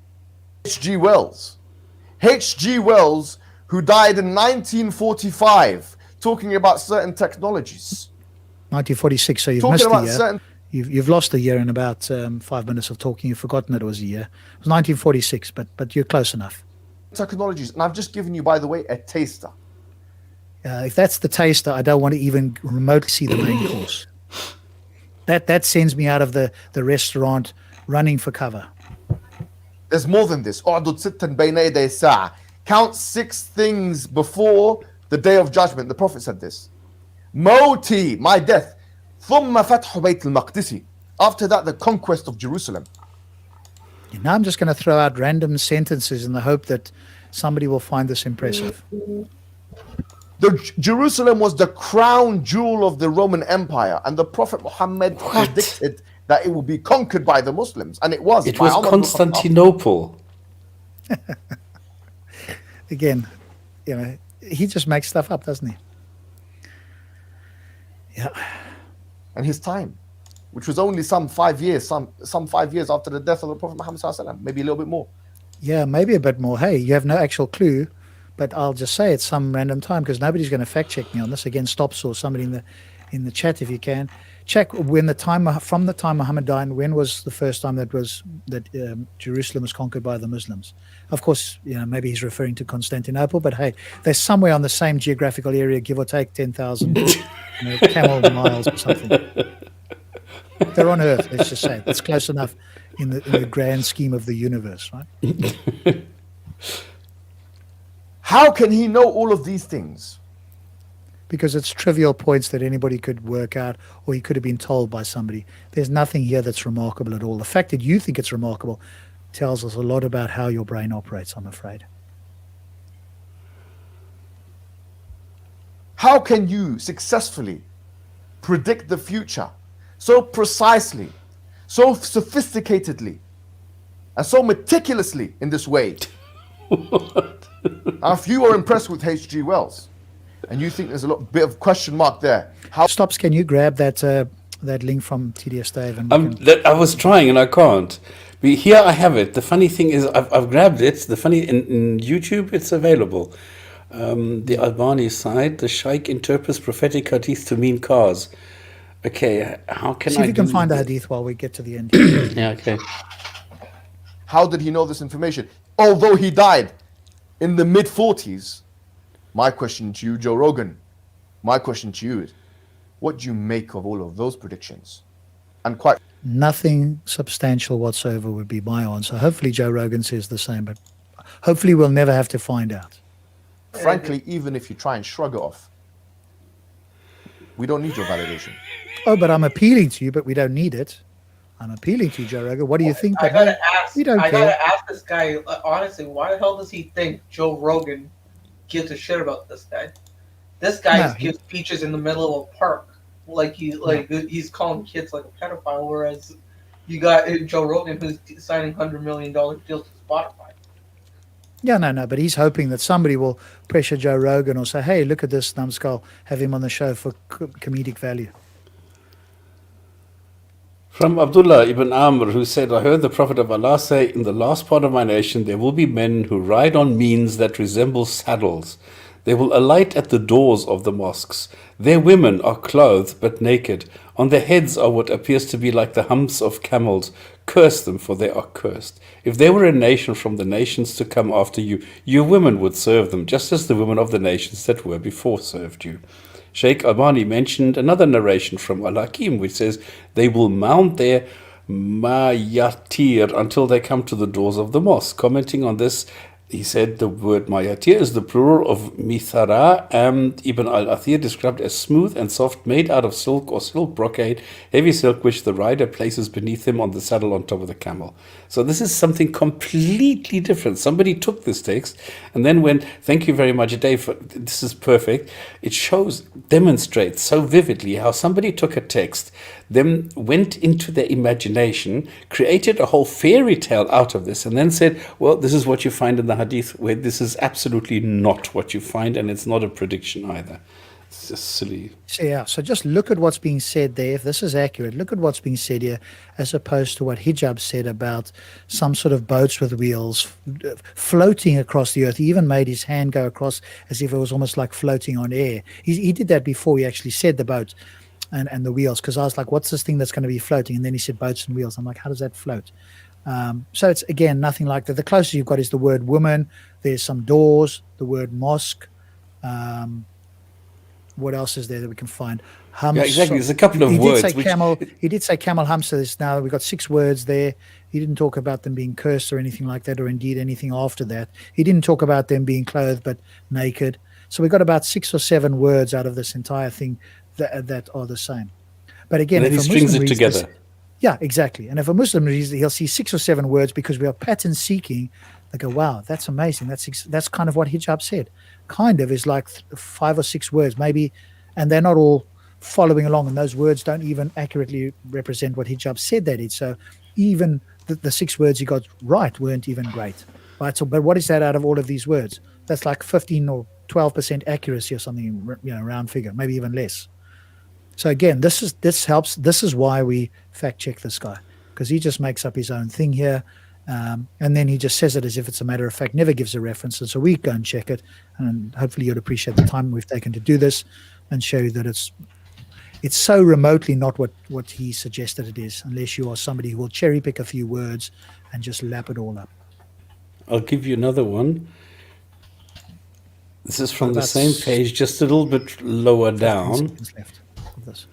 H.G. Wells. H.G. Wells, who died in 1945, talking about certain technologies.
1946, so you've
Talking
missed a
about
year.
certain
You've lost a year in about 5 minutes of talking. You've forgotten that it was a year. It was 1946, but you're close enough.
technologies, and I've just given you, by the way, a taster.
If that's the taster, I don't want to even remotely see the main course. That sends me out of the restaurant running for cover.
There's more than this. اعدد ستا بين يدي الساعة. Count 6 things before the day of judgment. The Prophet said this. موتي, my death. ثم فتح بيت المقدس. After that, the conquest of Jerusalem.
Now I'm just going to throw out random sentences in the hope that somebody will find this impressive.
Jerusalem was the crown jewel of the Roman Empire, and the Prophet Muhammad predicted that it would be conquered by the Muslims, and it was.
It was Constantinople.
Again, he just makes stuff up, doesn't he? Yeah.
And his time, which was only some 5 years, some 5 years after the death of the Prophet Muhammad sallallahu alaihi wasallam, maybe a little bit more.
Yeah, maybe a bit more. Hey, you have no actual clue, but I'll just say it's some random time because nobody's going to fact check me on this. Again, stops or somebody in the chat if you can check from the time Muhammad died. When was the first time that Jerusalem was conquered by the Muslims? Of course, maybe he's referring to Constantinople, but hey, they're somewhere on the same geographical area, give or take 10,000 camel miles or something. They're on Earth, let's just say. That's close enough in the grand scheme of the universe, right?
How can he know all of these things?
Because it's trivial points that anybody could work out, or he could have been told by somebody. There's nothing here that's remarkable at all. The fact that you think it's remarkable tells us a lot about how your brain operates, I'm afraid.
How can you successfully predict the future so precisely, so sophisticatedly, and so meticulously in this way? Now, if you are impressed with H.G. Wells, and you think there's a bit of question mark there,
Stops, can you grab that link from TDS Dave? And
I was trying and I can't. But here I have it. The funny thing is I've grabbed it. The funny in YouTube it's available. The Albani side, the Shaykh interprets prophetic hadith to mean cars. Okay, how can
see if you can find a hadith while we get to the end.
Yeah, okay.
How did he know this information? Although he died in the mid-40s. My question to you, Joe Rogan, my question to you is, what do you make of all of those predictions? And quite
nothing substantial whatsoever would be my answer. Hopefully Joe Rogan says the same, but hopefully we'll never have to find out.
Frankly, even if you try and shrug it off, we don't need your validation.
Oh, but I'm appealing to you, but we don't need it. I'm appealing to you, Joe Rogan. What do you think?
I gotta ask.
We don't care.
Gotta ask this guy honestly. Why the hell does he think Joe Rogan gives a shit about this guy? This guy gives speeches in the middle of a park, he's calling kids like a pedophile. Whereas you got Joe Rogan who's signing $100 million deals to Spotify.
Yeah, no, but he's hoping that somebody will pressure Joe Rogan or say, "Hey, look at this numbskull. Have him on the show for comedic value."
From Abdullah ibn Amr, who said, I heard the Prophet of Allah say, in the last part of my nation, there will be men who ride on means that resemble saddles. They will alight at the doors of the mosques. Their women are clothed but naked. On their heads are what appears to be like the humps of camels. Curse them, for they are cursed. If they were a nation from the nations to come after you, your women would serve them, just as the women of the nations that were before served you. Sheikh Abani mentioned another narration from Al-Hakim, which says they will mount their mayatir until they come to the doors of the mosque. Commenting on this, he said the word mayatir is the plural of mithara, and Ibn al-Athir described as smooth and soft, made out of silk or silk brocade, heavy silk which the rider places beneath him on the saddle on top of the camel. So this is something completely different. Somebody took this text and then went, thank you very much, Dave, this is perfect. It demonstrates so vividly how somebody took a text, then went into their imagination, created a whole fairy tale out of this, and then said, well, this is what you find in the Hadith, where this is absolutely not what you find, and it's not a prediction either. It's just silly.
So just look at what's being said there. If this is accurate, look at what's being said here, as opposed to what Hijab said about some sort of boats with wheels floating across the earth. He even made his hand go across as if it was almost like floating on air. He did that before he actually said the boat and the wheels, because I was like, what's this thing that's going to be floating? And then he said boats and wheels. I'm like, how does that float? So it's, again, nothing like that. The closest you've got is the word woman. There's some doors, the word mosque. What else is there that we can find?
Yeah, exactly. There's a couple of words.
He did say camel hum, so now we've got 6 words there. He didn't talk about them being cursed or anything like that, or indeed anything after that. He didn't talk about them being clothed but naked. So we got about 6 or 7 words out of this entire thing that are the same. But again,
and then he strings it together.
Yeah, exactly. And if a Muslim reads it, he'll see 6 or 7 words because we are pattern seeking. They go, wow, that's amazing. That's kind of what Hijab said. Kind of is like 5 or 6 words, maybe, and they're not all following along, and those words don't even accurately represent what Hijab said they did. So even the 6 words he got right weren't even great, right? So, but what is that out of all of these words? That's like 15 or 12% accuracy or something, round figure, maybe even less. So again, this helps. This is why we fact check this guy, because he just makes up his own thing here, and then he just says it as if it's a matter of fact, never gives a reference. And so we go and check it, and hopefully you'd appreciate the time we've taken to do this and show you that it's so remotely not what he suggested it is, unless you are somebody who will cherry pick a few words and just lap it all up.
I'll give you another one. This is from the same page, just a little bit lower down.
Left of this.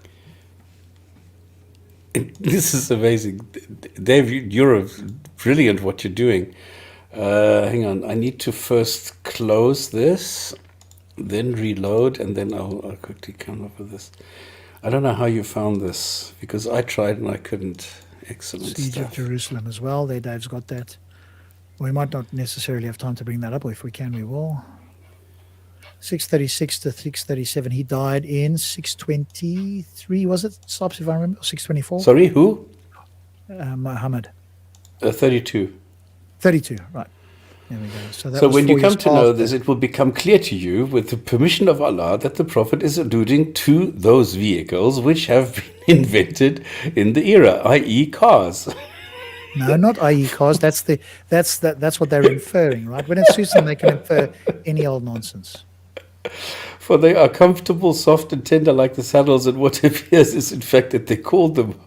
This is amazing. Dave, you're brilliant what you're doing. Hang on, I need to first close this, then reload, and then I'll quickly come up with this. I don't know how you found this, because I tried and I couldn't. Excellent
Siege
stuff.
of Jerusalem as well. There, Dave's got that. We might not necessarily have time to bring that up, or if we can, we will. 636 to 637. He died in 623, was it? Stops if I remember. 624.
Sorry, who?
Muhammad.
32.
32, right. There we go.
So when you come to know this, it will become clear to you, with the permission of Allah, that the Prophet is alluding to those vehicles which have been invented in the era, i.e. cars.
No, not i.e. cars. That's what they're inferring, right? When it suits them, they can infer any old nonsense.
For they are comfortable, soft, and tender like the saddles, and what appears is in fact that they called them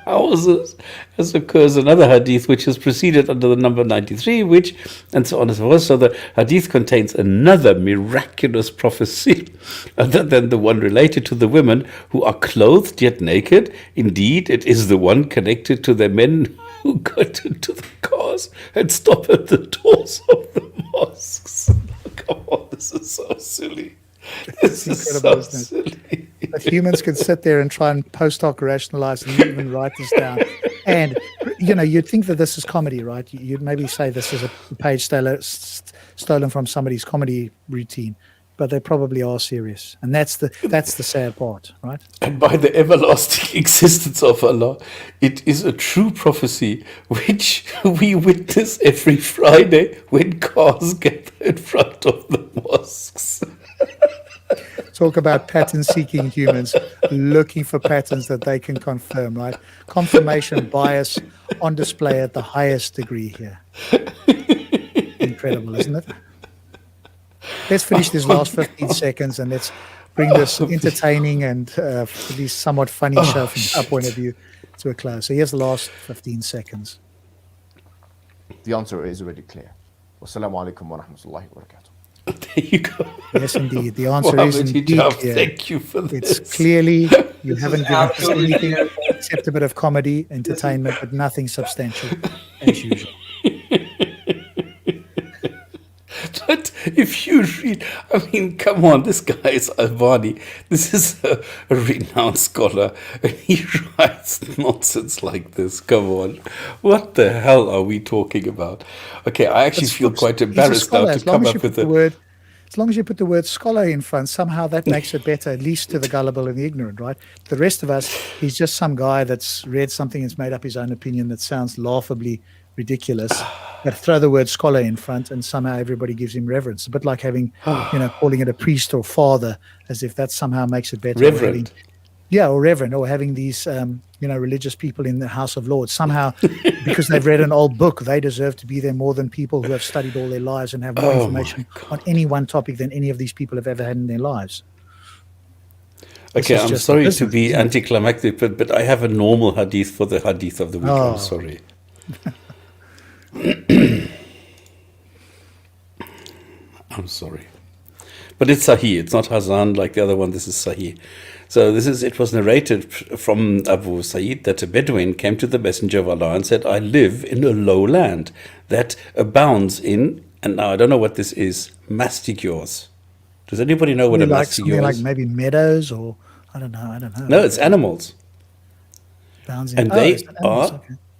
houses, as occurs another hadith which is preceded under the number 93, which, and so on and so forth. So the hadith contains another miraculous prophecy other than the one related to the women who are clothed yet naked. Indeed, it is the one connected to the men who got into the cars and stop at the doors of the mosques. Come on, this is so silly. This is
incredible,
so
isn't it?
silly.
That humans can sit there and try and post hoc rationalize and even write this down. And, you'd think that this is comedy, right? You'd maybe say this is a page stolen from somebody's comedy routine, but they probably are serious. And that's the sad part, right?
And by the everlasting existence of Allah, it is a true prophecy which we witness every Friday when cars gather in front of the mosques.
Talk about pattern-seeking humans looking for patterns that they can confirm, right? Confirmation bias on display at the highest degree here. Incredible, isn't it? Let's finish these last 15 seconds and let's bring this entertaining and at least somewhat funny show from our point of view to a close. So here's the last 15 seconds.
The answer is already clear. Wassalamu alaikum wa rahmatullahi wa barakatuh.
There you go.
Yes, indeed. The answer is
Mohammed
indeed
Hijab,
clear.
thank you for
It's
this.
clearly you
This
haven't
is
given us
absolutely
anything
beautiful.
except a bit of comedy, entertainment, but nothing substantial, as usual.
But if you read, I mean, come on, this guy is Albani. This is a renowned scholar, and he writes nonsense like this. Come on. What the hell are we talking about? Okay, I actually
But
feel quite
he's a
embarrassed now
scholar.
to
As long
come
as you
up with
put the
a.
word, as long as you put the word scholar in front, somehow that makes it better, at least to the gullible and the ignorant, right? The rest of us, he's just some guy that's read something and's made up his own opinion that sounds laughably ridiculous. But throw the word scholar in front, and somehow everybody gives him reverence. A bit like having, calling it a priest or father, as if that somehow makes it better. Or having,
Reverend.
or reverend, or having these, religious people in the House of Lords. Somehow, because they've read an old book, they deserve to be there more than people who have studied all their lives and have more information on any one topic than any of these people have ever had in their lives.
Okay, I'm sorry to be anticlimactic, but I have a normal hadith for the hadith of the week. I'm sorry. I'm sorry. But it's Sahih. It's not Hazan like the other one. This is Sahih. So it was narrated from Abu Sa'id that a Bedouin came to the Messenger of Allah and said, I live in a low land that abounds in, and now I don't know what this is, mastigures. Does anybody know what a mastigure is?
Like maybe meadows or, I don't know.
No, it's animals. And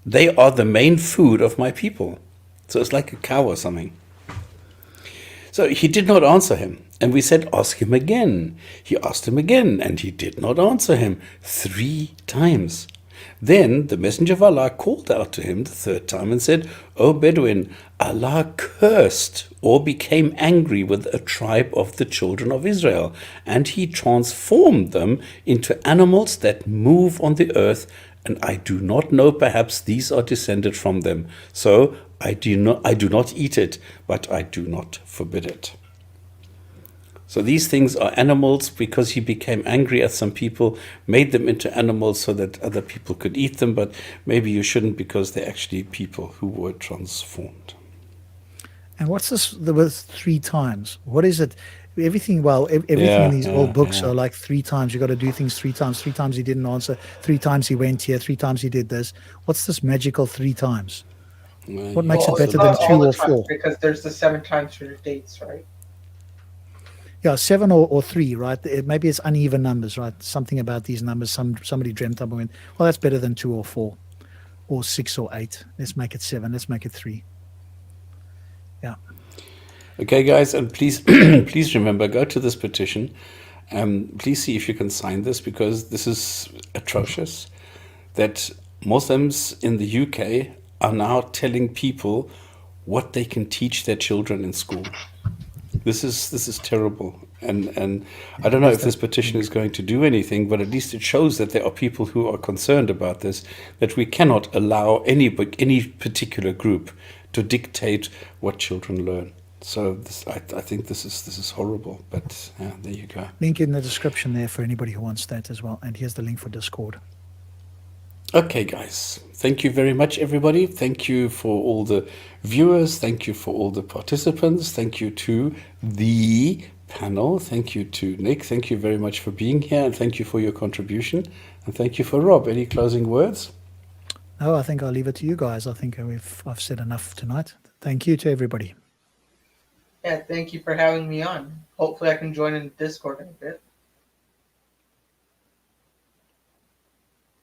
they are the main food of my people. So it's like a cow or something. So he did not answer him. And we said, ask him again. He asked him again, and he did not answer him 3 times. Then the Messenger of Allah called out to him the 3rd time and said, O Bedouin, Allah cursed or became angry with a tribe of the children of Israel, and he transformed them into animals that move on the earth, and I do not know, perhaps these are descended from them. So I do not eat it, but I do not forbid it. So these things are animals because he became angry at some people, made them into animals so that other people could eat them, but maybe you shouldn't because they're actually people who were transformed.
And what's this with 3 times? What is it? Everything in these old books are like 3 times. You got to do things 3 times. 3 times he didn't answer. 3 times he went here. 3 times he did this. What's this magical 3 times? What makes it better than 2 or 4?
Because there's the 7 times for the dates, right?
Yeah, 7 or 3, right? Maybe it's uneven numbers, right? Something about these numbers. Somebody dreamt up and went, well, that's better than 2 or 4, or 6 or 8. Let's make it 7. Let's make it 3. Yeah.
Okay, guys, and please, please remember, go to this petition. Please see if you can sign this, because this is atrocious. That Muslims in the UK are now telling people what they can teach their children in school. This is terrible, and I don't know if this petition is going to do anything, but at least it shows that there are people who are concerned about this, that we cannot allow any particular group to dictate what children learn. So I think this is horrible, but yeah, there you go.
Link in the description there for anybody who wants that as well, and here's the link for Discord.
Okay, guys. Thank you very much, everybody. Thank you for all the viewers. Thank you for all the participants. Thank you to the panel. Thank you to Nick. Thank you very much for being here, and thank you for your contribution. And thank you for Rob. Any closing words?
No, I think I'll leave it to you guys. I think I've said enough tonight. Thank you to everybody.
Yeah, thank you for having me on. Hopefully I can join in Discord in a bit.